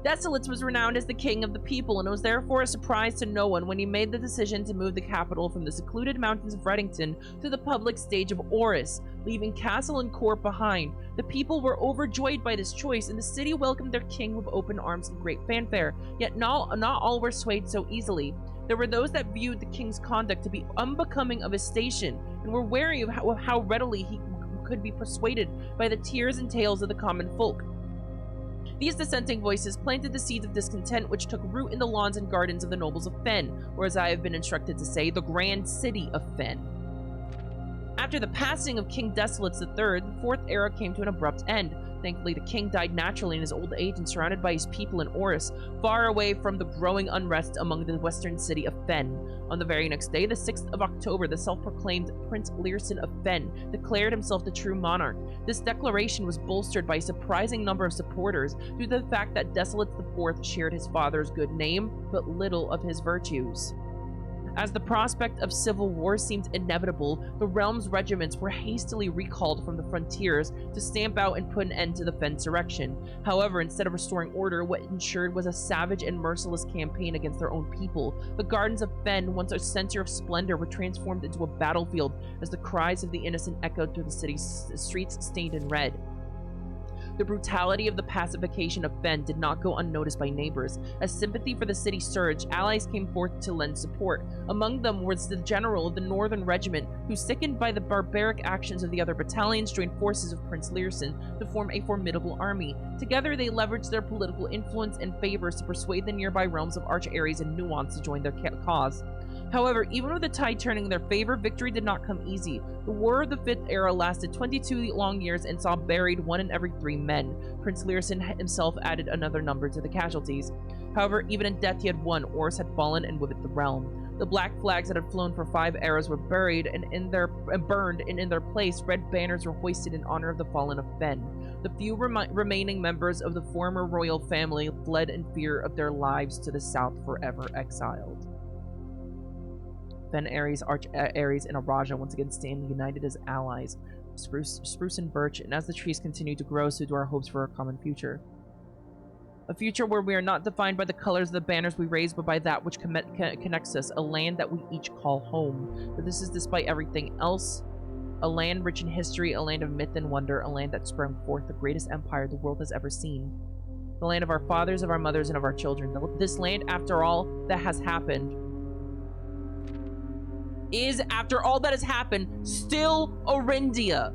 Desolates was renowned as the king of the people, and it was therefore a surprise to no one when he made the decision to move the capital from the secluded mountains of Reddington to the public stage of Oris, leaving castle and court behind. The people were overjoyed by this choice, and the city welcomed their king with open arms and great fanfare. Yet not all were swayed so easily. There were those that viewed the king's conduct to be unbecoming of his station, and were wary of how readily he could be persuaded by the tears and tales of the common folk. These dissenting voices planted the seeds of discontent which took root in the lawns and gardens of the nobles of Fen, or as I have been instructed to say, the grand city of Fen. After the passing of King Desolates III, the 4th era came to an abrupt end. Thankfully, the king died naturally in his old age and surrounded by his people in Oris, far away from the growing unrest among the western city of Fen. On the very next day, the 6th of October, the self-proclaimed Prince Lyra of Fen declared himself the true monarch. This declaration was bolstered by a surprising number of supporters due to the fact that Desolate IV shared his father's good name, but little of his virtues. As the prospect of civil war seemed inevitable, the realm's regiments were hastily recalled from the frontiers to stamp out and put an end to the Fensurrection. However, instead of restoring order, what ensured was a savage and merciless campaign against their own people. The gardens of Fen, once a center of splendor, were transformed into a battlefield as the cries of the innocent echoed through the city's streets stained in red. The brutality of the pacification of Fen did not go unnoticed by neighbors. As sympathy for the city surged, allies came forth to lend support. Among them was the general of the Northern Regiment, who, sickened by the barbaric actions of the other battalions, joined forces of Prince Lyra to form a formidable army. Together, they leveraged their political influence and favors to persuade the nearby realms of Arch-Ares and Nuance to join their cause. However, even with the tide turning in their favor, victory did not come easy. The War of the Fifth Era lasted 22 long years and saw buried 1 in every 3 men. Prince Lyra himself added another number to the casualties. However, even in death he had won. Oris had fallen, and with it the realm. The black flags that had flown for 5 eras were buried and burned, and in their place, red banners were hoisted in honor of the fallen of Fen. The few remaining members of the former royal family fled in fear of their lives to the south, forever exiled. Fen, Ares, Arch-Ares, and Araja once again stand united as allies, spruce and birch, and as the trees continue to grow, so do our hopes for a common future. A future where we are not defined by the colors of the banners we raise, but by that which connects us, a land that we each call home. But this is despite everything else, a land rich in history, a land of myth and wonder, a land that sprung forth the greatest empire the world has ever seen. The land of our fathers, of our mothers, and of our children. This land, after all that has happened, is, after all that has happened, still Orindia.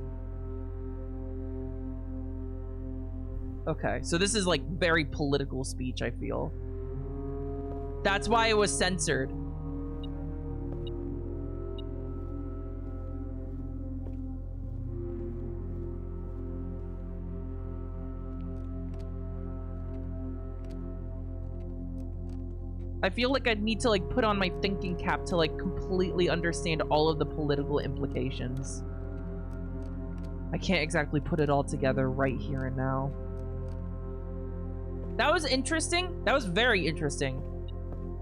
Okay, so this is like very political speech, I feel. That's why it was censored. I feel like I'd need to like put on my thinking cap to like completely understand all of the political implications. I can't exactly put it all together right here and now. That was interesting. That was very interesting.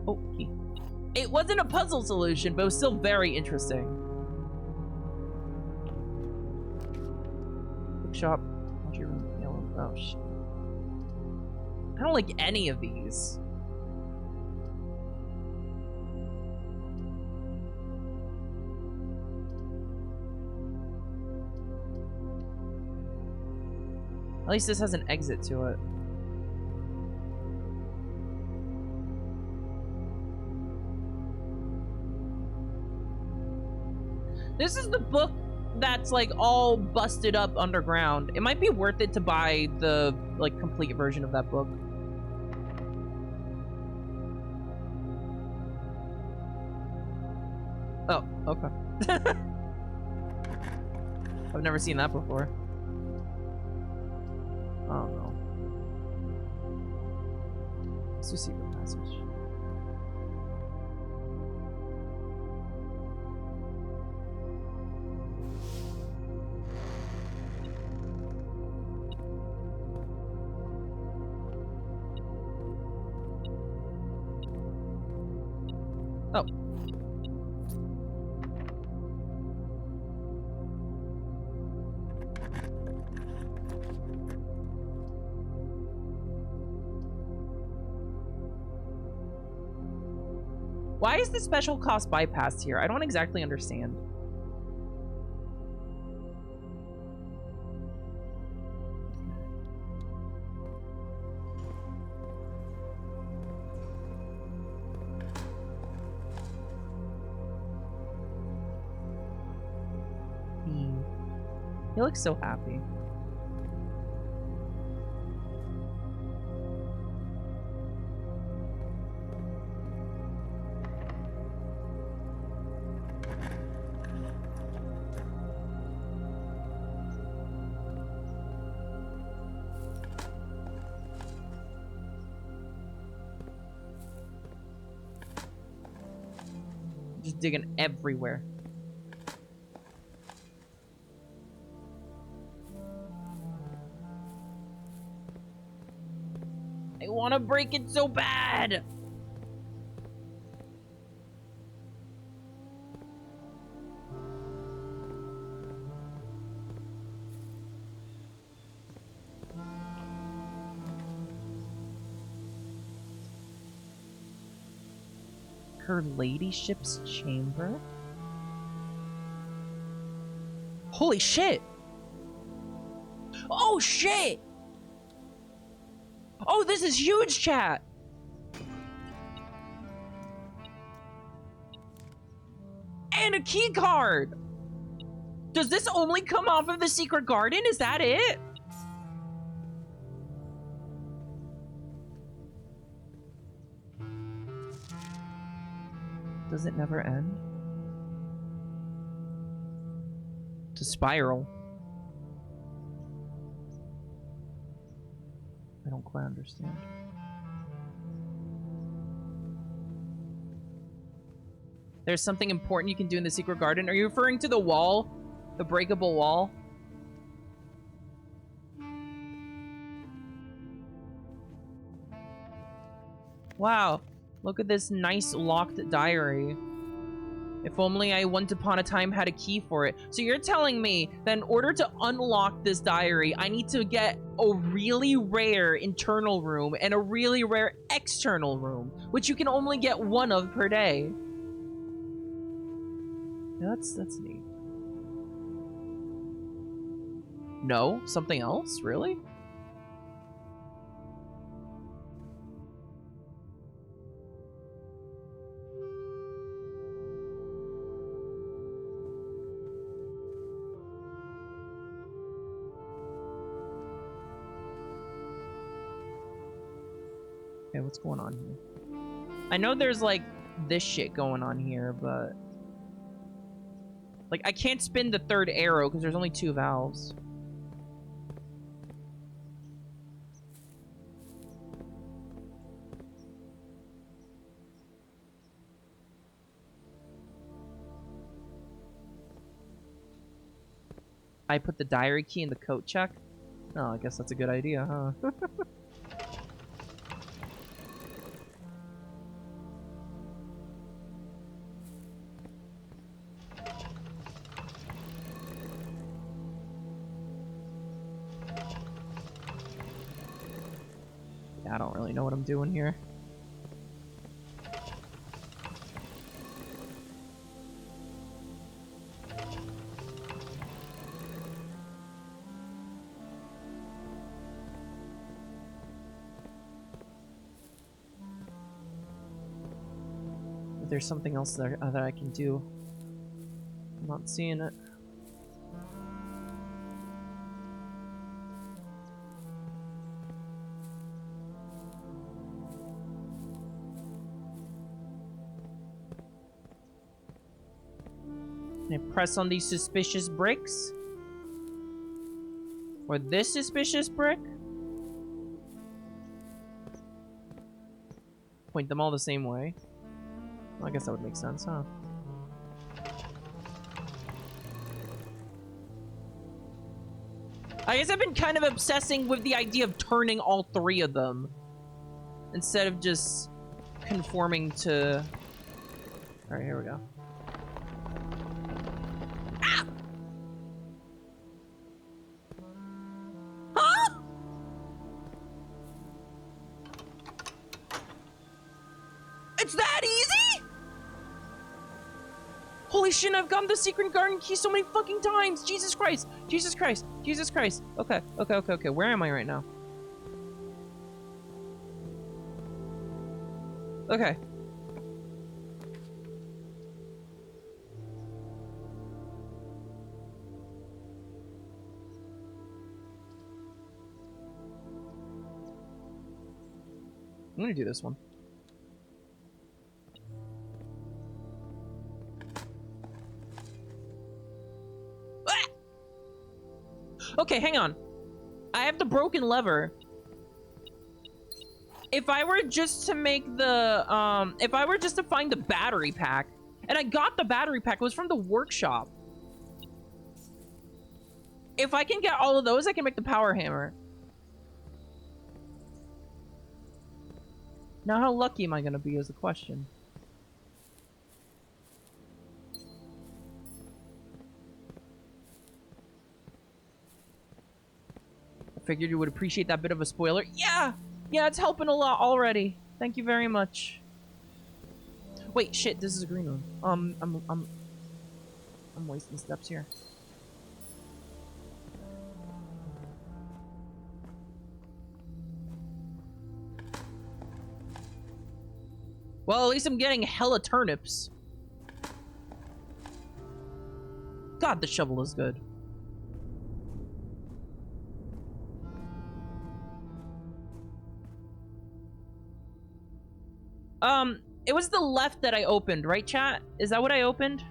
Oh, it wasn't a puzzle solution, but it was still very interesting. Bookshop. Oh, shit. I don't like any of these. At least this has an exit to it. This is the book that's like all busted up underground. It might be worth it to buy the like complete version of that book. Oh, okay. I've never seen that before. Oh no. Let's just see the passage. Oh. Why is the special cost bypassed here? I don't exactly understand. He looks so happy. digging everywhere. I want to break it so bad. Her ladyship's chamber? Holy shit! Oh shit! Oh, this is huge, chat! And a key card! Does this only come off of the secret garden? Is that it? Does it never end? To spiral. I don't quite understand. There's something important you can do in the secret garden. Are you referring to the wall? The breakable wall? Wow. Look at this nice locked diary. If only I once upon a time had a key for it. So you're telling me that in order to unlock this diary, I need to get a really rare internal room and a really rare external room, which you can only get one of per day. That's neat. No? Something else? Really? Okay, what's going on here? I know there's, like, this shit going on here, but... like, I can't spin the third arrow because there's only 2 valves. I put the diary key in the coat check? Oh, I guess that's a good idea, huh? I don't really know what I'm doing here. If there's something else there that I can do. I'm not seeing it. Can I press on these suspicious bricks? Or this suspicious brick? Point them all the same way. Well, I guess that would make sense, huh? I guess I've been kind of obsessing with the idea of turning all 3 of them. Instead of just conforming to... Alright, here we go. Ah! Huh? It's that easy? Holy shit, I've gotten the secret garden key so many fucking times! Jesus Christ! Jesus Christ! Jesus Christ! Okay, okay, okay, okay. Where am I right now? Okay. I'm gonna do this one. Ah! Okay, hang on. I have the broken lever. If I were just to make the, if I were just to find the battery pack, And I got the battery pack. It was from the workshop. If I can get all of those, I can make the power hammer. Now, how lucky am I going to be is the question. I figured you would appreciate that bit of a spoiler. Yeah! Yeah, it's helping a lot already. Thank you very much. Wait, shit, this is a green room. I'm wasting steps here. Well, at least I'm getting hella turnips. God, the shovel is good. It was the left that I opened, right, chat? Is that what I opened?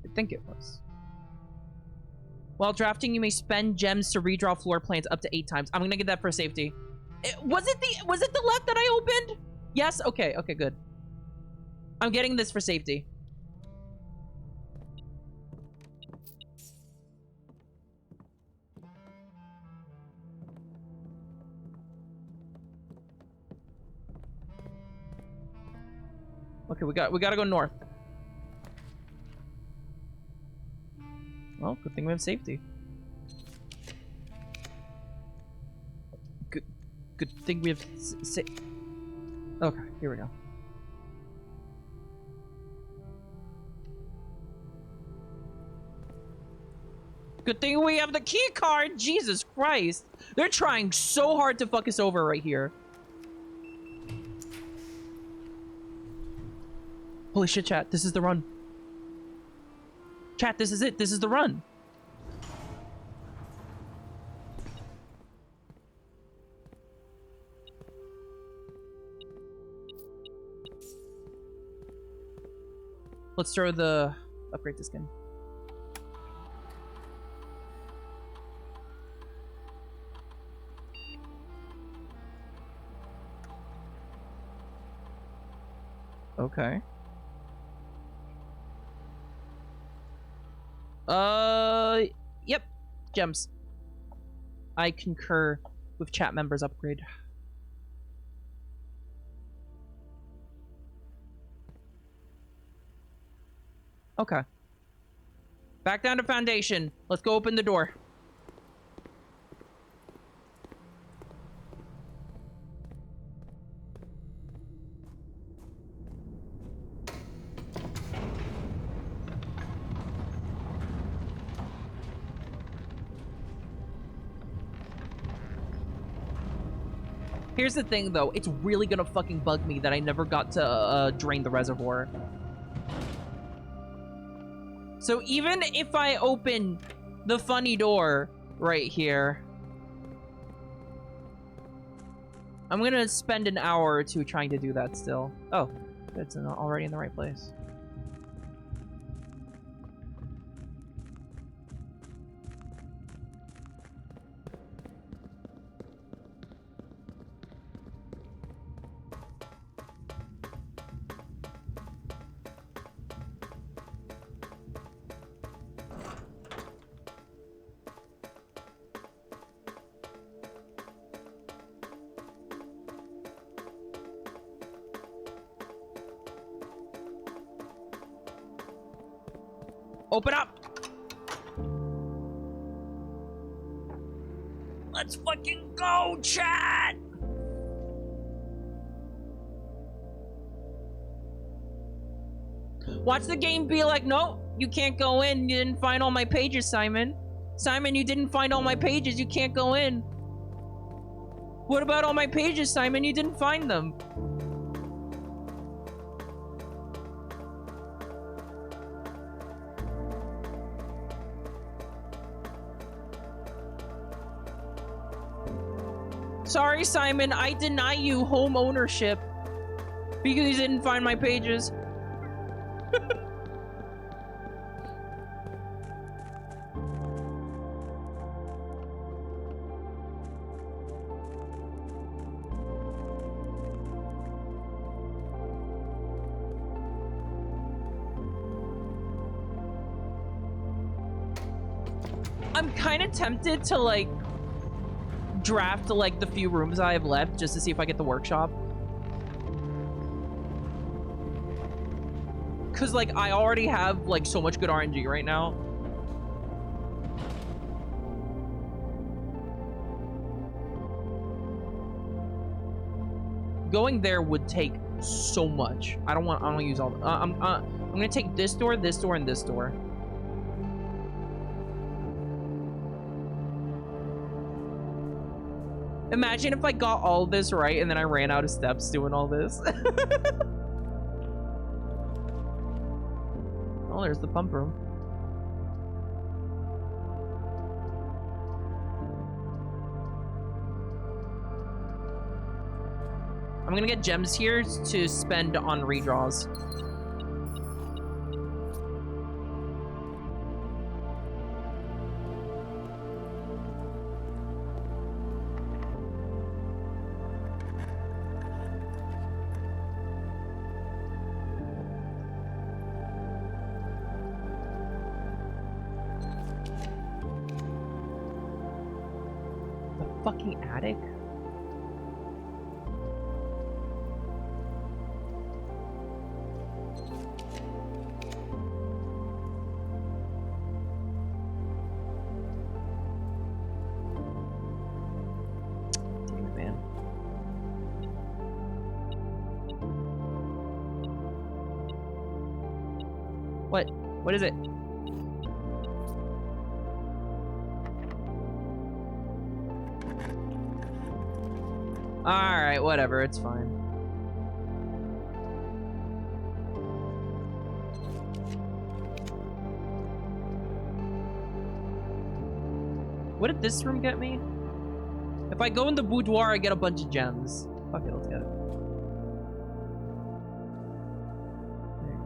I think it was. While drafting, you may spend gems to redraw floor plans up to 8 times. I'm gonna get that for safety. Was it the left that I opened? Yes? Okay, okay, good. I'm getting this for safety. Okay, we gotta go north. Well, good thing we have safety. Good thing we have okay, here we go. Good thing we have the key card. Jesus Christ. They're trying so hard to fuck us over right here. Holy shit, chat. This is the run. Chat, this is it. This is the run. Let's throw the upgrade to skin. Okay. Yep. Gems. I concur with chat members upgrade. Okay. Back down to foundation. Let's go open the door. Here's the thing, though. It's really gonna fucking bug me that I never got to drain the reservoir. So even if I open the funny door right here, I'm gonna spend an hour or two trying to do that still. Oh, it's already in the right place. Open up! Let's fucking go, chat! Watch the game be like, no, you can't go in. You didn't find all my pages, Simon. Simon, you didn't find all my pages. You can't go in. What about all my pages, Simon? You didn't find them. Sorry, Simon, I deny you home ownership. Because he didn't find my pages. I'm kind of tempted to, like, draft, like, the few rooms I have left just to see if I get the workshop. Because, like, I already have, like, so much good RNG right now. Going there would take so much. I don't want to use all. I'm gonna take this door, and this door. Imagine if I got all this right and then I ran out of steps doing all this. Oh, there's the pump room. I'm gonna get gems here to spend on redraws. Fucking attic? Damn it, man. What? What is it? Alright, whatever, it's fine. What did this room get me? If I go in the boudoir, I get a bunch of gems. Fuck it, let's get it. There you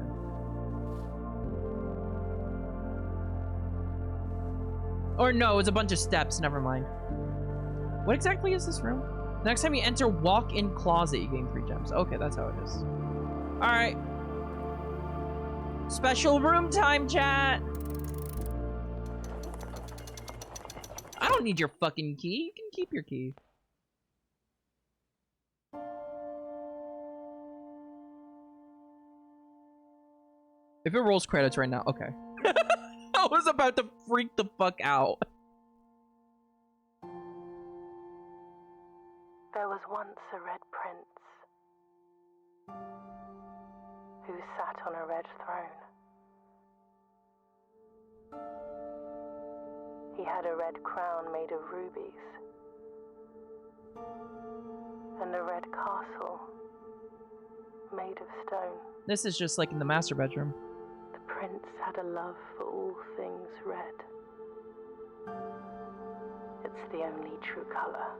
go. Or no, it's a bunch of steps, never mind. What exactly is this room? Next time you enter walk-in closet, you gain 3 gems. Okay, that's how it is. Alright. Special room time, chat! I don't need your fucking key. You can keep your key. If it rolls credits right now, okay. I was about to freak the fuck out. There was once a red prince who sat on a red throne. He had a red crown made of rubies and a red castle made of stone. This is just like in the master bedroom. The prince had a love for all things red. It's the only true color,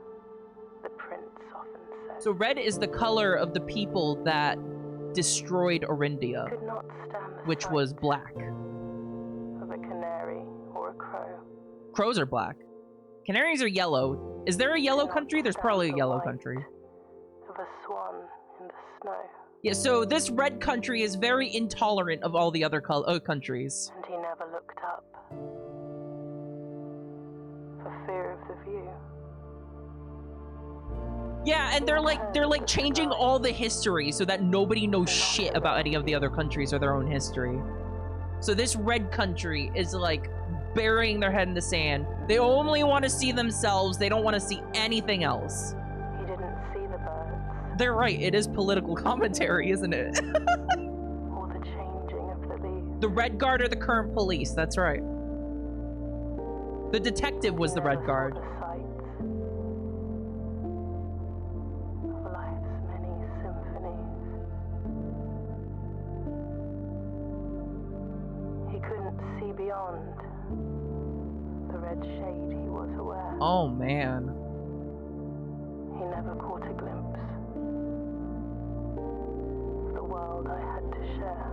the prince often said. So red is the color of the people that destroyed Orindia, Could not stand the which sight was black. of a canary or a crow. Crows are black. Canaries are yellow. Is there a yellow country? There's probably a yellow country. Of a swan in the snow. Yeah, so this red country is very intolerant of all the other countries. And he never looked up for fear of the view. Yeah, and they're like changing all the history so that nobody knows shit about any of the other countries or their own history. So this red country is like burying their head in the sand. They only want to see themselves. They don't want to see anything else. He didn't see the birds They're right. It is political commentary, isn't it? or the changing of the leaves. The Red Guard are the current police. That's right. The detective was the Red Guard. The sights of life's many symphonies. He couldn't see beyond the red shade he was aware. Oh, man. He never caught a glimpse world I had to share.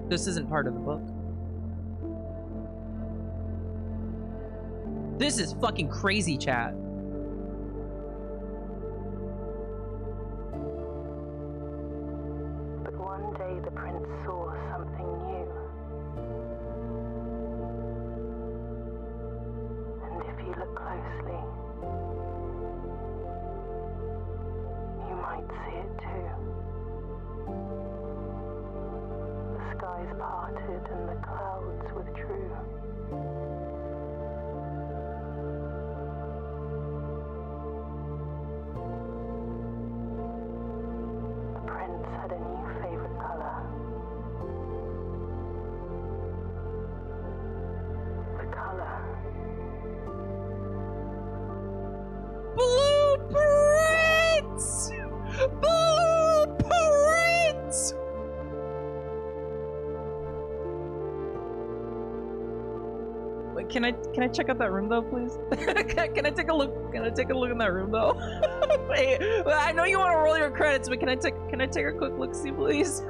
This isn't part of the book. This is fucking crazy, chat. But one day the prince saw something new. And if you look closely, you might see it too. The skies parted and the clouds withdrew. The prince had a new favorite color. The color Blueprints! Blueprints! Wait, can I check out that room though, please? Can I take a look? Can I take a look in that room though? Wait, I know you want to roll your credits, but can I take a quick look, see, please?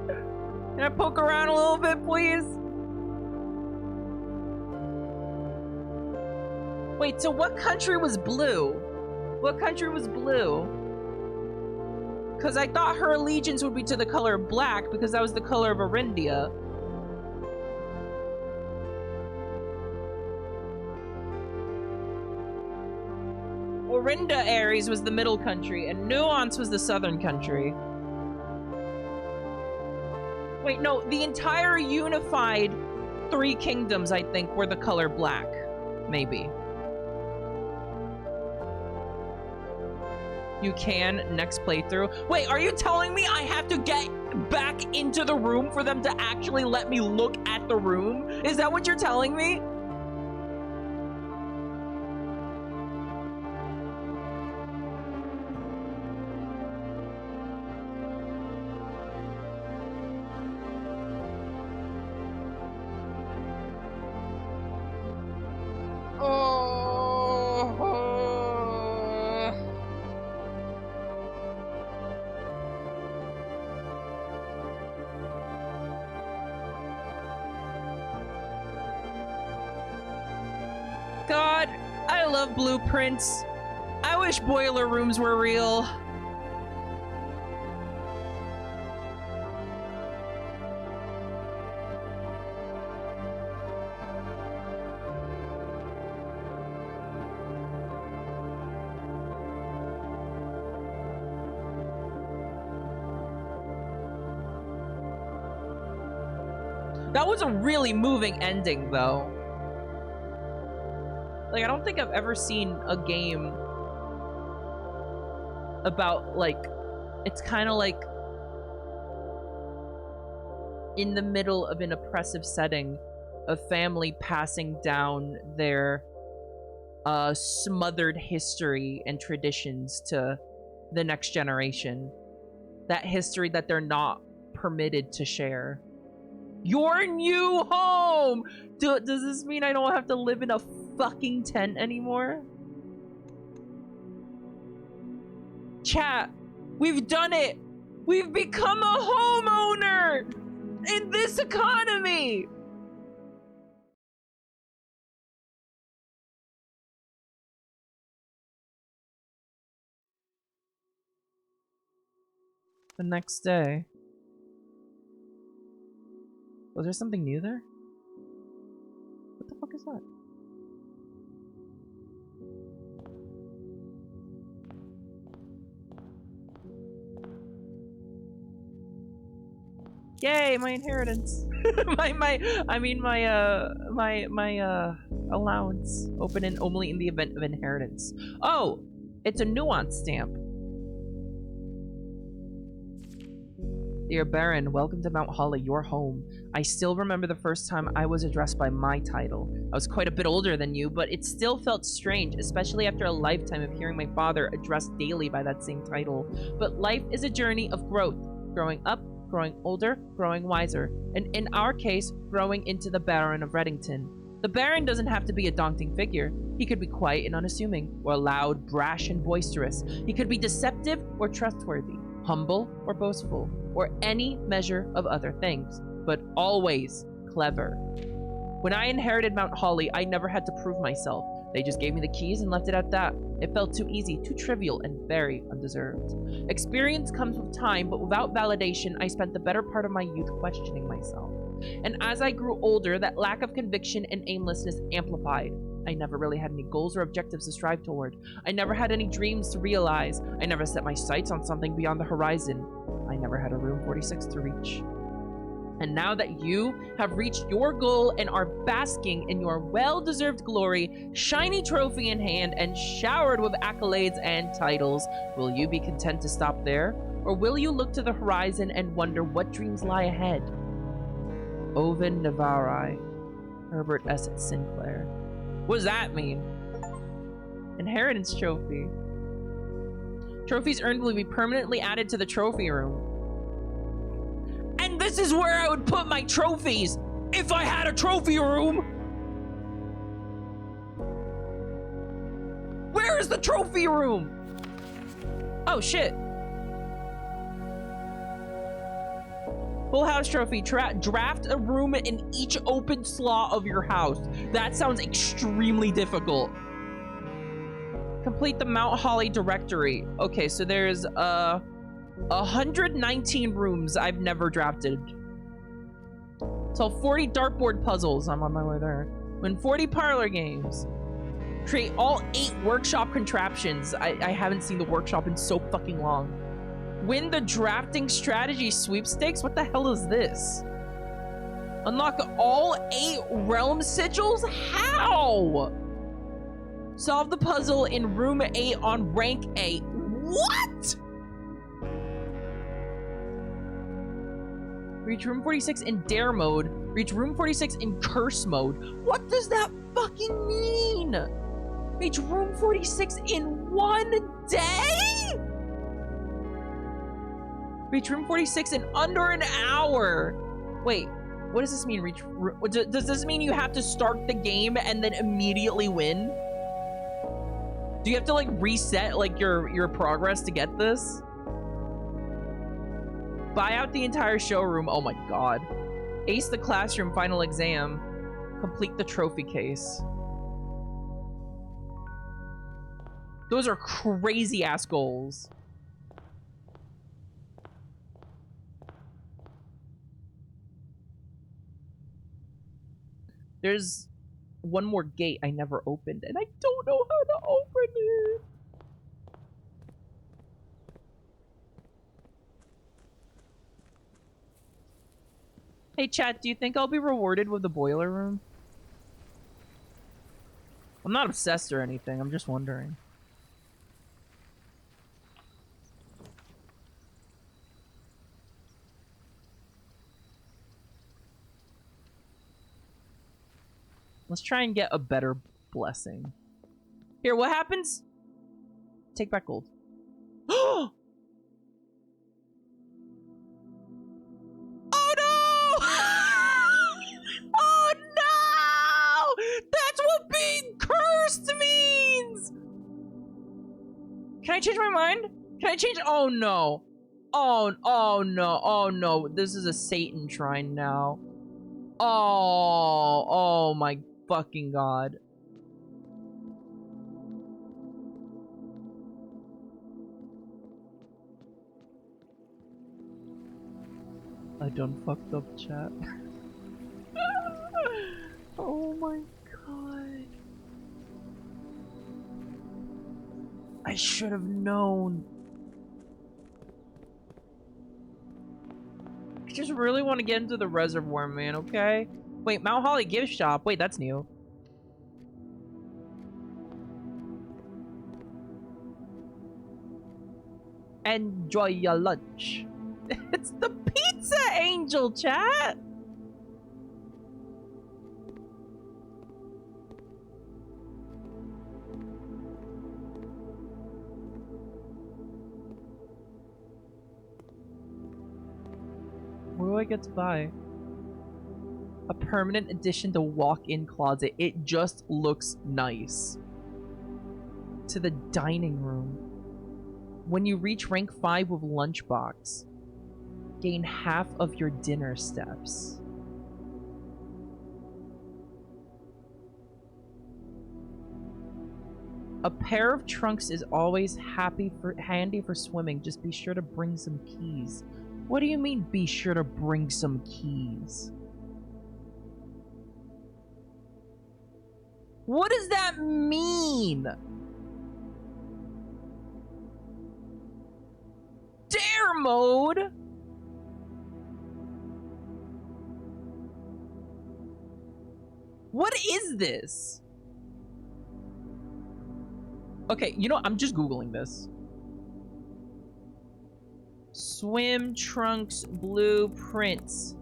Can I poke around a little bit, please? Wait, so what country was blue? What country was blue? Because I thought her allegiance would be to the color black because that was the color of Arindia. Orinda Aries was the middle country, and Nuance was the southern country. Wait, no, the entire unified 3 kingdoms, I think, were the color black. Maybe. You can next playthrough. Wait, are you telling me I have to get back into the room for them to actually let me look at the room? Is that what you're telling me? God, I love blueprints. I wish boiler rooms were real. That was a really moving ending, though. Like, I don't think I've ever seen a game about, like, it's kind of like in the middle of an oppressive setting, a family passing down their smothered history and traditions to the next generation. That history that they're not permitted to share. Your new home! Does this mean I don't have to live in a fucking tent anymore? Chat, we've done it! We've become a homeowner! In this economy! The next day. Was there something new there? What the fuck is that? Yay, my inheritance. my allowance. Open only in the event of inheritance. Oh, it's a nuance stamp. Dear Baron, welcome to Mount Holly, your home. I still remember the first time I was addressed by my title. I was quite a bit older than you, but it still felt strange, especially after a lifetime of hearing my father addressed daily by that same title. But life is a journey of growth. Growing up, growing older, growing wiser. And in our case, growing into the Baron of Reddington. The Baron doesn't have to be a daunting figure. He could be quiet and unassuming, or loud, brash, and boisterous. He could be deceptive or trustworthy, humble or boastful. or any measure of other things, but always clever. When I inherited Mount Holly, I never had to prove myself. They just gave me the keys and left it at that. It felt too easy, too trivial, and very undeserved. Experience comes with time, but without validation, I spent the better part of my youth questioning myself. And as I grew older, that lack of conviction and aimlessness amplified. I never really had any goals or objectives to strive toward. I never had any dreams to realize. I never set my sights on something beyond the horizon. I never had a room 46 to reach. And now that you have reached your goal and are basking in your well-deserved glory, shiny trophy in hand, and showered with accolades and titles, will you be content to stop there? Or will you look to the horizon and wonder what dreams lie ahead? Oven Navarri, Herbert S. Sinclair. What does that mean? Inheritance trophy. Trophies earned will be permanently added to the trophy room. And this is where I would put my trophies if I had a trophy room. Where is the trophy room? Oh shit. Full house trophy. Draft a room in each open slot of your house. That sounds extremely difficult. Complete the Mount Holly directory. Okay, so there's 119 rooms I've never drafted. Solve 40 dartboard puzzles. I'm on my way there. Win 40 parlor games. Create all 8 workshop contraptions. I haven't seen the workshop in so fucking long. Win the drafting strategy sweepstakes? What the hell is this? Unlock all 8 realm sigils? How? Solve the puzzle in room 8 on rank 8. What? Reach room 46 in dare mode. Reach room 46 in curse mode. What does that fucking mean? Reach room 46 in one day? Reach room 46 in under an hour. Wait, what does this mean? Does this mean you have to start the game and then immediately win? Do you have to like reset like your progress to get this? Buy out the entire showroom. Oh my god. Ace the classroom final exam. Complete the trophy case. Those are crazy ass goals. There's one more gate I never opened, and I don't know how to open it. Hey chat, do you think I'll be rewarded with the boiler room? I'm not obsessed or anything, I'm just wondering. Let's try and get a better blessing. Here, what happens? Take back gold. Oh no! Oh no! That's what being cursed means! Can I change my mind? Can I change? Oh no. Oh no. Oh no. This is a Satan shrine now. Oh my fucking god. I done fucked up, chat. Oh my god. I should have known. I just really want to get into the reservoir, man, okay? Wait, Mount Holly gift shop. Wait, that's new. Enjoy your lunch. It's the pizza angel, chat! What do I get to buy? A permanent addition to walk-in closet. It just looks nice. To the dining room. When you reach rank 5 with lunchbox. gain half of your dinner steps. A pair of trunks is always handy for swimming. Just be sure to bring some keys. What do you mean, be sure to bring some keys? What does that mean? Dare mode? What is this? Okay, you know, I'm just Googling this. Swim trunks blueprints.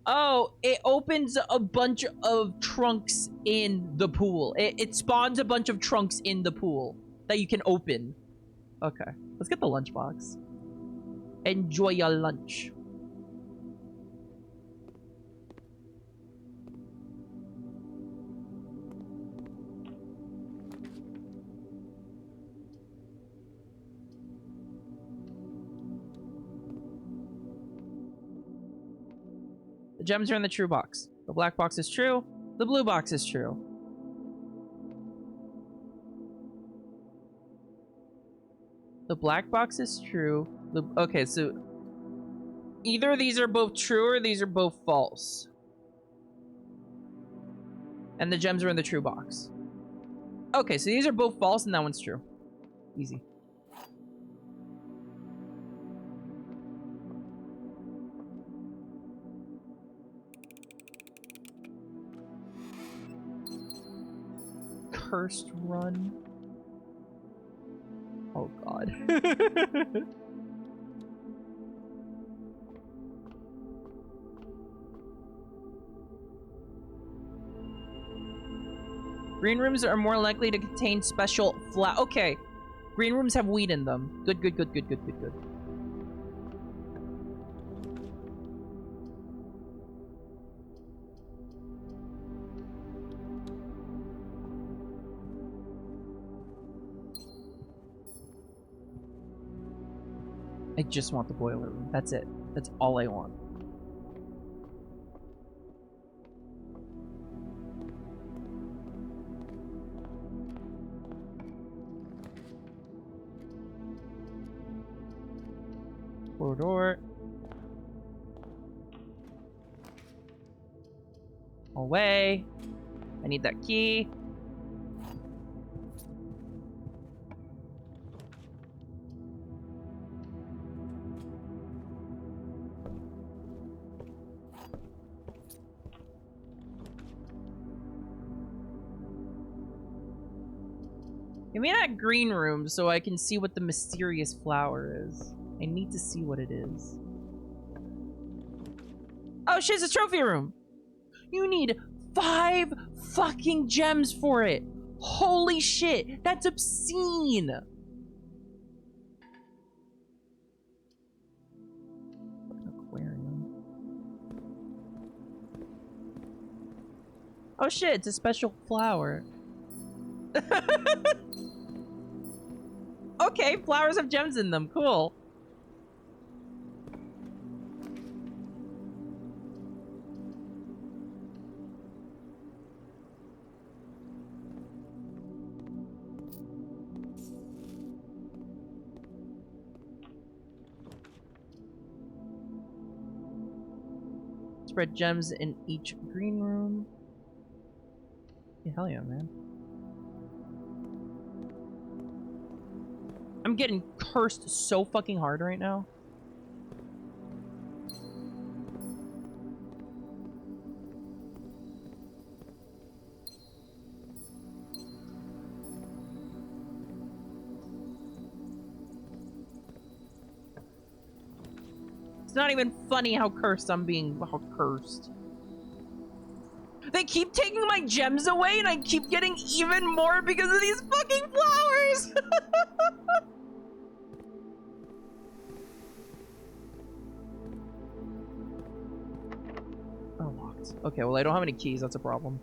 Oh, it opens a bunch of trunks in the pool. It spawns a bunch of trunks in the pool that you can open. Okay, let's get the lunchbox. Enjoy your lunch. The gems are in the true box. The black box is true. The blue box is true. The black box is true. Okay, so either these are both true or these are both false. And the gems are in the true box. Okay, so these are both false and that one's true. Easy. Cursed run. Oh god. Green rooms are more likely to contain special okay. Green rooms have weed in them. Good, good, good, good, good, good, good. I just want the boiler room. That's it. That's all I want. Corridor. Away. I need that key. Give me that green room so I can see what the mysterious flower is. I need to see what it is. Oh shit, it's a trophy room! You need 5 fucking gems for it! Holy shit, that's obscene! Aquarium. Oh shit, it's a special flower. Okay, flowers have gems in them. Cool. Spread gems in each green room. Yeah, hell yeah, man. I'm getting cursed so fucking hard right now. It's not even funny how cursed I'm being. How cursed. They keep taking my gems away and I keep getting even more because of these fucking flowers! locked. Okay, well, I don't have any keys. That's a problem.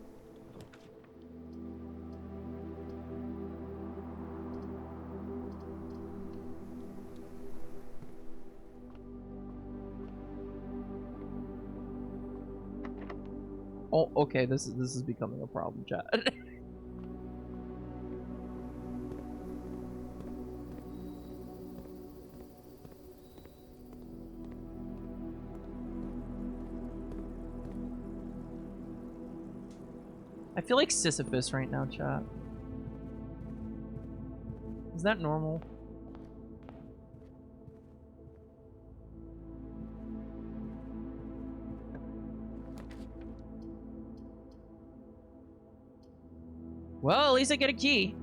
Oh, okay, this is becoming a problem, chat. I feel like Sisyphus right now, chat. Is that normal? Well, at least I get a key.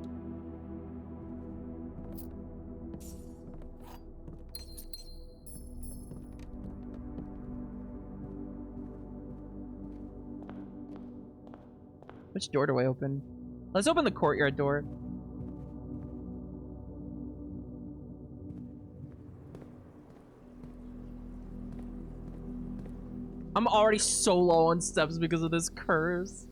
Which door do I open? Let's open the courtyard door. I'm already so low on steps because of this curse.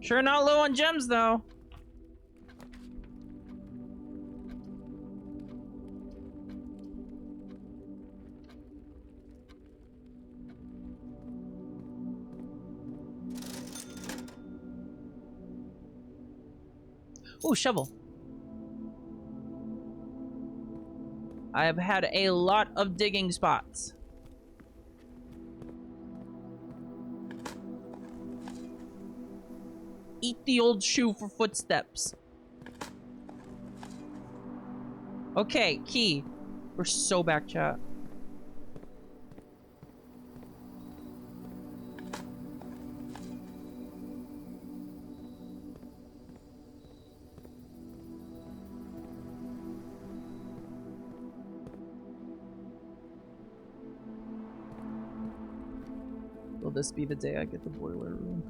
Sure not low on gems, though. Ooh, shovel. I have had a lot of digging spots. Eat the old shoe for footsteps. Okay, key. We're so back, chat. Will this be the day I get the boiler room?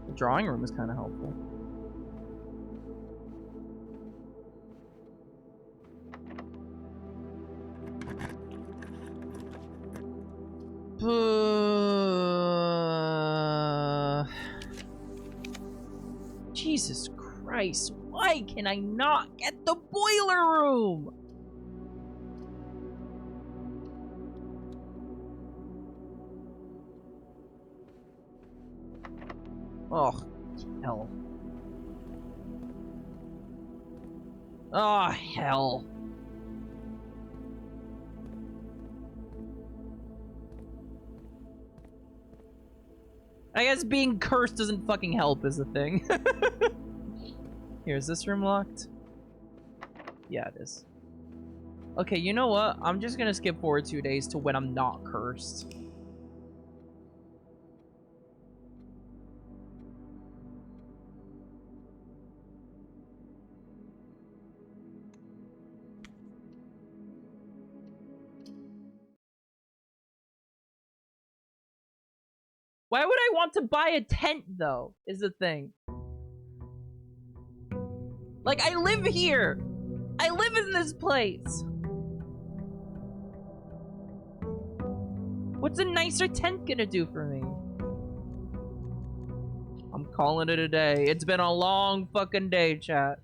The drawing room is kind of helpful. Jesus Christ, why can I not get the boiler room? Oh, hell. Oh, hell. I guess being cursed doesn't fucking help is the thing. Here, is this room locked? Yeah, it is. Okay, you know what? I'm just gonna skip forward 2 days to when I'm not cursed. Why would I want to buy a tent, though, is the thing. Like, I live here! I live in this place! What's a nicer tent gonna do for me? I'm calling it a day. It's been a long fucking day, chat.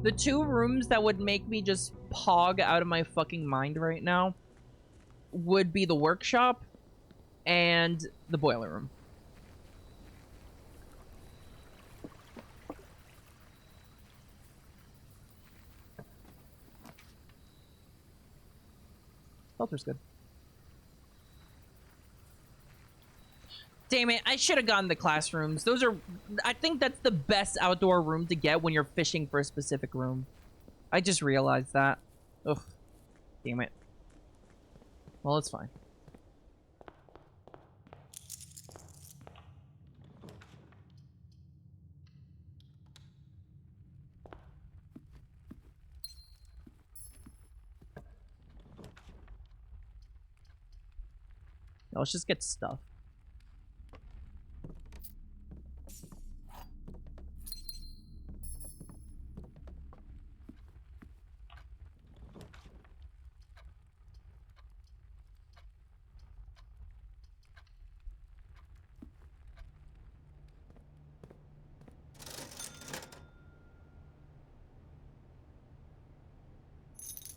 The 2 rooms that would make me just pog out of my fucking mind right now would be the workshop and the boiler room. Filter's good. Damn it, I should have gotten the classrooms. Those are... I think that's the best outdoor room to get when you're fishing for a specific room. I just realized that. Ugh. Damn it. Well, it's fine. Let's just get stuff.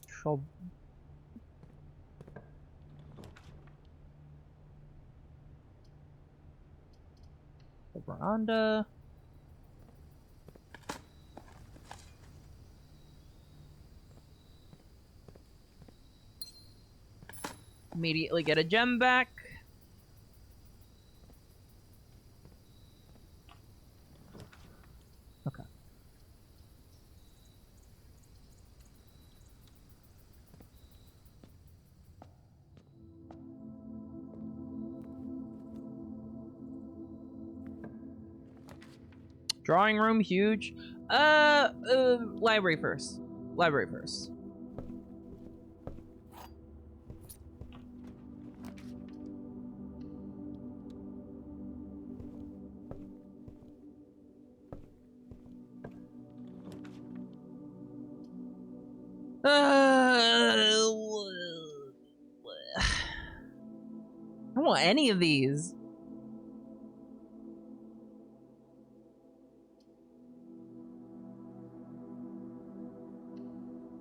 Trouble. The veranda. Immediately get a gem back. Okay. Drawing room, huge. Library first. Library first. I don't want any of these.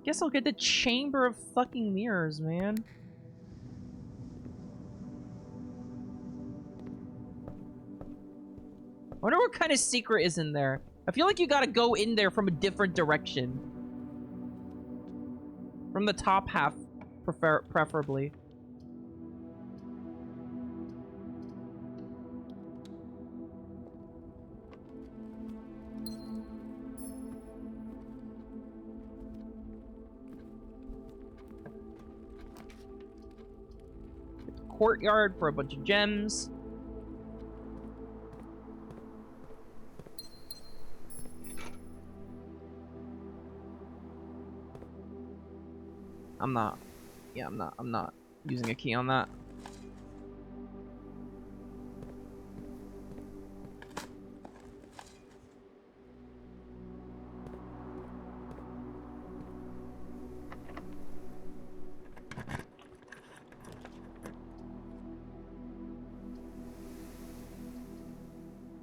Guess I'll get the Chamber of fucking Mirrors, man. I wonder what kind of secret is in there. I feel like you gotta go in there from a different direction. From the top half, preferably. Courtyard for a bunch of gems. I'm not using a key on that.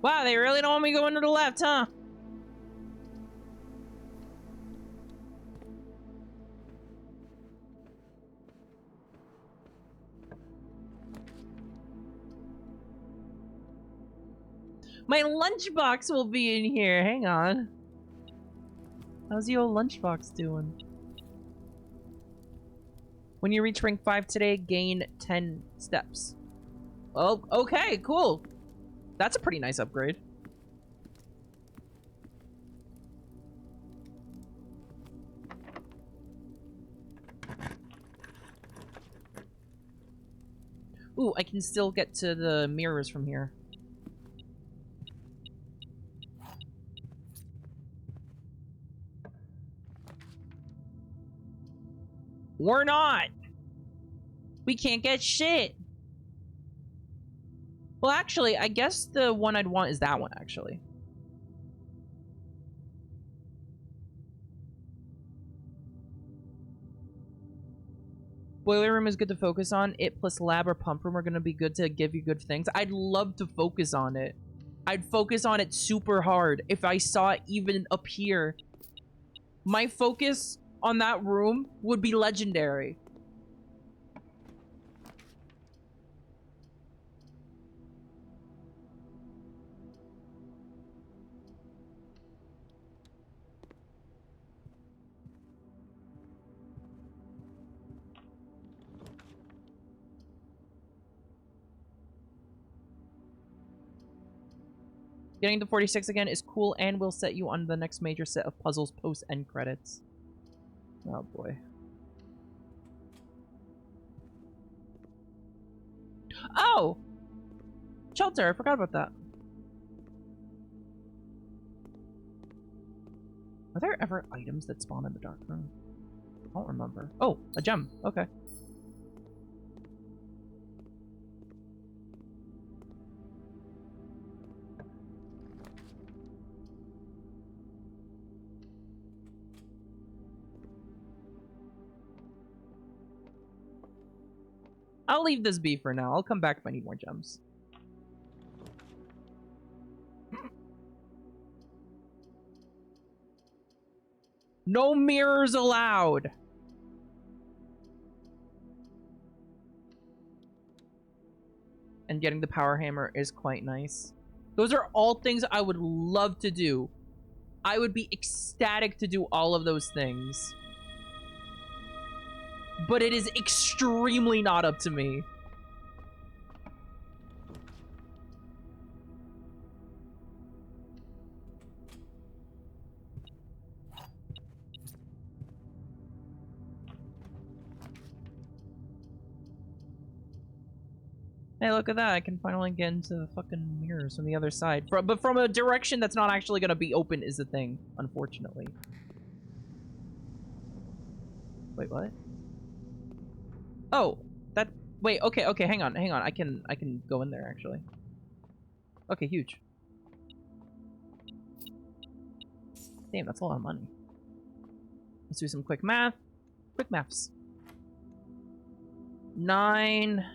Wow, they really don't want me going to the left, huh? My lunchbox will be in here. Hang on. How's the old lunchbox doing? When you reach rank 5 today, gain 10 steps. Oh, okay, cool. That's a pretty nice upgrade. Ooh, I can still get to the mirrors from here. We're not! We can't get shit! Well, actually, I guess the one I'd want is that one, actually. Boiler room is good to focus on. It plus lab or pump room are going to be good to give you good things. I'd love to focus on it. I'd focus on it super hard if I saw it even appear. My focus on that room would be legendary. Getting to 46 again is cool and will set you on the next major set of puzzles post-end credits. Oh boy. Oh! Shelter, I forgot about that. Are there ever items that spawn in the dark room? I don't remember. Oh, a gem. Okay. I'll leave this be for now. I'll come back if I need more gems. No mirrors allowed! And getting the power hammer is quite nice. Those are all things I would love to do. I would be ecstatic to do all of those things. But it is extremely not up to me. Hey, look at that. I can finally get into the fucking mirrors from the other side. But from a direction that's not actually going to be open is the thing, unfortunately. Wait, what? Oh, that... Wait, okay, hang on. I can go in there, actually. Okay, huge. Damn, that's a lot of money. Let's do some quick math. Quick maths. 9...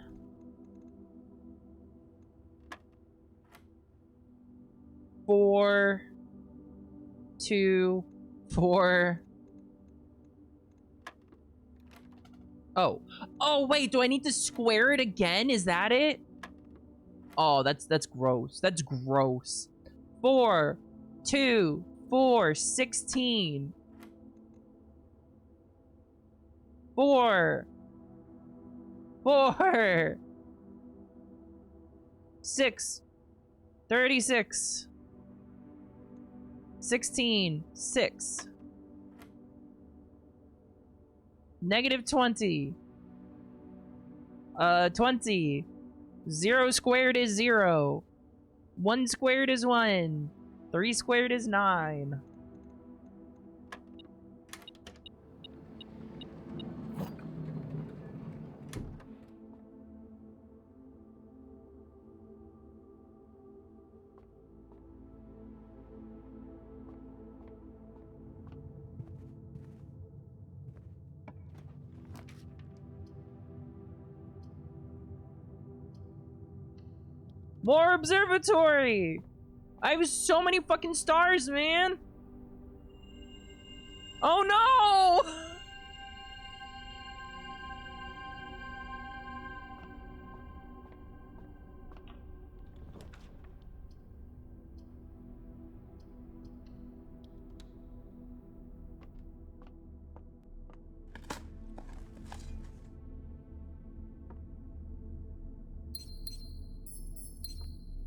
4... 2... 4... Oh. Oh, wait, do I need to square it again? Is that it? Oh, that's gross. That's gross. 4, 2, 4, 16. 4. 4. 6. 36. 16. 6. Negative 20. 20. 0 squared is 0. 1 squared is 1. 3 squared is 9. More observatory! I have so many fucking stars, man! Oh no!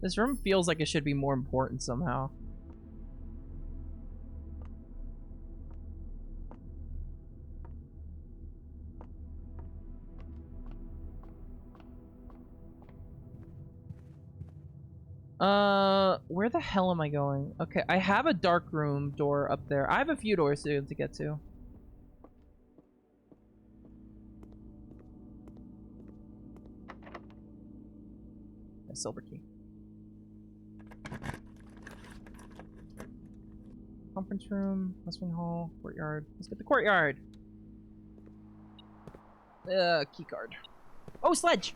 This room feels like it should be more important somehow. Where the hell am I going? Okay, I have a dark room door up there. I have a few doors to get to. A silver key. Conference room, West Wing Hall, courtyard. Let's get the courtyard. Key card. Oh, sledge!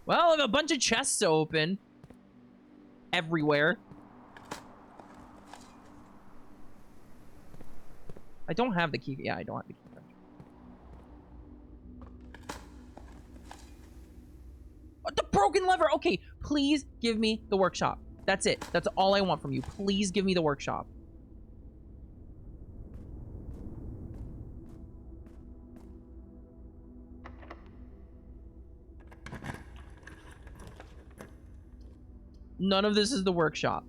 Well, I have a bunch of chests to open. Everywhere. I don't have the key. Yeah, I don't have the key card. The broken lever! Okay, please give me the workshop. That's it. That's all I want from you. Please give me the workshop. None of this is the workshop.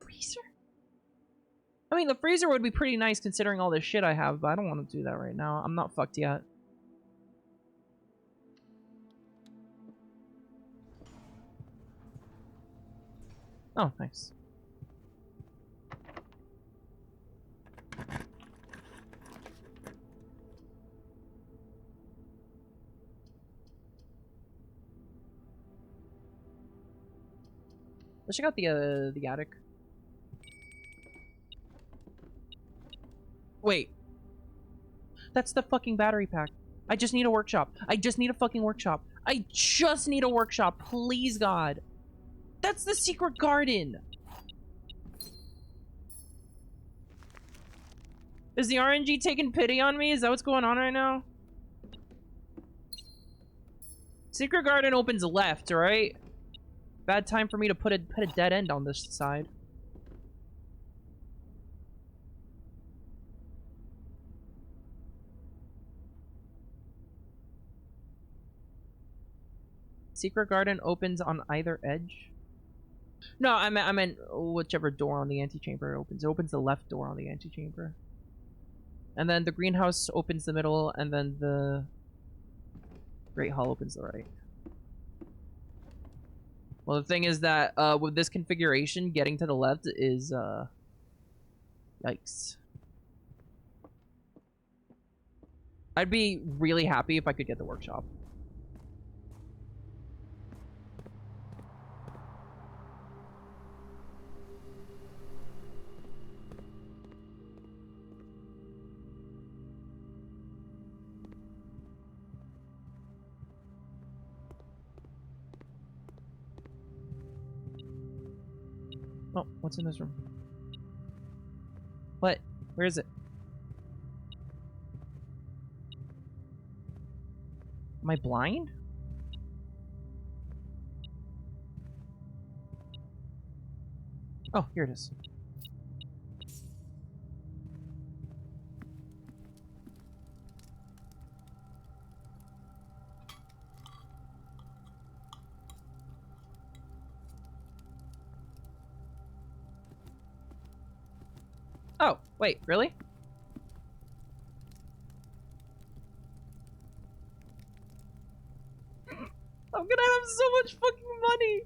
Freezer? I mean, the freezer would be pretty nice considering all this shit I have, but I don't want to do that right now. I'm not fucked yet. Oh, nice. Let's check out the attic. Wait. That's the fucking battery pack. I just need a workshop. I just need a fucking workshop. I just need a workshop. Please, God. That's the secret garden. Is the RNG taking pity on me? Is that what's going on right now? Secret garden opens left, right? Bad time for me to put a dead end on this side. Secret garden opens on either edge. No, I meant whichever door on the antechamber opens. It opens the left door on the antechamber. And then the greenhouse opens the middle, and then the Great Hall opens the right. Well, the thing is that with this configuration, getting to the left is yikes. I'd be really happy if I could get the workshop. Oh, what's in this room? What? Where is it? Am I blind? Oh, here it is. Oh, wait, really? I'm gonna have so much fucking money!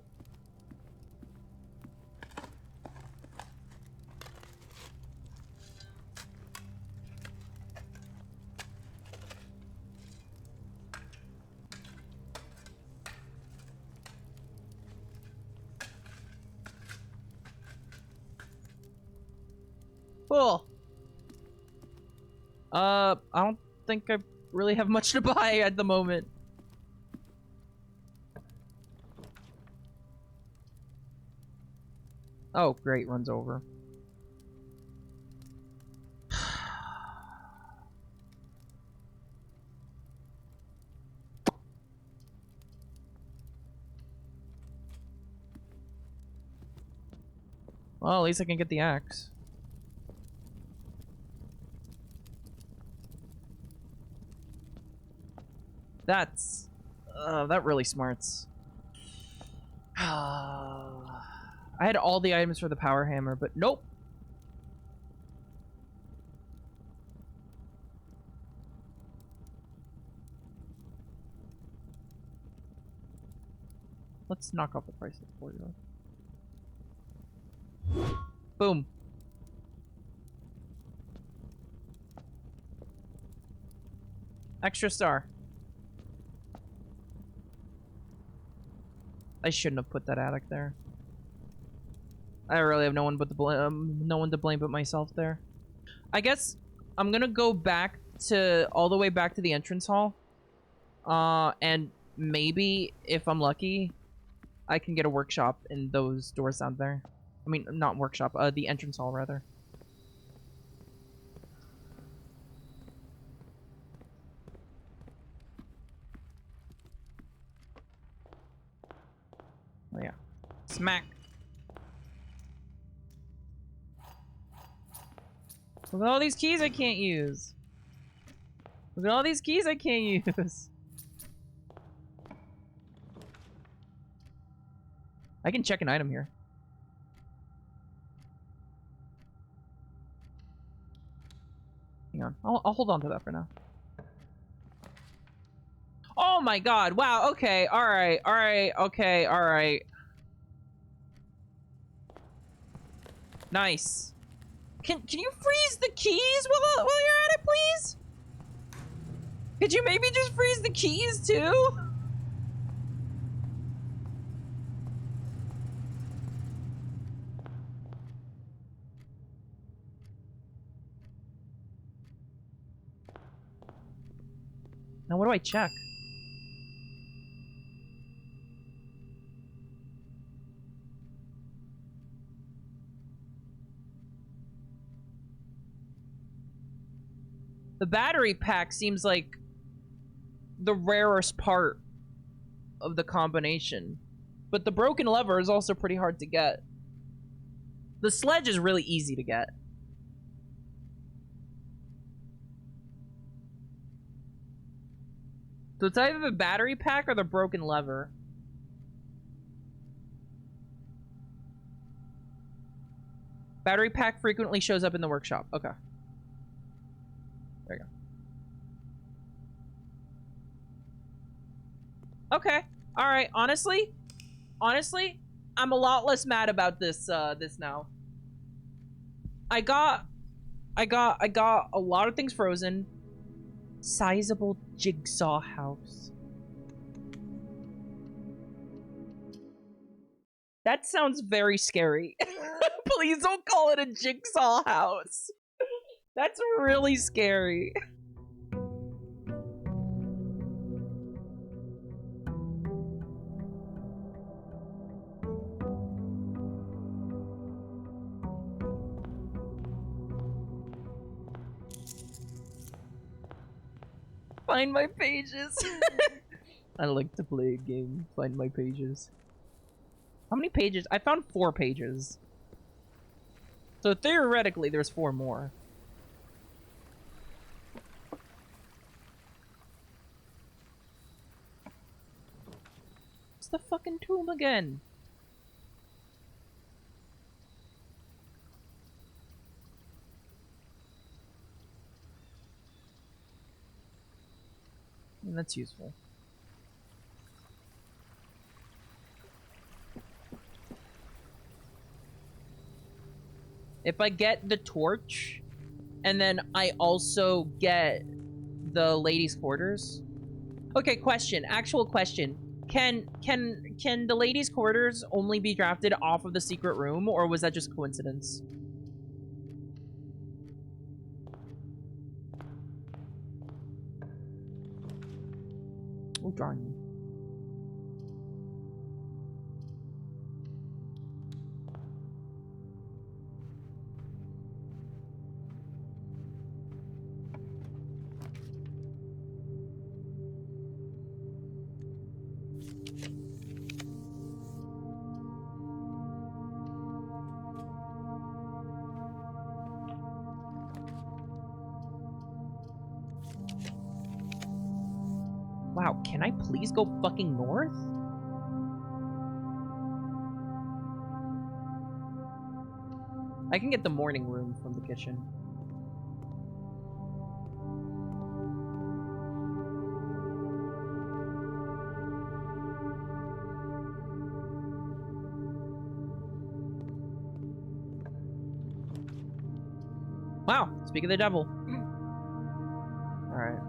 Cool. I don't think I really have much to buy at the moment. Oh, great, runs over. Well, at least I can get the axe. That's... that really smarts. I had all the items for the power hammer, but nope. Let's knock off the price of the 40. Boom. Extra star. I shouldn't have put that attic there. I really have no one but no one to blame but myself there. I guess I'm gonna go back to all the way back to the entrance hall. And maybe if I'm lucky, I can get a workshop in those doors down there. I mean, not workshop, the entrance hall rather. Oh yeah. Smack. Look at all these keys I can't use. Look at all these keys I can't use. I can check an item here. Hang on. I'll hold on to that for now. Oh my god. Wow. Okay. Alright. Alright. Okay. Alright. Nice. Can you freeze the keys while you're at it, please? Could you maybe just freeze the keys too? Now what do I check? The battery pack seems like the rarest part of the combination. But the broken lever is also pretty hard to get. The sledge is really easy to get. So it's either the battery pack or the broken lever. Battery pack frequently shows up in the workshop. Okay. There you go. Okay. Alright, honestly, I'm a lot less mad about this this now. I got a lot of things frozen. Sizable jigsaw house. That sounds very scary. Please don't call it a jigsaw house. That's really scary. Find my pages. I like to play a game. Find my pages. How many pages? I found 4 pages. So theoretically, there's 4 more. It's the fucking tomb again. And that's useful. If I get the torch, and then I also get the ladies' quarters. Okay, question. Actual question. Can the ladies' quarters only be drafted off of the secret room, or was that just coincidence? Oh, darn. Wow, can I please go fucking north? I can get the morning room from the kitchen. Wow, speak of the devil. Alright.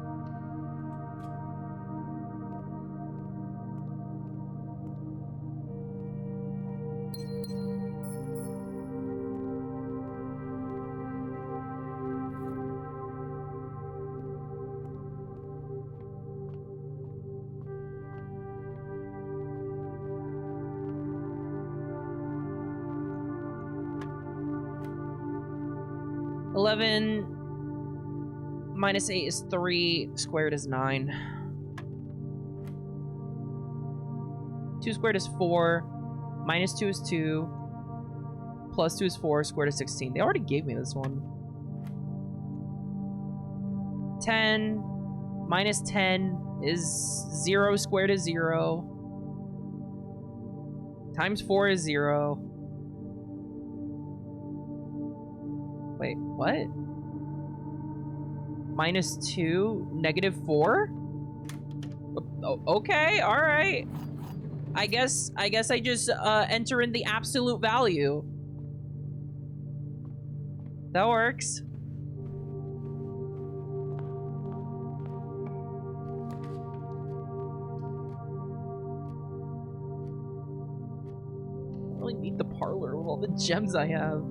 -11 -8 is 3, squared is 9. 2 squared is 4, -2 is 2, +2 is 4, squared is 16. They already gave me this one. 10 minus 10 is 0 squared is 0. Times 4 is 0. Wait, what? Minus 2, negative 4? Okay, alright. I guess I just enter in the absolute value. That works. I really need the parlor with all the gems I have.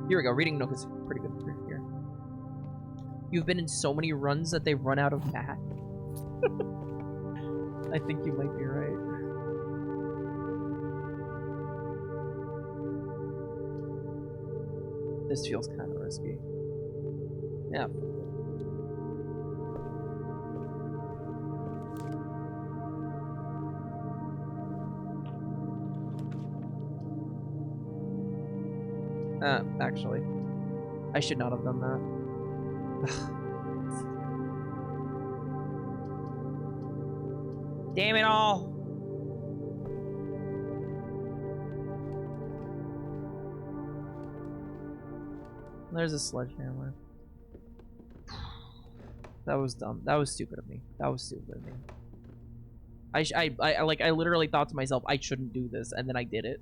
Here we go. Reading Nook is pretty good here. You've been in so many runs that they've run out of math. I think you might be right. This feels kind of risky. Yeah. Actually, I should not have done that. Damn it all! There's a sledgehammer. That was dumb. That was stupid of me. That was stupid of me. I literally thought to myself, I shouldn't do this, and then I did it.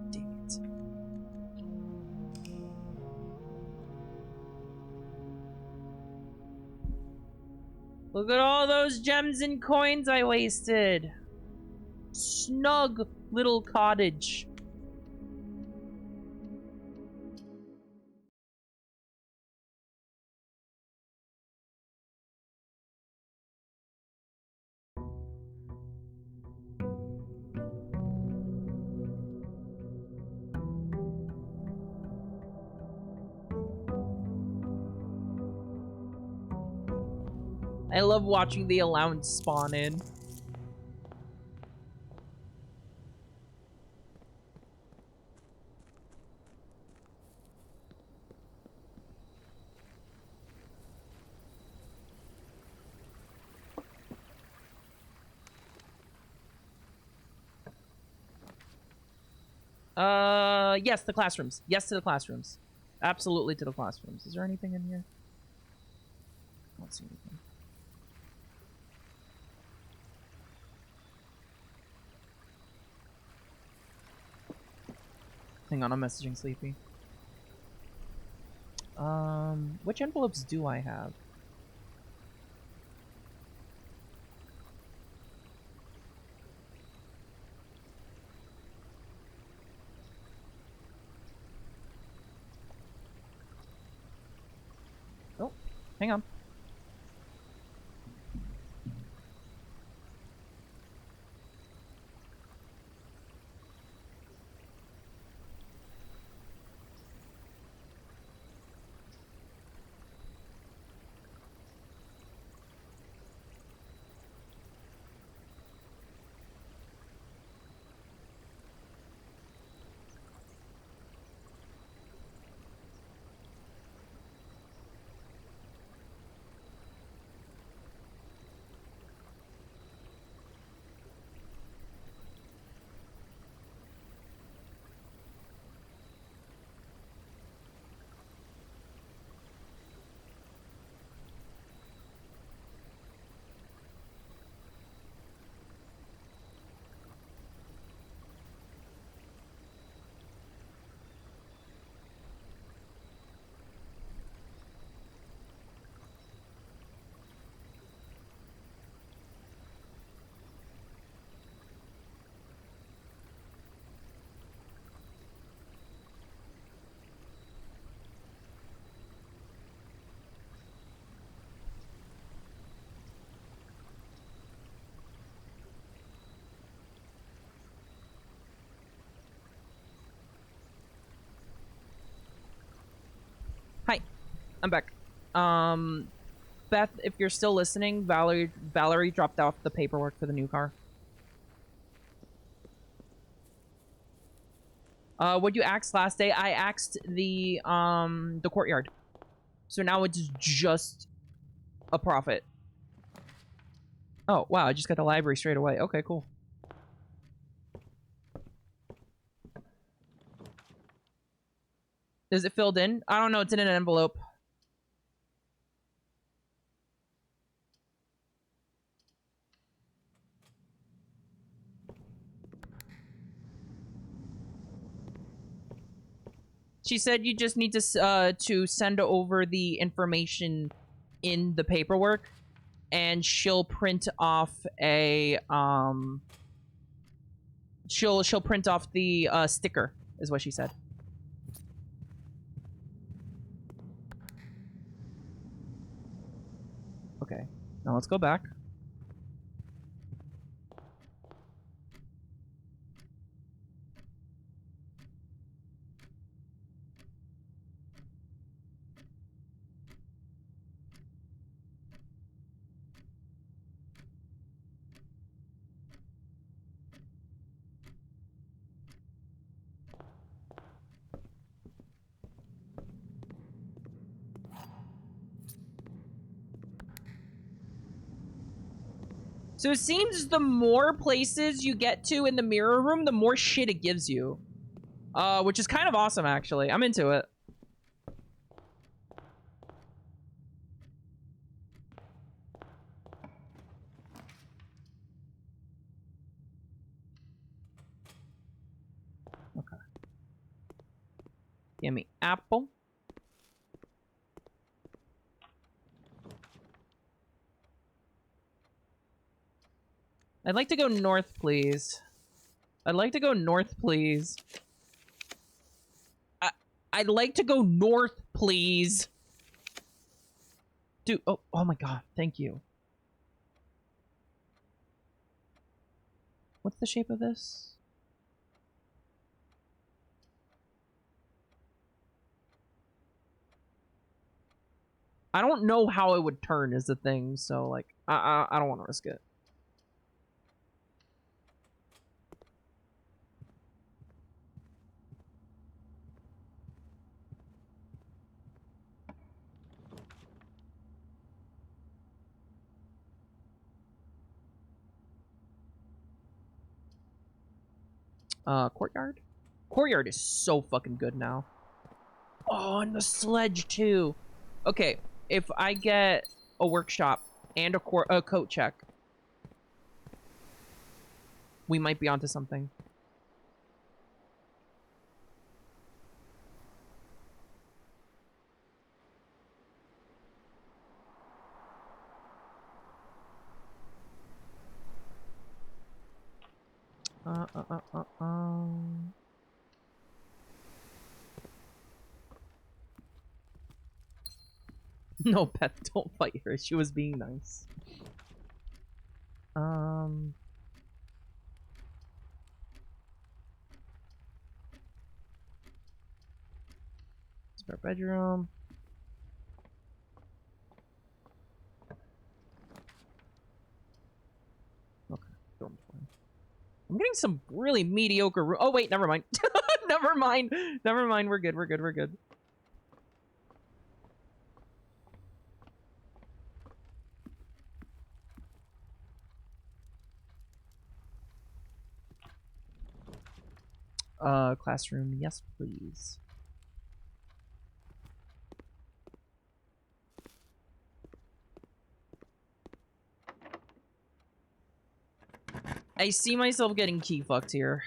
Dang it. Look at all those gems and coins I wasted. Snug little cottage. I love watching the allowance spawn in. Yes, the classrooms. Yes to the classrooms. Absolutely to the classrooms. Is there anything in here? I don't see anything. Hang on, I'm messaging Sleepy. Which envelopes do I have? Oh, hang on. Hi, I'm back. Beth, if you're still listening, Valerie dropped off the paperwork for the new car. What'd you axe last day? I axed the courtyard. So now it's just a profit. Oh, wow, I just got the library straight away. Okay, cool. Is it filled in? I don't know, it's in an envelope. She said you just need to send over the information in the paperwork, and she'll print off a she'll print off the sticker, is what she said. Okay, now let's go back. So it seems the more places you get to in the mirror room, the more shit it gives you. Which is kind of awesome, actually. I'm into it. Okay. Give me apple. I'd like to go north, please. I'd like to go north, please. I'd like to go north, please. Dude, oh my god, thank you. What's the shape of this? I don't know how it would turn is the thing, so like, I don't want to risk it. Courtyard? Courtyard is so fucking good now. Oh, and the sledge too. Okay, if I get a workshop and a coat check, we might be onto something. No, Beth, don't fight her. She was being nice. Spare bedroom. Okay, dormitory. I'm getting some really mediocre oh wait, never mind. Never mind. Never mind. We're good. We're good. We're good. Classroom, yes, please. I see myself getting key fucked here.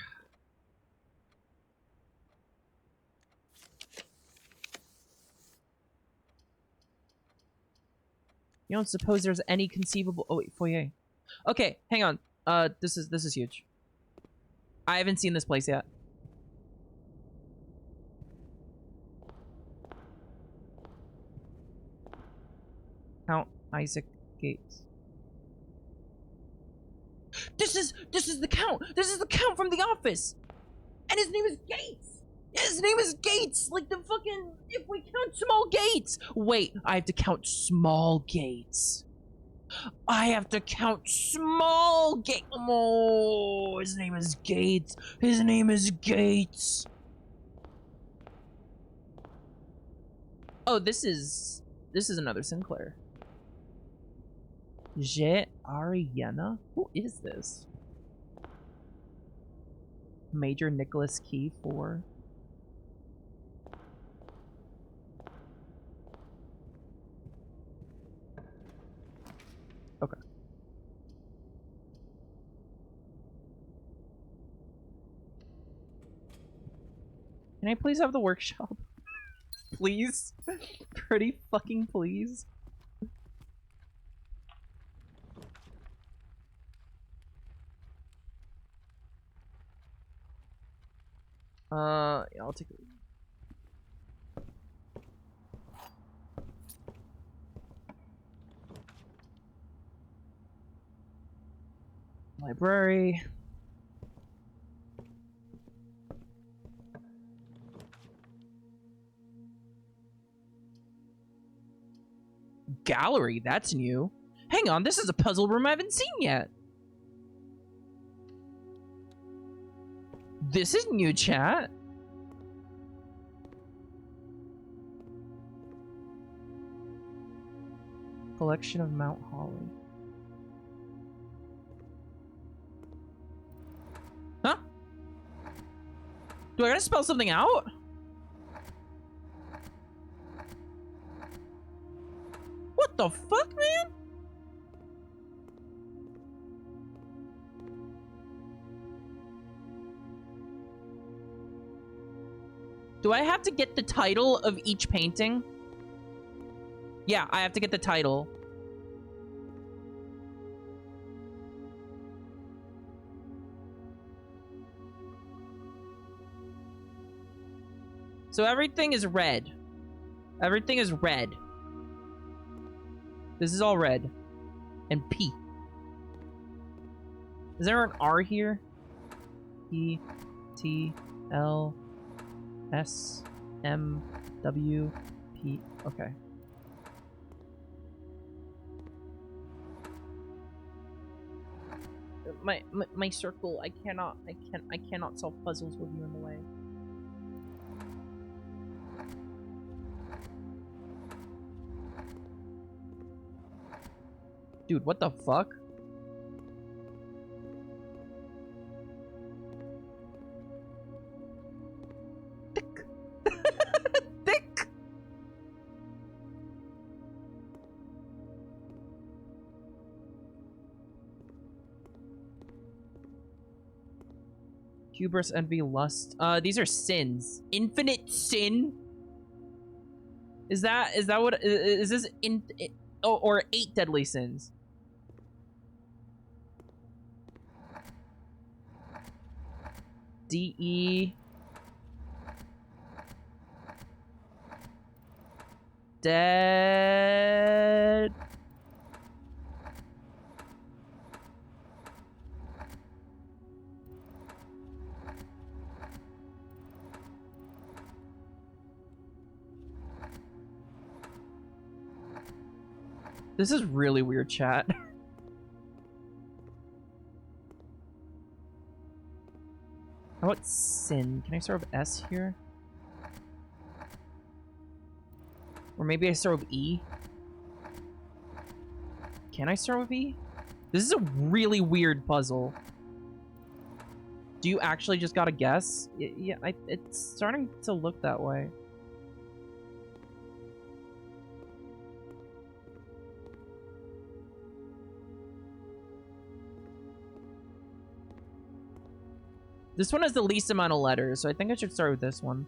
You don't suppose there's any conceivable— oh wait, foyer. Okay, hang on. This is huge. I haven't seen this place yet. Count Isaac Gates. This is the Count! This is the Count from The Office! And his name is Gates! His name is Gates! Like the fucking— if we count small Gates! Wait, I have to count small Gates. I have to count small Gates. Oh, his name is Gates. His name is Gates. Oh, this is another Sinclair. Je Ariana? Who is this? Major Nicholas Key 4. Okay. Can I please have the workshop? Please? Pretty fucking please? Yeah, I'll take it. Library. Gallery, that's new. Hang on, this is a puzzle room I haven't seen yet. This is new, chat. Collection of Mount Holly. Huh? Do I gotta spell something out? What the fuck, man? Do I have to get the title of each painting? Yeah, I have to get the title. So everything is red. Everything is red. This is all red. And P. Is there an R here? E, T, L, S, M, W, P. Okay. My circle. I cannot solve puzzles with you in the way. Dude, what the fuck? Thick. Thick. Hubris, envy, lust. These are sins. Infinite sin? Is that what is this or 8 deadly sins? D-E. Dead. This is really weird, chat. How about sin? Can I start with S here? Or maybe I start with E? Can I start with E? This is a really weird puzzle. Do you actually just gotta guess? Yeah, it's starting to look that way. This one has the least amount of letters, so I think I should start with this one.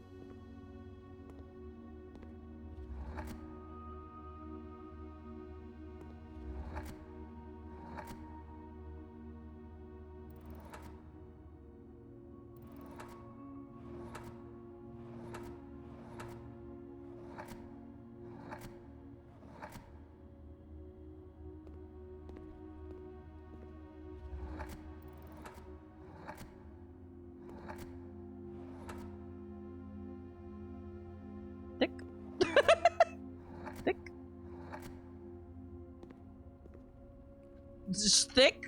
Thick. Thick. Just thick.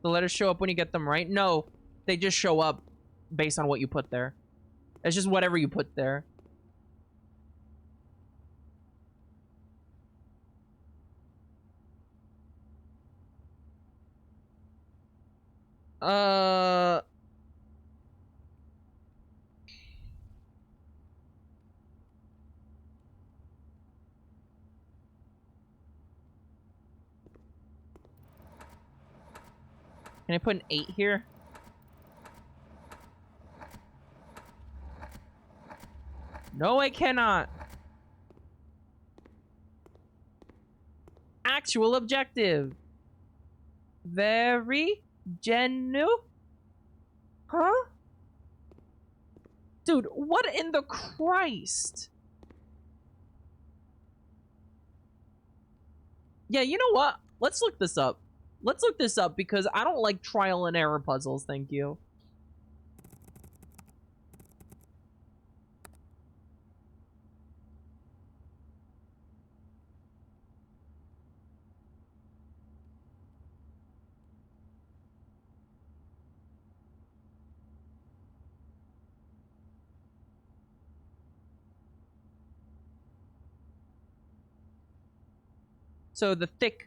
The letters show up when you get them right? No, they just show up based on what you put there. It's just whatever you put there. Can I put an 8 here? No, I cannot. Actual objective. Very genuine. Huh? Dude, what in the Christ? Yeah, you know what? Let's look this up. Let's look this up because I don't like trial and error puzzles, thank you. So the thick...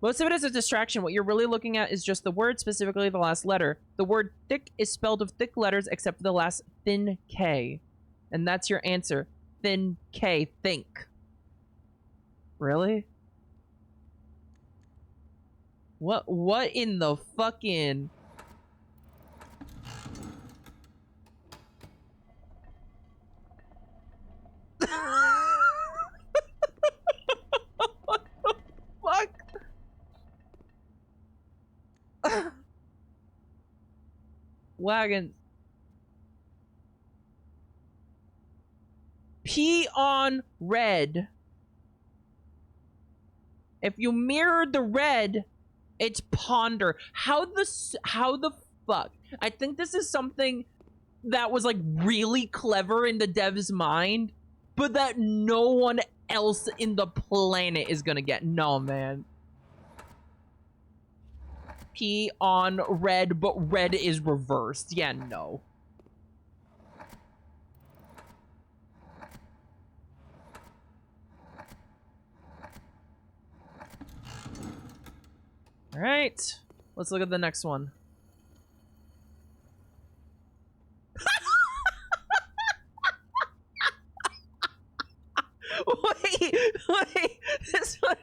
Most of it is a distraction. What you're really looking at is just the word, specifically the last letter. The word thick is spelled with thick letters except for the last thin K. And that's your answer. Thin K. Think. Really? What in the fucking... What the fuck? Wagons. P on red. If you mirrored the red, it's ponder. How the fuck? I think this is something that was like really clever in the dev's mind, but that no one else in the planet is gonna get. No, man. P on red, but red is reversed. Yeah, no. All right, let's look at the next one. wait, this one.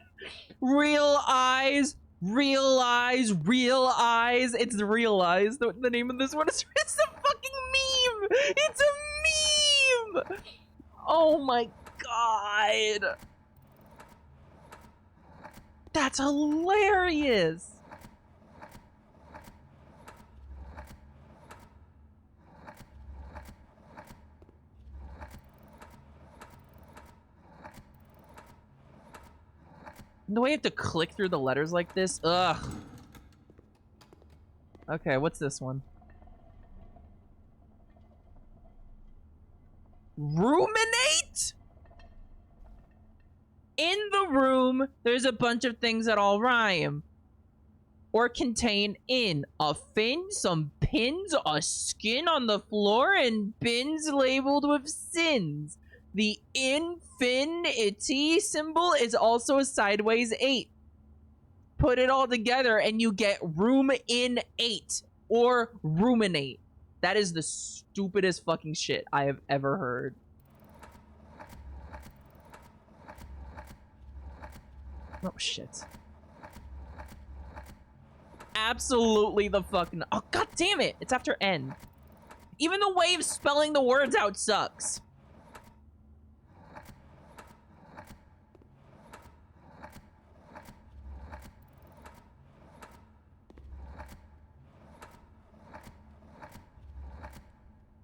Real eyes, real eyes, real eyes. It's realize. The name of this one is it's a fucking meme. It's a meme. Oh my god. That's hilarious. The way you have to click through the letters like this, ugh. Okay, what's this one? Ruminate? In the room, there's a bunch of things that all rhyme. Or contain in. A fin, some pins, a skin on the floor, and bins labeled with sins. The infinity symbol is also a sideways 8. Put it all together and you get room in 8 or ruminate. That is the stupidest fucking shit I have ever heard. Oh shit. Absolutely the fucking... Oh god damn it! It's after N. Even the way of spelling the words out sucks.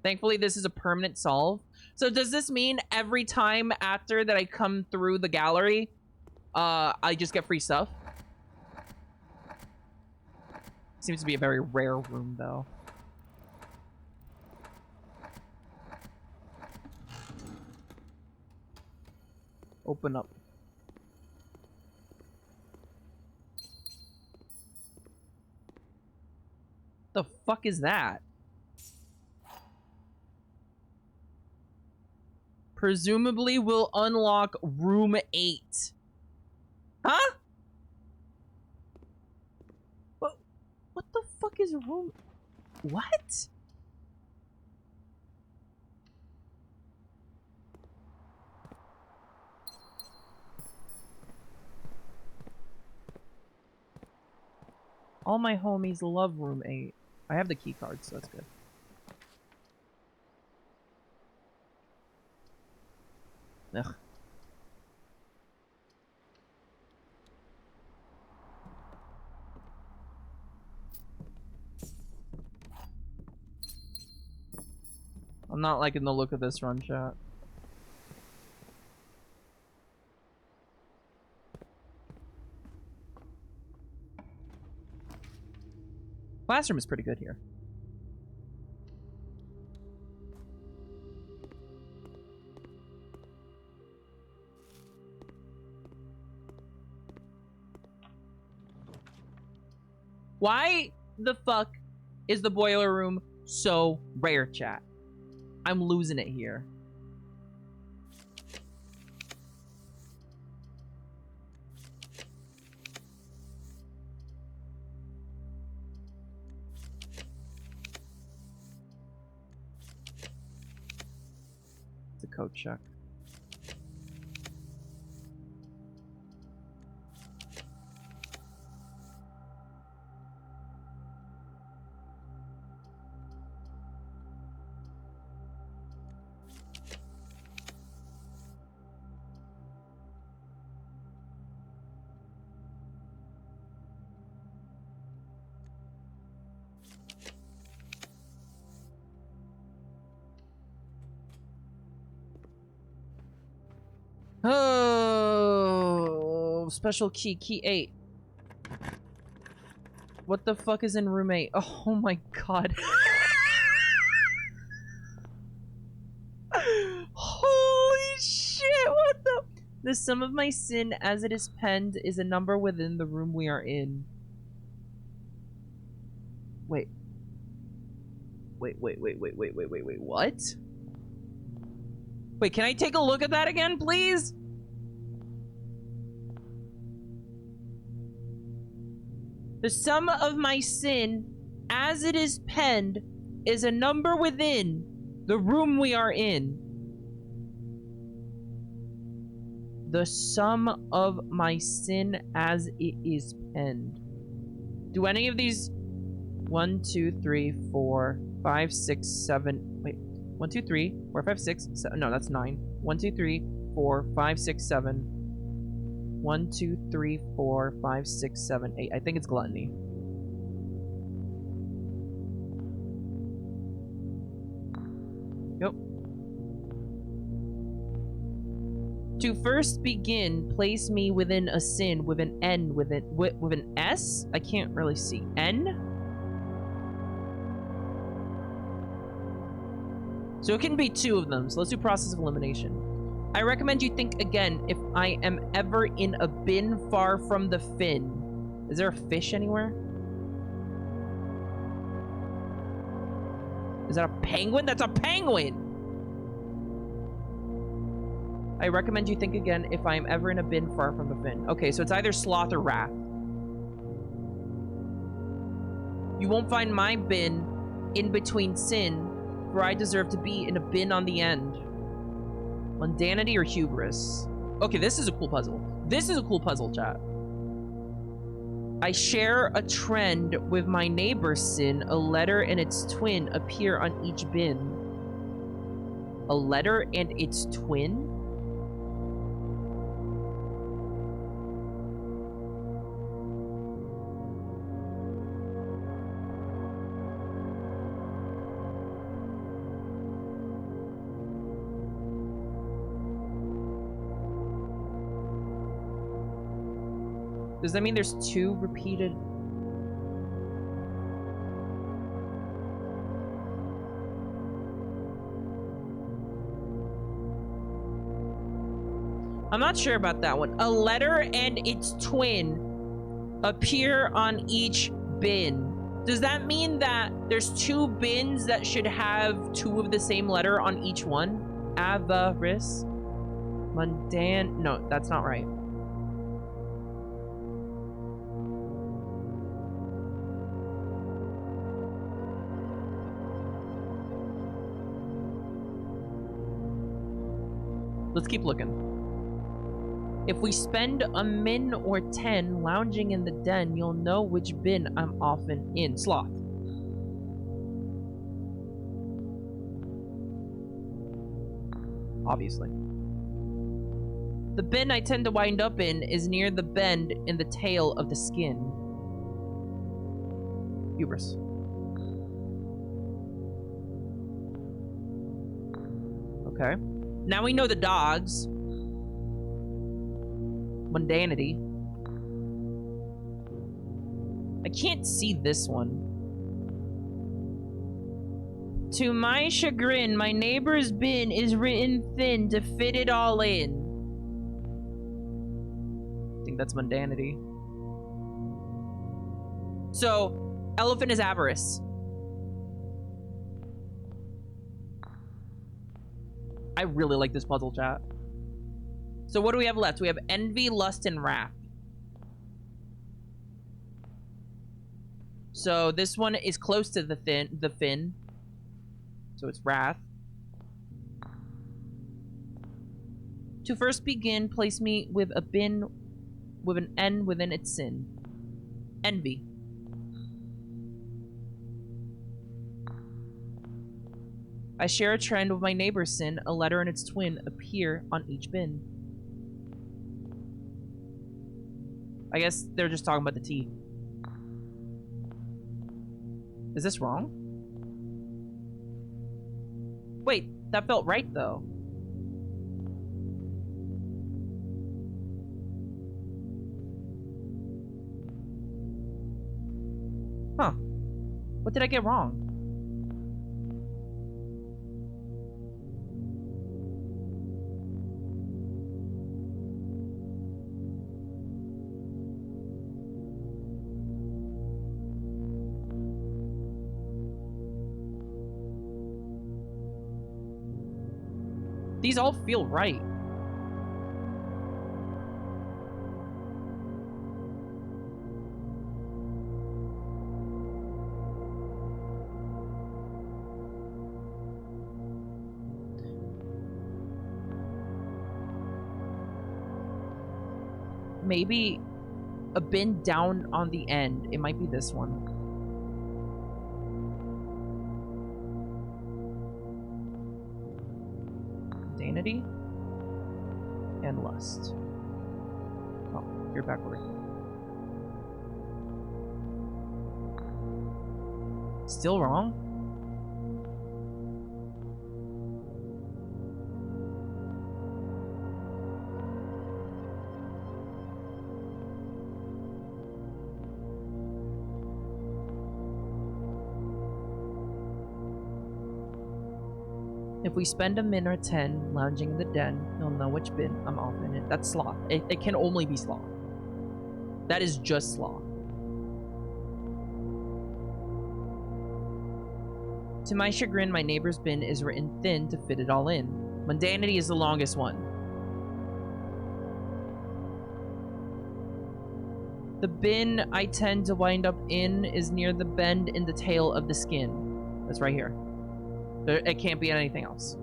Thankfully, this is a permanent solve. So does this mean every time after that I come through the gallery, I just get free stuff? Seems to be a very rare room, though. Oh open up. The fuck is that? Presumably will unlock room 8. Huh? What the fuck is room... What? All my homies love room 8. I have the key card, so that's good. Ugh. I'm not liking the look of this run, chat. Classroom is pretty good here. Why the fuck is the boiler room so rare, chat? I'm losing it here. It's a code check. Oh, special key, key 8. What the fuck is in room 8? Oh my god. Holy shit, what the? The sum of my sin as it is penned is a number within the room we are in. Wait. Wait, what? Wait, can I take a look at that again, please? The sum of my sin, as it is penned, is a number within the room we are in. The sum of my sin as it is penned. Do any of these... 1, 2, 3, 4, 5, 6, 7... Wait. 1, 2, 3, 4, 5, 6, 7... No, that's 9. 1, 2, 3, 4, 5, 6, 7... 1, 2, 3, 4, 5, 6, 7, 8. I think it's gluttony. Yep. To first begin, place me within a sin with an N, with an S? I can't really see. N? So it can be 2 of them. So let's do process of elimination. I recommend you think again if I am ever in a bin far from the fin. Is there a fish anywhere? Is that a penguin? That's a penguin! I recommend you think again if I am ever in a bin far from the fin. Okay, so it's either sloth or rat. You won't find my bin in between sin, for I deserve to be in a bin on the end. Mundanity or hubris? Okay, this is a cool puzzle. This is a cool puzzle, chat. I share a trend with my neighbor's sin. A letter and its twin appear on each bin. A letter and its twin? Does that mean there's 2 repeated? I'm not sure about that one. A letter and its twin appear on each bin. Does that mean that there's 2 bins that should have 2 of the same letter on each one? Avarice. Mundane. No, that's not right. Let's keep looking. If we spend a min or 10 lounging in the den, you'll know which bin I'm often in. Sloth. Obviously. The bin I tend to wind up in is near the bend in the tail of the skin. Hubris. Okay. Now we know the dogs. Mundanity. I can't see this one. To my chagrin, my neighbor's bin is written thin to fit it all in. I think that's mundanity. So, elephant is avarice. I really like this puzzle, chat. So what do we have left? We have envy, lust, and wrath. So this one is close to the fin. So it's wrath. To first begin, place me with a bin with an N within its sin. Envy. I share a trend with my neighbor's sin. A letter and its twin appear on each bin. I guess they're just talking about the T. Is this wrong? Wait, that felt right, though. Huh. What did I get wrong? These all feel right. Maybe a bin down on the end. It might be this one. Vanity and lust. Oh, you're backward. Still wrong? If we spend a min or 10 lounging in the den, you'll know which bin I'm off in it. That's sloth. It can only be sloth. That is just sloth. To my chagrin, my neighbor's bin is written thin to fit it all in. Mundanity is the longest one. The bin I tend to wind up in is near the bend in the tail of the skin. That's right here. It can't be anything else.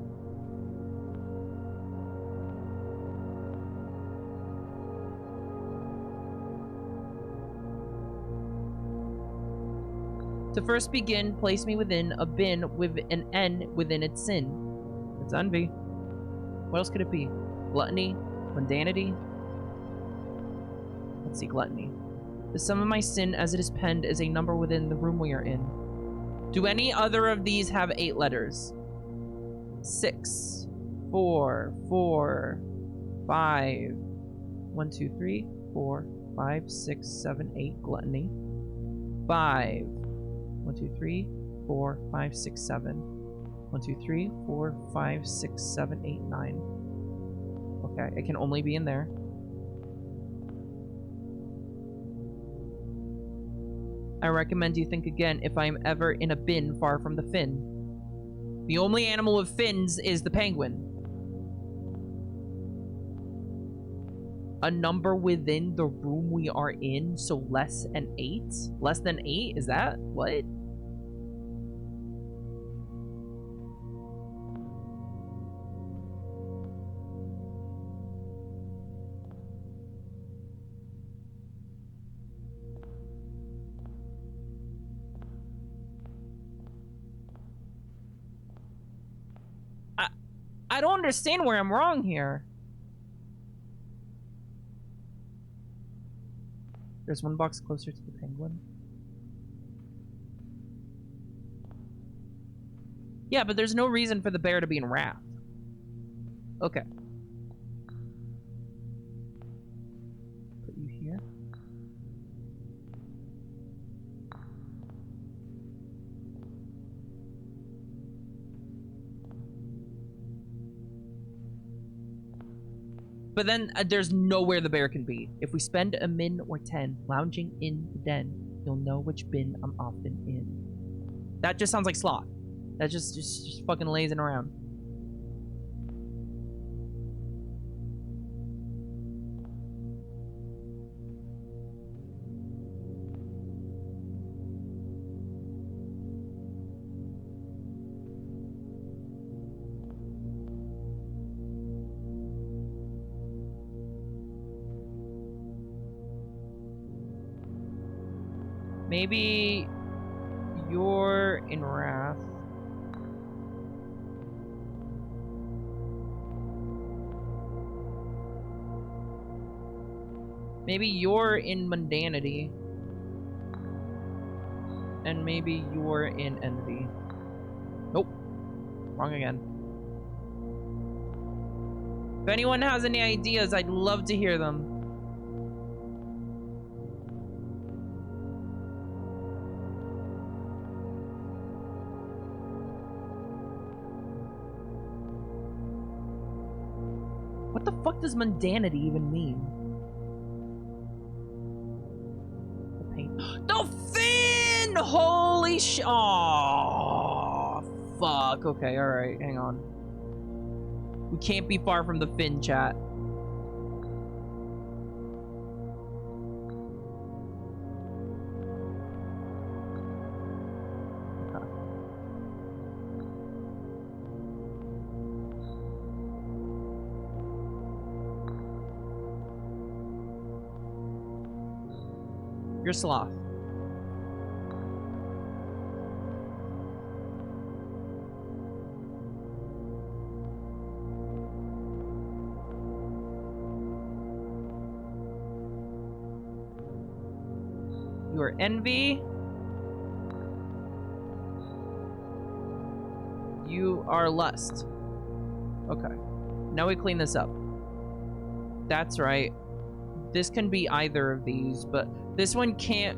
To first begin, place me within a bin with an N within its sin. It's envy. What else could it be? Gluttony? Mundanity? Let's see, gluttony. The sum of my sin as it is penned is a number within the room we are in. Do any other of these have 8 letters? 6, 4, 4, 5, 1, 2, 3, 4, 5, 6, 7, 8, gluttony. 5, 1, 2, 3, 4, 5, 6, 7. 1, 2, 3, 4, 5, 6, 7, 8, 9. Okay, it can only be in there. I recommend you think again if I'm ever in a bin far from the fin. The only animal with fins is the penguin. A number within the room we are in, so less than 8? Less than 8? Is that what? I don't understand where I'm wrong here. There's one box closer to the penguin. Yeah, but there's no reason for the bear to be in wrath. Okay. Put you here. But then there's nowhere the bear can be. If we spend a min or 10 lounging in the den, you'll know which bin I'm often in. That just sounds like sloth. That's just fucking lazing around. Maybe you're in wrath. Maybe you're in mundanity. And maybe you're in envy. Nope. Wrong again. If anyone has any ideas, I'd love to hear them. What the fuck does mundanity even mean? The pain. The fin! Holy sh- Oh, fuck. Okay, alright, hang on. We can't be far from the fin, chat. You're sloth. You are envy. You are lust. Okay. Now we clean this up. That's right. This can be either of these, but this one can't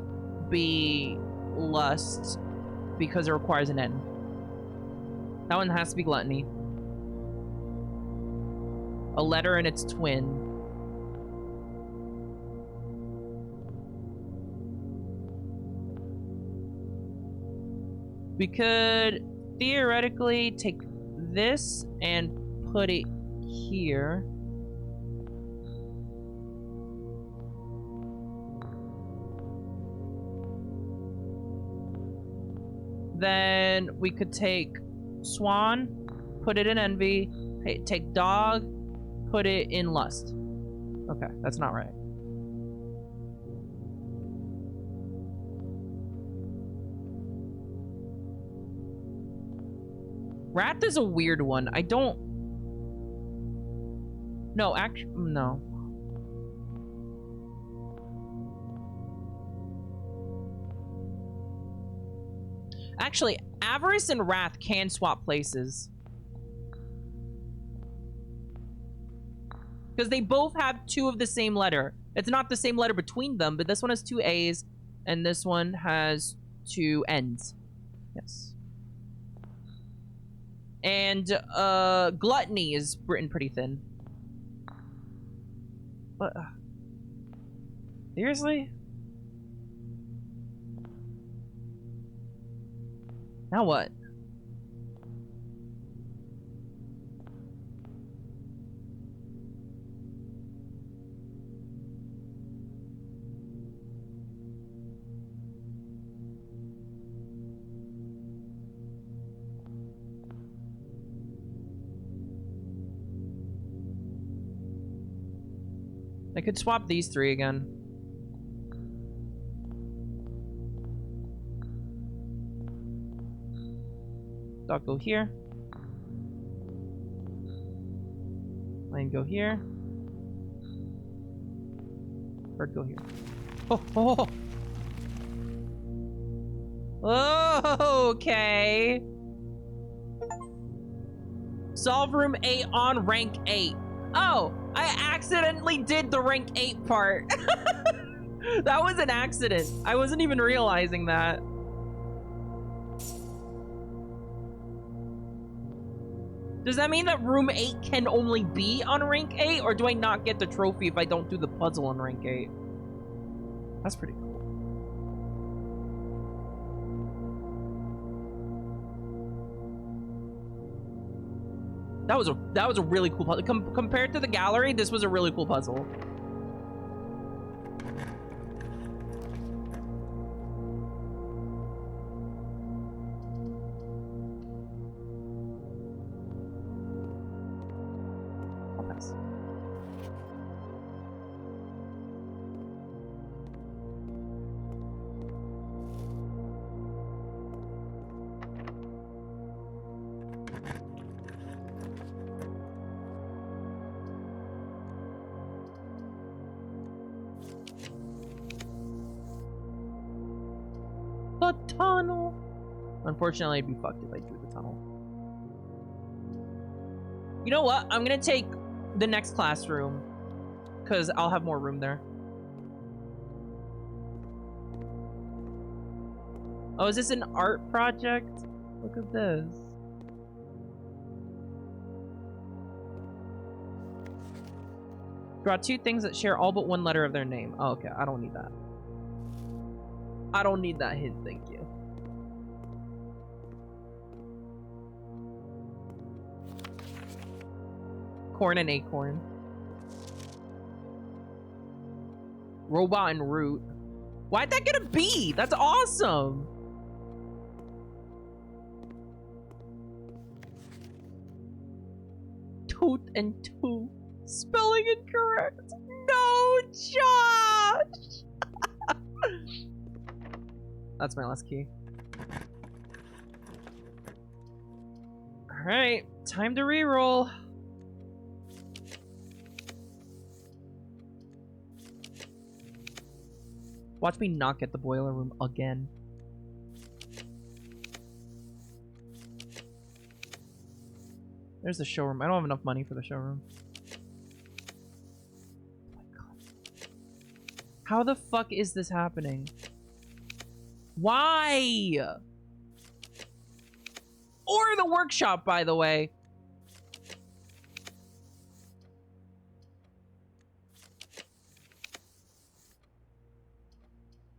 be lust because it requires an N. That one has to be gluttony. A letter and its twin. We could theoretically take this and put it here. Then we could take swan, put it in envy, take dog, put it in lust. Okay, that's not right. Wrath is a weird one. I don't... No, actually, no. Actually, avarice and wrath can swap places. Because they both have 2 of the same letter. It's not the same letter between them, but this one has 2 A's, and this one has 2 N's. Yes. And, gluttony is written pretty thin. What? Seriously? Now what? I could swap these three again. Dog go here. Lion go here. Bird go here. Oh, oh, oh. Okay. Solve room 8 on rank 8. Oh, I accidentally did the rank 8 part. That was an accident. I wasn't even realizing that. Does that mean that room 8 can only be on rank 8? Or do I not get the trophy if I don't do the puzzle on rank 8? That's pretty cool. That was a really cool puzzle. Compared to the gallery, this was a really cool puzzle. I'll pass. The tunnel. Unfortunately, I'd be fucked if I drew the tunnel. You know what? I'm gonna take the next classroom because I'll have more room there. Oh, is this an art project? Look at this. Draw two things that share all but one letter of their name. Oh, okay. I don't need that. I don't need that hint, thank you. Corn and acorn. Robot and root. Why'd that get a B? That's awesome. Tooth and tooth. Spelling incorrect. No, Josh. That's my last key. Alright, time to reroll. Watch me not get the boiler room again. There's the showroom. I don't have enough money for the showroom. Oh my god. How the fuck is this happening? Why? Or the workshop, by the way.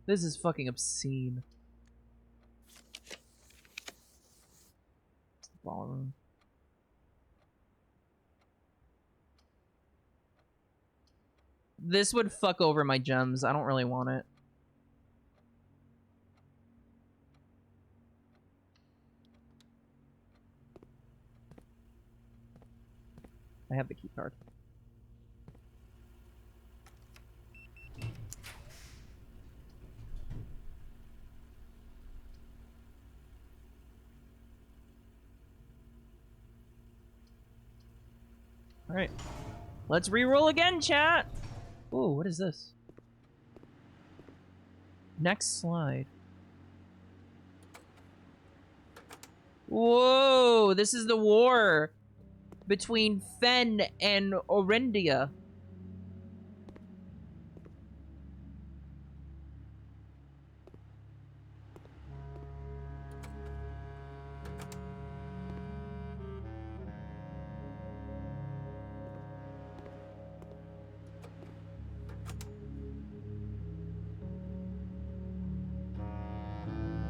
This is fucking obscene. It's the ballroom. This would fuck over my gems. I don't really want it. I have the key card. All right, let's re-roll again, chat. Ooh, what is this? Next slide. Whoa, this is the war between Fen and Orendia.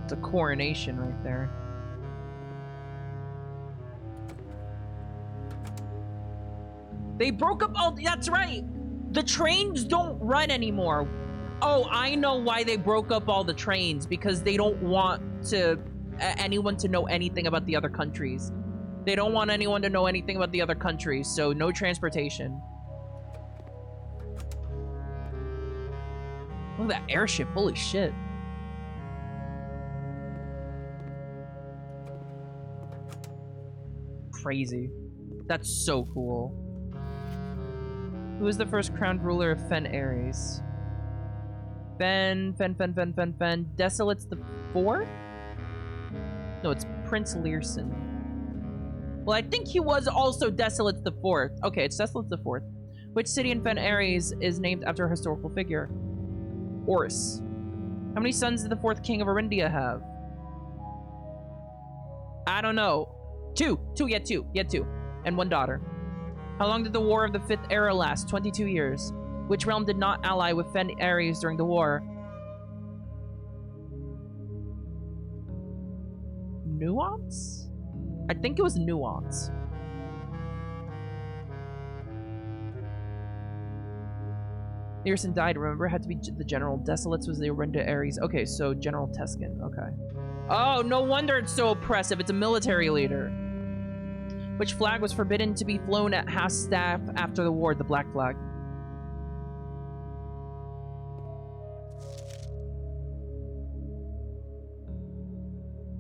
It's a coronation right there. They broke up. Oh, that's right. The trains don't run anymore. Oh, I know why they broke up all the trains, because they don't want anyone to know anything about the other countries. They don't want anyone to know anything about the other countries, so no transportation. Look at that airship. Holy shit. Crazy. That's so cool. Who was the first crowned ruler of Fen Ares? Fen. Desolates the Fourth? No, it's Prince Learson. Well, I think he was also Desolates the Fourth. Okay, it's Desolates the Fourth. Which city in Fen Ares is named after a historical figure? Oris. How many sons did the fourth king of Arindia have? I don't know. Two. Two. And one daughter. How long did the War of the Fifth Era last? 22 years. Which realm did not ally with Fen Ares during the war? Nuance? I think it was Nuance. Learson died, remember? Had to be the general. Desolates was the Arinda Ares. Okay, so General Teskin. Okay. Oh, no wonder it's so oppressive. It's a military leader. Which flag was forbidden to be flown at half-staff after the war? The black flag.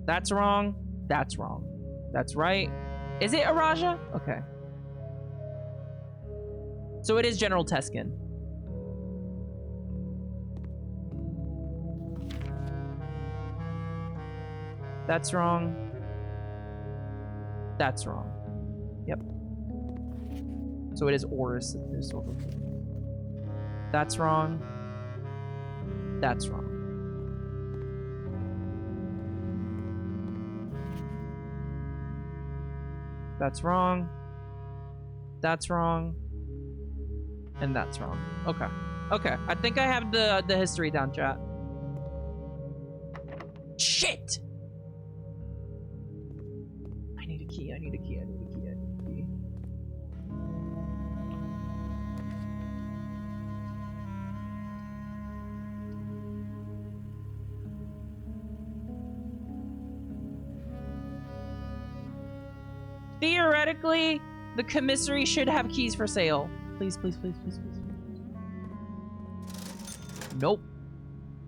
That's wrong. That's wrong. That's right. Is it Araja? Okay. So it is General Teskin. That's wrong. That's wrong. Yep. So it is Oris. That's wrong. That's wrong. That's wrong. That's wrong. And that's wrong. Okay. Okay. I think I have the history down, chat. Shit! I need a key. I need a key. I need a key. I need a key. Theoretically, the commissary should have keys for sale. Please, please, please, please, please. Nope.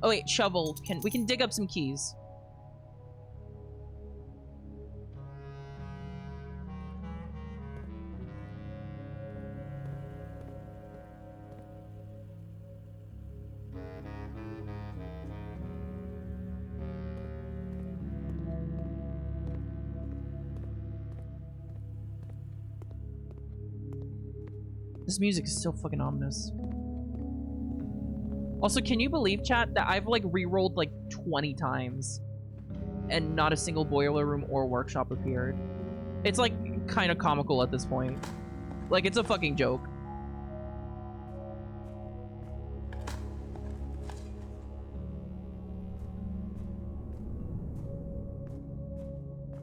Oh wait, shovel. We can dig up some keys. This music is so fucking ominous. Also, can you believe, chat, that I've like re-rolled like 20 times and not a single boiler room or workshop appeared? It's like kind of comical at this point. Like, it's a fucking joke.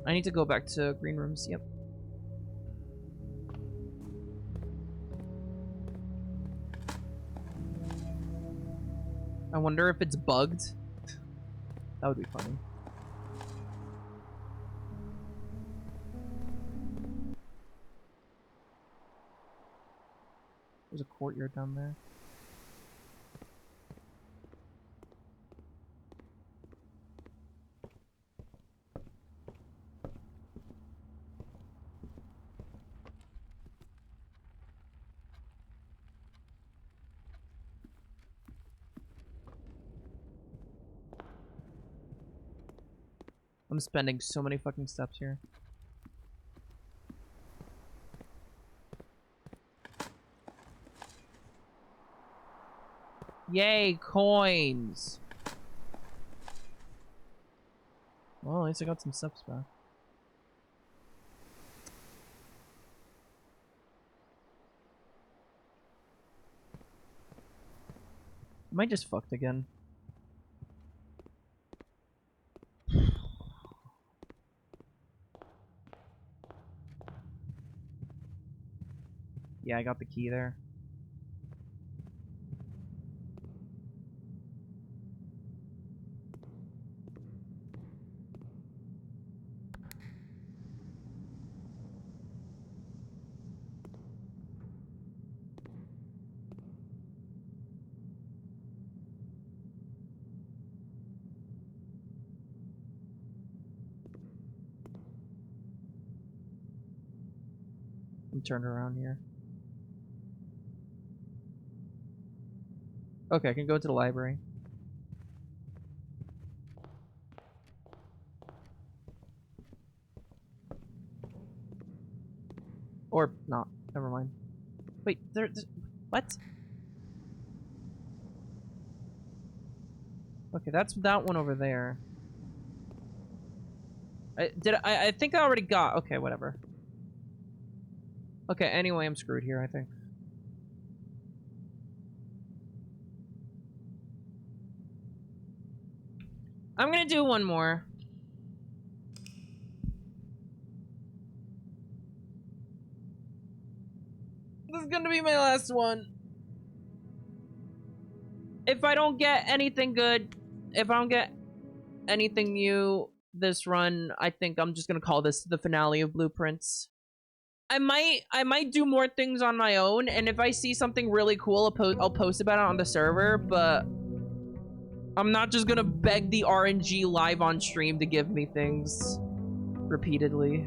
I need to go back to green rooms. Yep. I wonder if it's bugged. That would be funny. There's a courtyard down there. I'm spending so many fucking steps here. Yay, coins! Well, at least I got some steps back. Am I just fucked again? Yeah, I got the key there. I'm turned around here. Okay, I can go to the library. Or not. Never mind. Wait, there's what? Okay, that's that one over there. I think I already got. Okay, whatever. Okay, anyway, I'm screwed here, I think. I'm gonna do one more. This is gonna be my last one. If I don't get anything good, if I don't get anything new this run, I think I'm just gonna call this the finale of Blueprints. I might do more things on my own, and if I see something really cool, I'll post about it on the server, but I'm not just gonna beg the RNG live on stream to give me things repeatedly.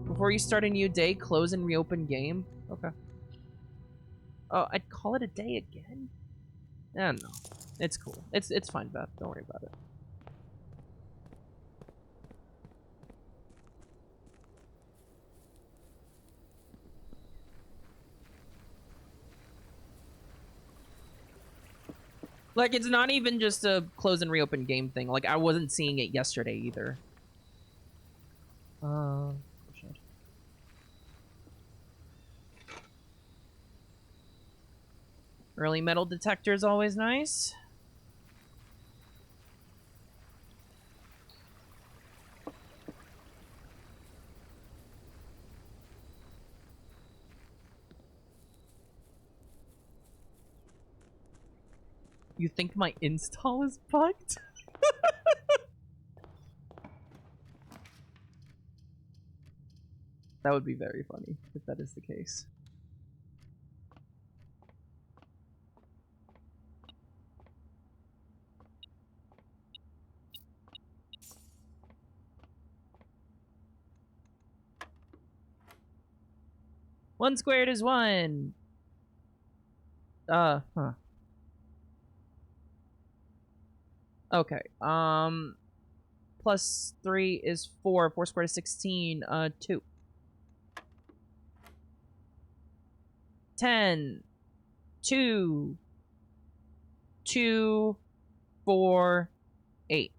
Before you start a new day, close and reopen game. Okay. Oh, I'd call it a day again? I don't know. It's cool. It's fine, Beth. Don't worry about it. Like, it's not even just a close and reopen game thing. Like, I wasn't seeing it yesterday either. Shit. Early metal detector is always nice. You think my install is bugged? That would be very funny if that is the case. One squared is one. Huh. Okay. Plus 3 is 4. 4 squared is 16. 2. 10. 2. 2. 4. 8.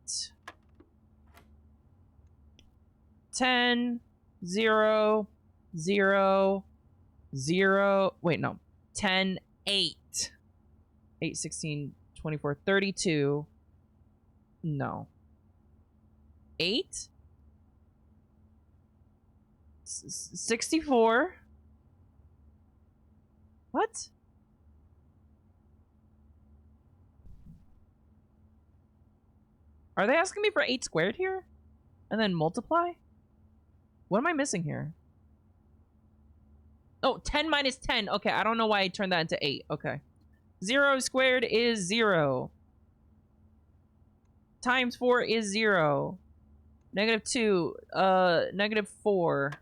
10. 0. 0. 0. Wait, no. 10. 8. 8, 16, 24, 32. No. 8? 64? What? Are they asking me for 8 squared here? And then multiply? What am I missing here? Oh, 10 minus 10. Okay, I don't know why I turned that into 8. Okay. 0 squared is 0. Times 4 is 0. Negative 2. Negative 4.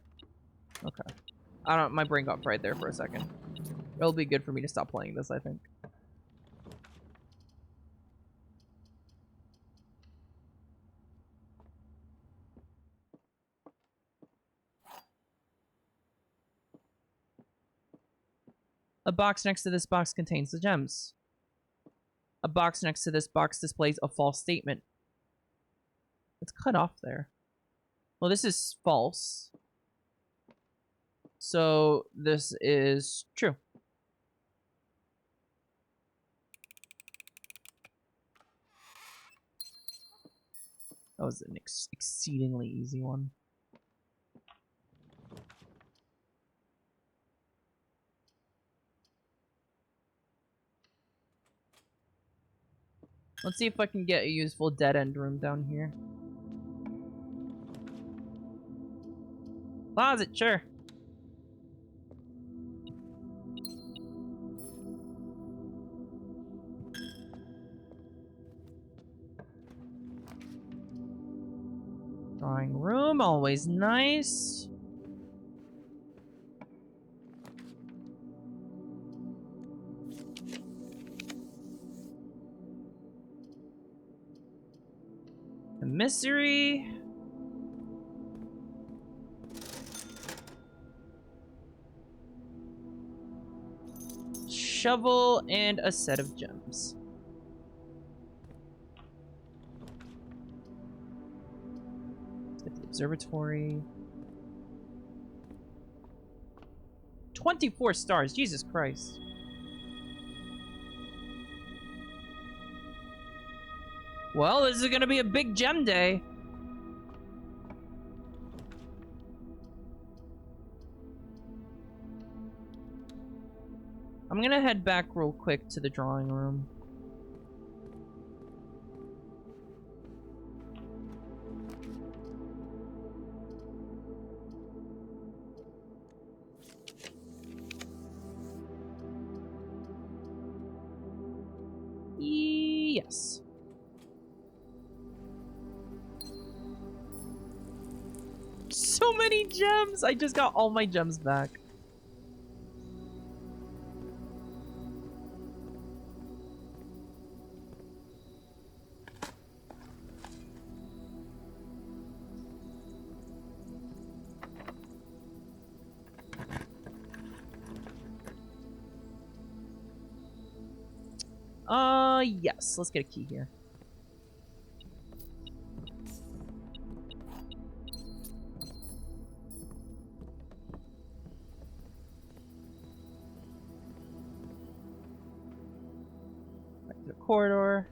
Okay. I don't. My brain got fried there for a second. It'll be good for me to stop playing this, I think. A box next to this box contains the gems. A box next to this box displays a false statement. It's cut off there. Well, this is false. So this is true. That was an exceedingly easy one. Let's see if I can get a useful dead-end room down here. Closet, sure. Drawing room, always nice. Commissary. Shovel and a set of gems. Let's get the observatory. 24 stars, Jesus Christ. Well, this is gonna be a big gem day. I'm gonna head back real quick to the drawing room. Yes. So many gems! I just got all my gems back. Yes. Let's get a key here. Back to the corridor.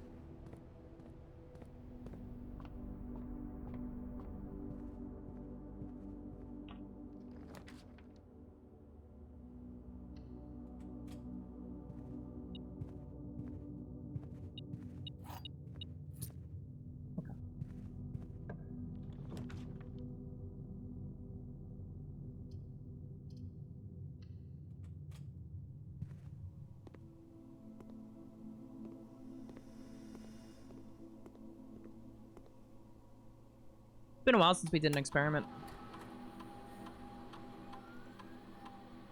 It's been a while since we did an experiment.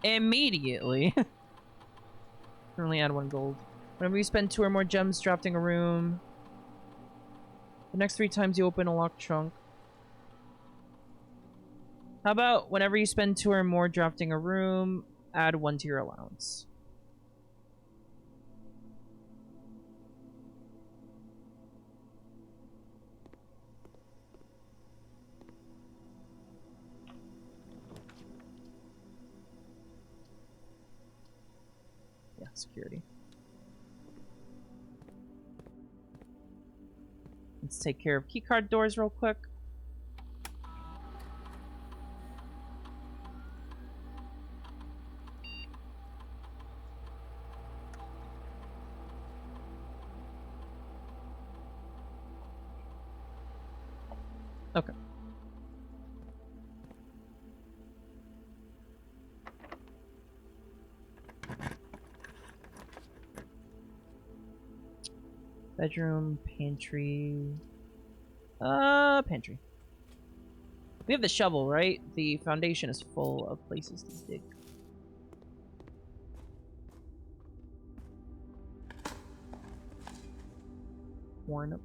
Immediately. Currently add 1 gold. Whenever you spend 2 or more gems drafting a room, the next 3 times you open a locked trunk. How about whenever you spend 2 or more drafting a room, add 1 to your allowance. Yeah, security. Let's take care of keycard doors real quick. Okay. Bedroom, pantry. Pantry. We have the shovel, right? The foundation is full of places to dig. Worn up.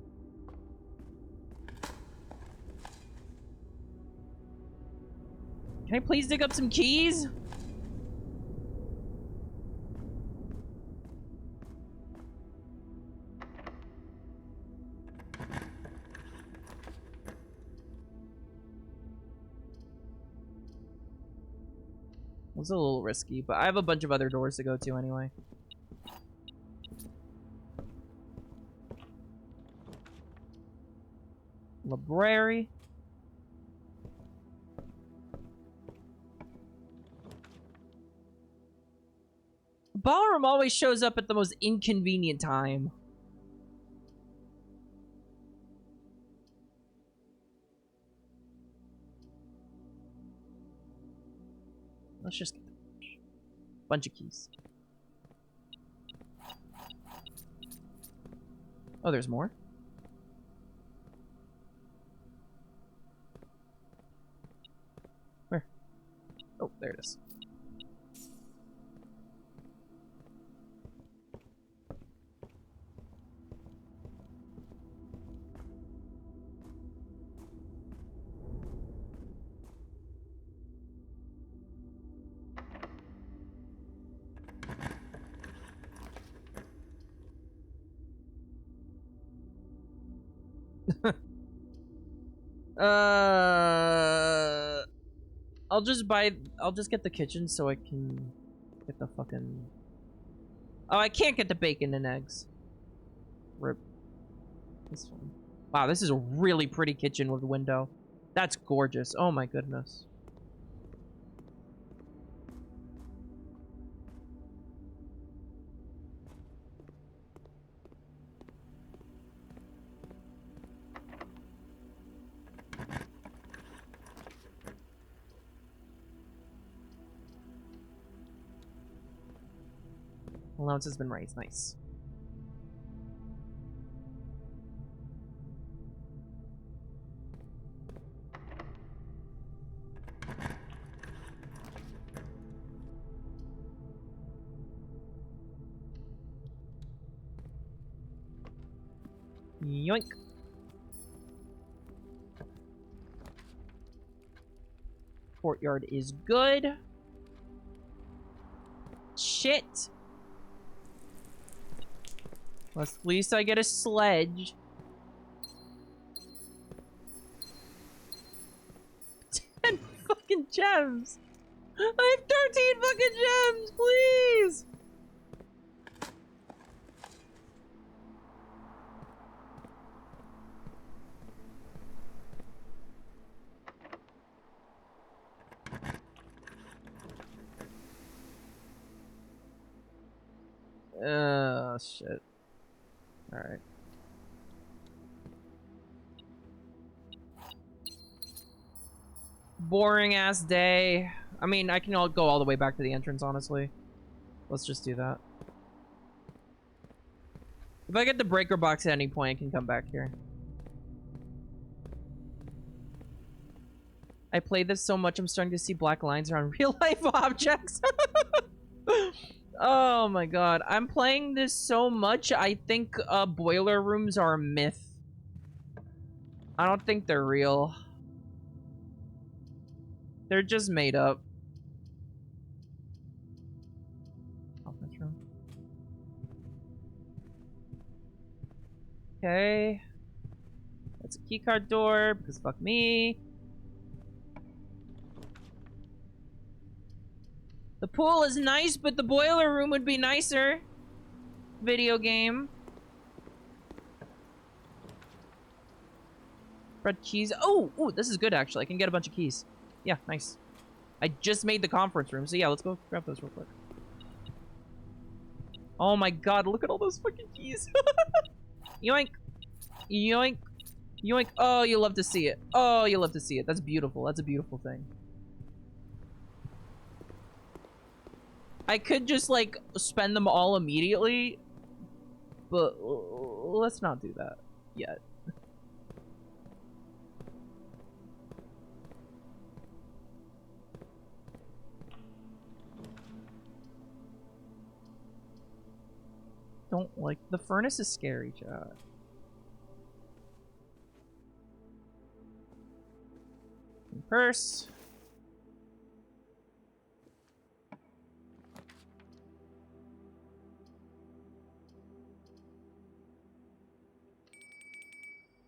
Can I please dig up some keys? It was a little risky, but I have a bunch of other doors to go to anyway. Library. Ballroom always shows up at the most inconvenient time. Let's just get a bunch of keys. Oh, there's more? Where? Oh, there it is. I'll just get the kitchen so I can get the fucking... Oh, I can't get the bacon and eggs. Rip. This one. Wow, this is a really pretty kitchen with a window. That's gorgeous. Oh my goodness. Allowance has been raised. Nice. Yoink. Courtyard is good. Shit. At least I get a sledge. 10 fucking gems. I have 13 fucking gems, please. Oh, shit. Alright. Boring ass day. I mean, I can go all the way back to the entrance, honestly. Let's just do that. If I get the breaker box at any point, I can come back here. I play this so much, I'm starting to see black lines around real-life objects. Oh my god. I'm playing this so much, I think boiler rooms are a myth. I don't think they're real. They're just made up. Conference room. Okay. That's a keycard door, because fuck me. The pool is nice, but the boiler room would be nicer. Video game. Red keys. Oh, ooh, this is good, actually. I can get a bunch of keys. Yeah, nice. I just made the conference room, so yeah, let's go grab those real quick. Oh my god, look at all those fucking keys. Yoink. Yoink. Yoink. Oh, you love to see it. Oh, you love to see it. That's beautiful. That's a beautiful thing. I could just, like, spend them all immediately, but let's not do that yet. Don't like... The furnace is scary, chat. Purse.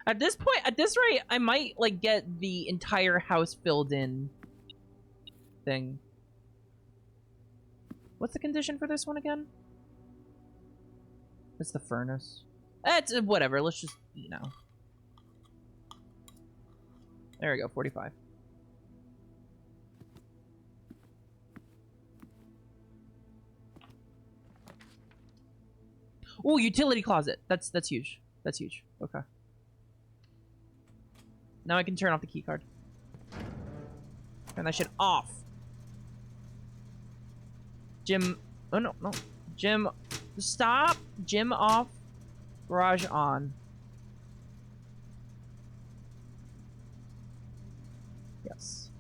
At this point, at this rate, I might, like, get the entire house filled in thing. What's the condition for this one again? It's the furnace. It's whatever. Let's just, you know. There we go, 45. Ooh, utility closet. That's huge. That's huge. Okay. Now I can turn off the key card. Turn that shit off. Gym. Oh, no, no. Gym. Stop. Gym off. Garage on. Yes.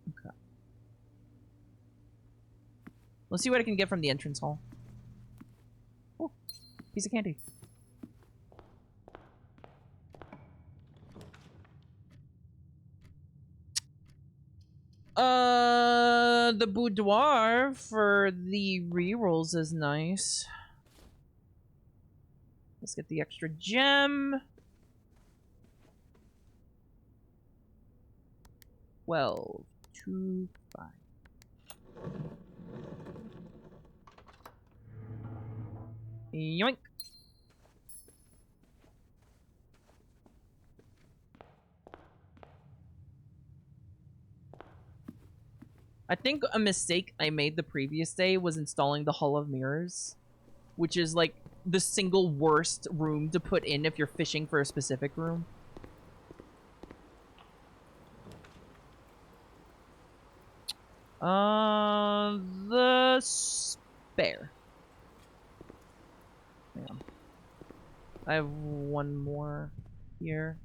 Okay. Let's see what I can get from the entrance hall. Oh, piece of candy. The boudoir for the rerolls is nice. Let's get the extra gem. 12, 2, 5. Yoink. I think a mistake I made the previous day was installing the Hall of Mirrors, which is like the single worst room to put in if you're fishing for a specific room. The spare. Yeah. I have one more here.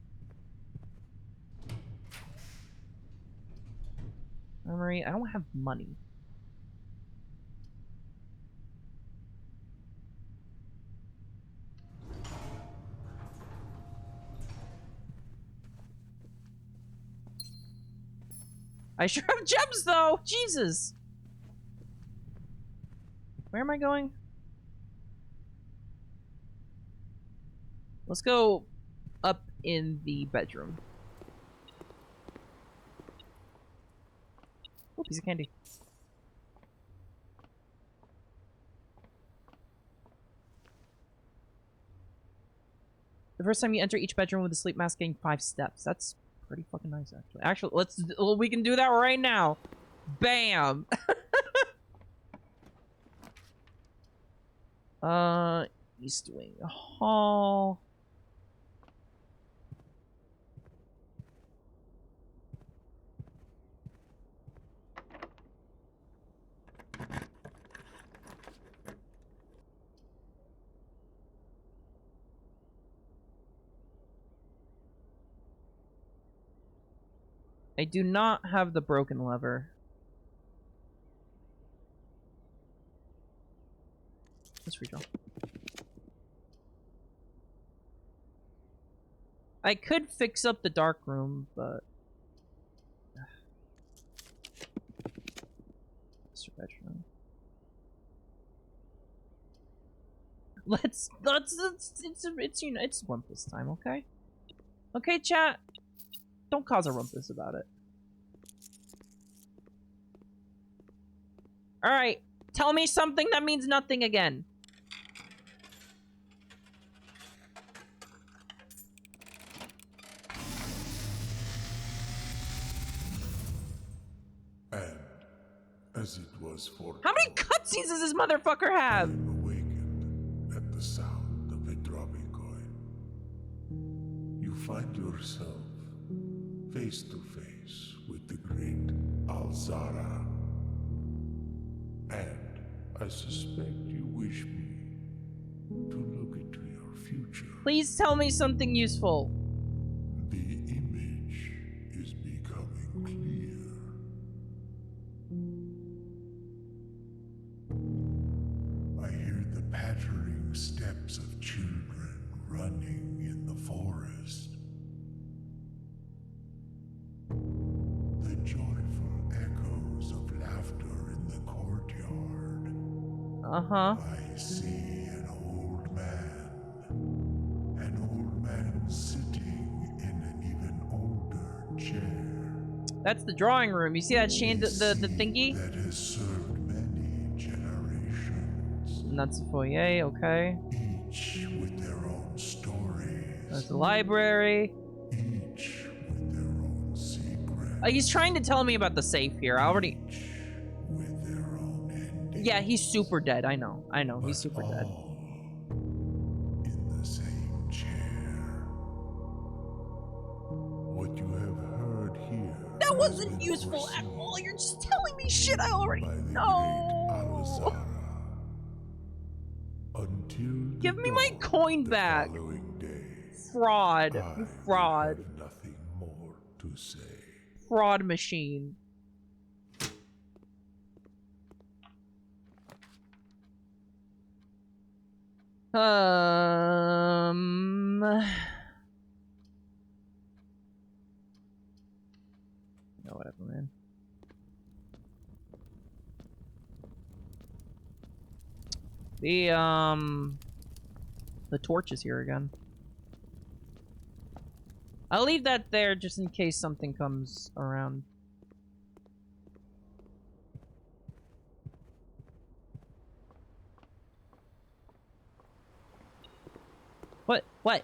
Memory. I don't have money. I sure have gems though! Jesus! Where am I going? Let's go up in the bedroom. Oh, piece of candy. The first time you enter each bedroom with a sleep mask, gain 5 steps. That's pretty fucking nice, actually. Actually, we can do that right now. Bam! East Wing Hall. I do not have the broken lever. Let's redraw. I could fix up the dark room, but... Master bedroom. It's rumpus time, okay? Okay, chat? Don't cause a rumpus about it. Alright, tell me something that means nothing again. And as it was for How many cutscenes does this motherfucker have? awakened at the sound of a dropping coin, you find yourself face to face with the great Alzara. And I suspect you wish me to look into your future. Please tell me something useful. The image is becoming clear. I hear the pattering steps of children running in the forest. The joyful echoes of laughter in the courtyard. Uh-huh. I see an old man sitting in an even older chair. That's the drawing room. You see that the thingy? That has served many generations. And that's the foyer, okay. Each with their own stories. That's the library. Each with their own secrets. He's trying to tell me about the safe here. I already... Each with their own endings. Yeah, he's super dead. I know, he's super dead. All in the same chair. What you have heard wasn't useful at all. You're just telling me shit I already by the great know. Alizara. Until Give the me my dawn coin the back. following day, Fraud. I You will fraud. have nothing more to say. Fraud machine. No, whatever, man. The torch is here again. I'll leave that there just in case something comes around. What? What?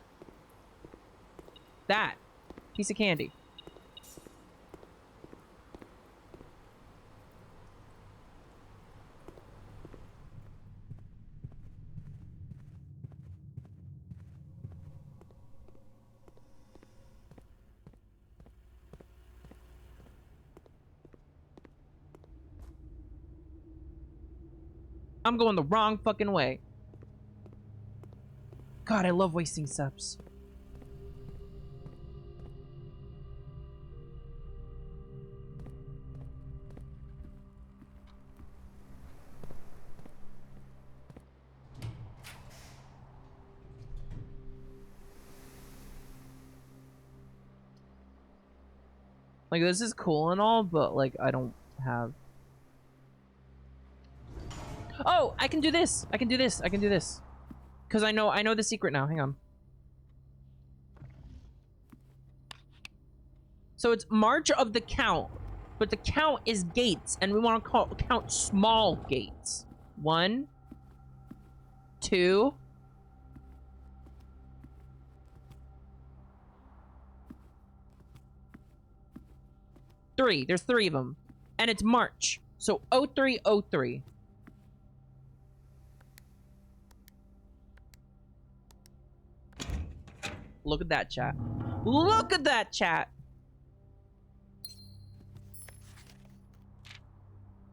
That. Piece of candy. I'm going the wrong fucking way. God, I love wasting steps. Like, this is cool and all, but, like, I don't have... Oh, I can do this! I can do this! I can do this! Because I know the secret now. Hang on. So it's March of the Count. But the count is gates, and we want to count small gates. 1, 2... 3. There's 3 of them. And it's March. So 0303. Look at that, chat. Look at that, chat.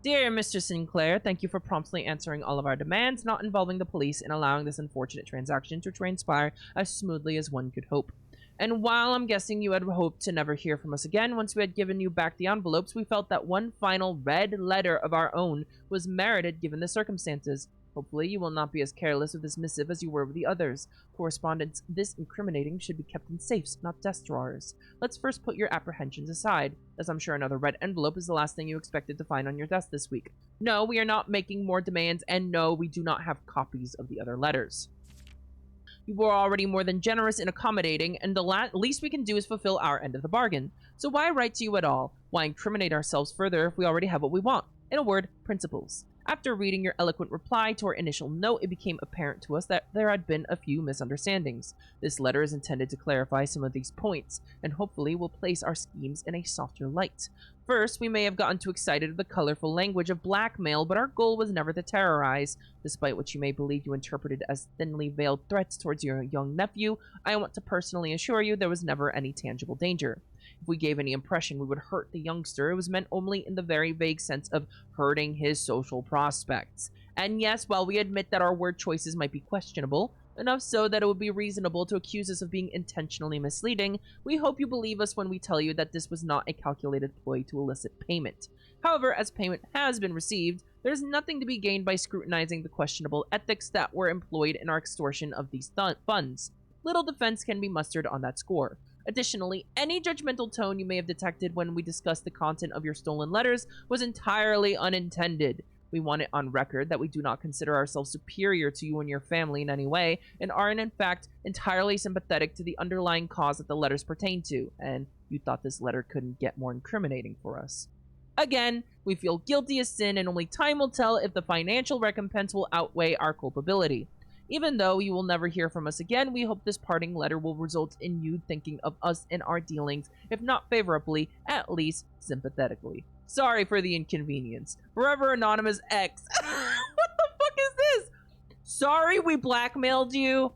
Dear Mr. Sinclair, thank you for promptly answering all of our demands, not involving the police, and allowing this unfortunate transaction to transpire as smoothly as one could hope. And while I'm guessing you had hoped to never hear from us again, once we had given you back the envelopes, we felt that one final red letter of our own was merited given the circumstances. Hopefully, you will not be as careless with this missive as you were with the others. Correspondence this incriminating should be kept in safes, not desk drawers. Let's first put your apprehensions aside, as I'm sure another red envelope is the last thing you expected to find on your desk this week. No, we are not making more demands, and no, we do not have copies of the other letters. You were already more than generous in accommodating, and the least we can do is fulfill our end of the bargain. So why write to you at all? Why incriminate ourselves further if we already have what we want? In a word, principles. After reading your eloquent reply to our initial note, it became apparent to us that there had been a few misunderstandings. This letter is intended to clarify some of these points, and hopefully will place our schemes in a softer light. First, we may have gotten too excited at the colorful language of blackmail, but our goal was never to terrorize. Despite what you may believe you interpreted as thinly veiled threats towards your young nephew, I want to personally assure you there was never any tangible danger. If we gave any impression we would hurt the youngster, it was meant only in the very vague sense of hurting his social prospects. And yes, while we admit that our word choices might be questionable, enough so that it would be reasonable to accuse us of being intentionally misleading, we hope you believe us when we tell you that this was not a calculated ploy to elicit payment. However, as payment has been received, there's nothing to be gained by scrutinizing the questionable ethics that were employed in our extortion of these funds. Little defense can be mustered on that score. Additionally, any judgmental tone you may have detected when we discussed the content of your stolen letters was entirely unintended. We want it on record that we do not consider ourselves superior to you and your family in any way, and are in fact entirely sympathetic to the underlying cause that the letters pertain to, and you thought this letter couldn't get more incriminating for us. Again, we feel guilty as sin, and only time will tell if the financial recompense will outweigh our culpability. Even though you will never hear from us again, we hope this parting letter will result in you thinking of us and our dealings, if not favorably, at least sympathetically. Sorry for the inconvenience. Forever Anonymous X. What the fuck is this? Sorry we blackmailed you,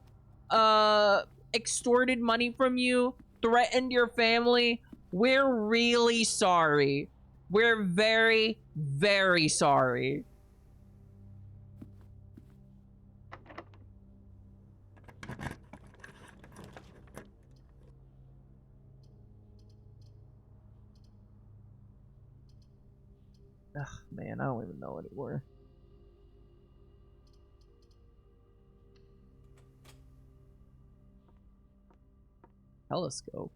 extorted money from you, threatened your family. We're really sorry. We're very, very sorry. Ugh, man, I don't even know anymore. Telescope.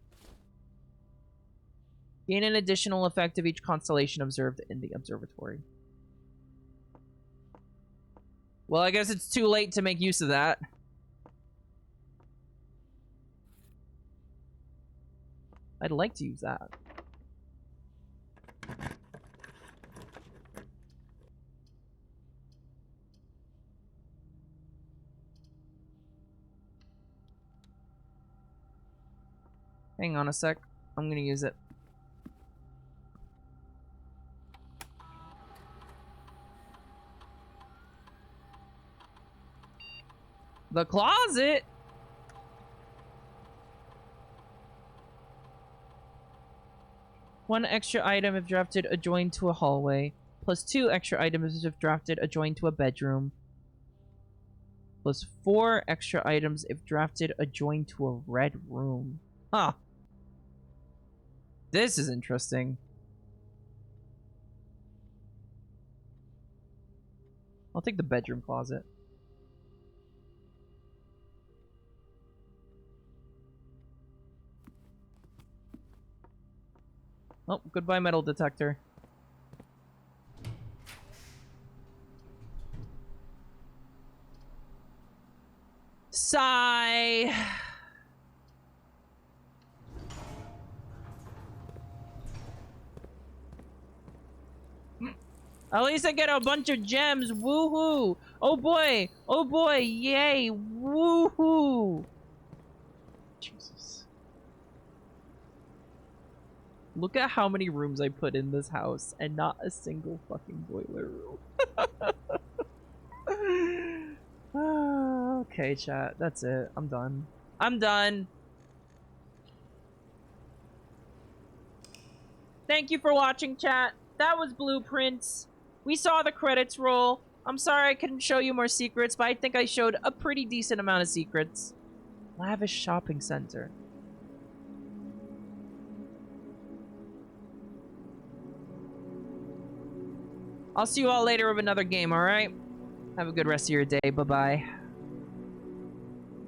Gain an additional effect of each constellation observed in the observatory. Well, I guess it's too late to make use of that. I'd like to use that. Hang on a sec. I'm gonna use it. The closet? One extra item if drafted adjoined to a hallway. Plus 2 extra items if drafted adjoined to a bedroom. Plus 4 extra items if drafted adjoined to a red room. Huh. This is interesting. I'll take the bedroom closet. Oh, goodbye metal detector. Sigh. At least I get a bunch of gems. Woohoo! Oh boy! Oh boy! Yay! Woohoo! Jesus. Look at how many rooms I put in this house and not a single fucking boiler room. Okay, chat. That's it. I'm done. I'm done. Thank you for watching, chat. That was Blueprints. We saw the credits roll. I'm sorry I couldn't show you more secrets, but I think I showed a pretty decent amount of secrets. Lavish shopping center. I'll see you all later with another game, alright? Have a good rest of your day. Bye-bye.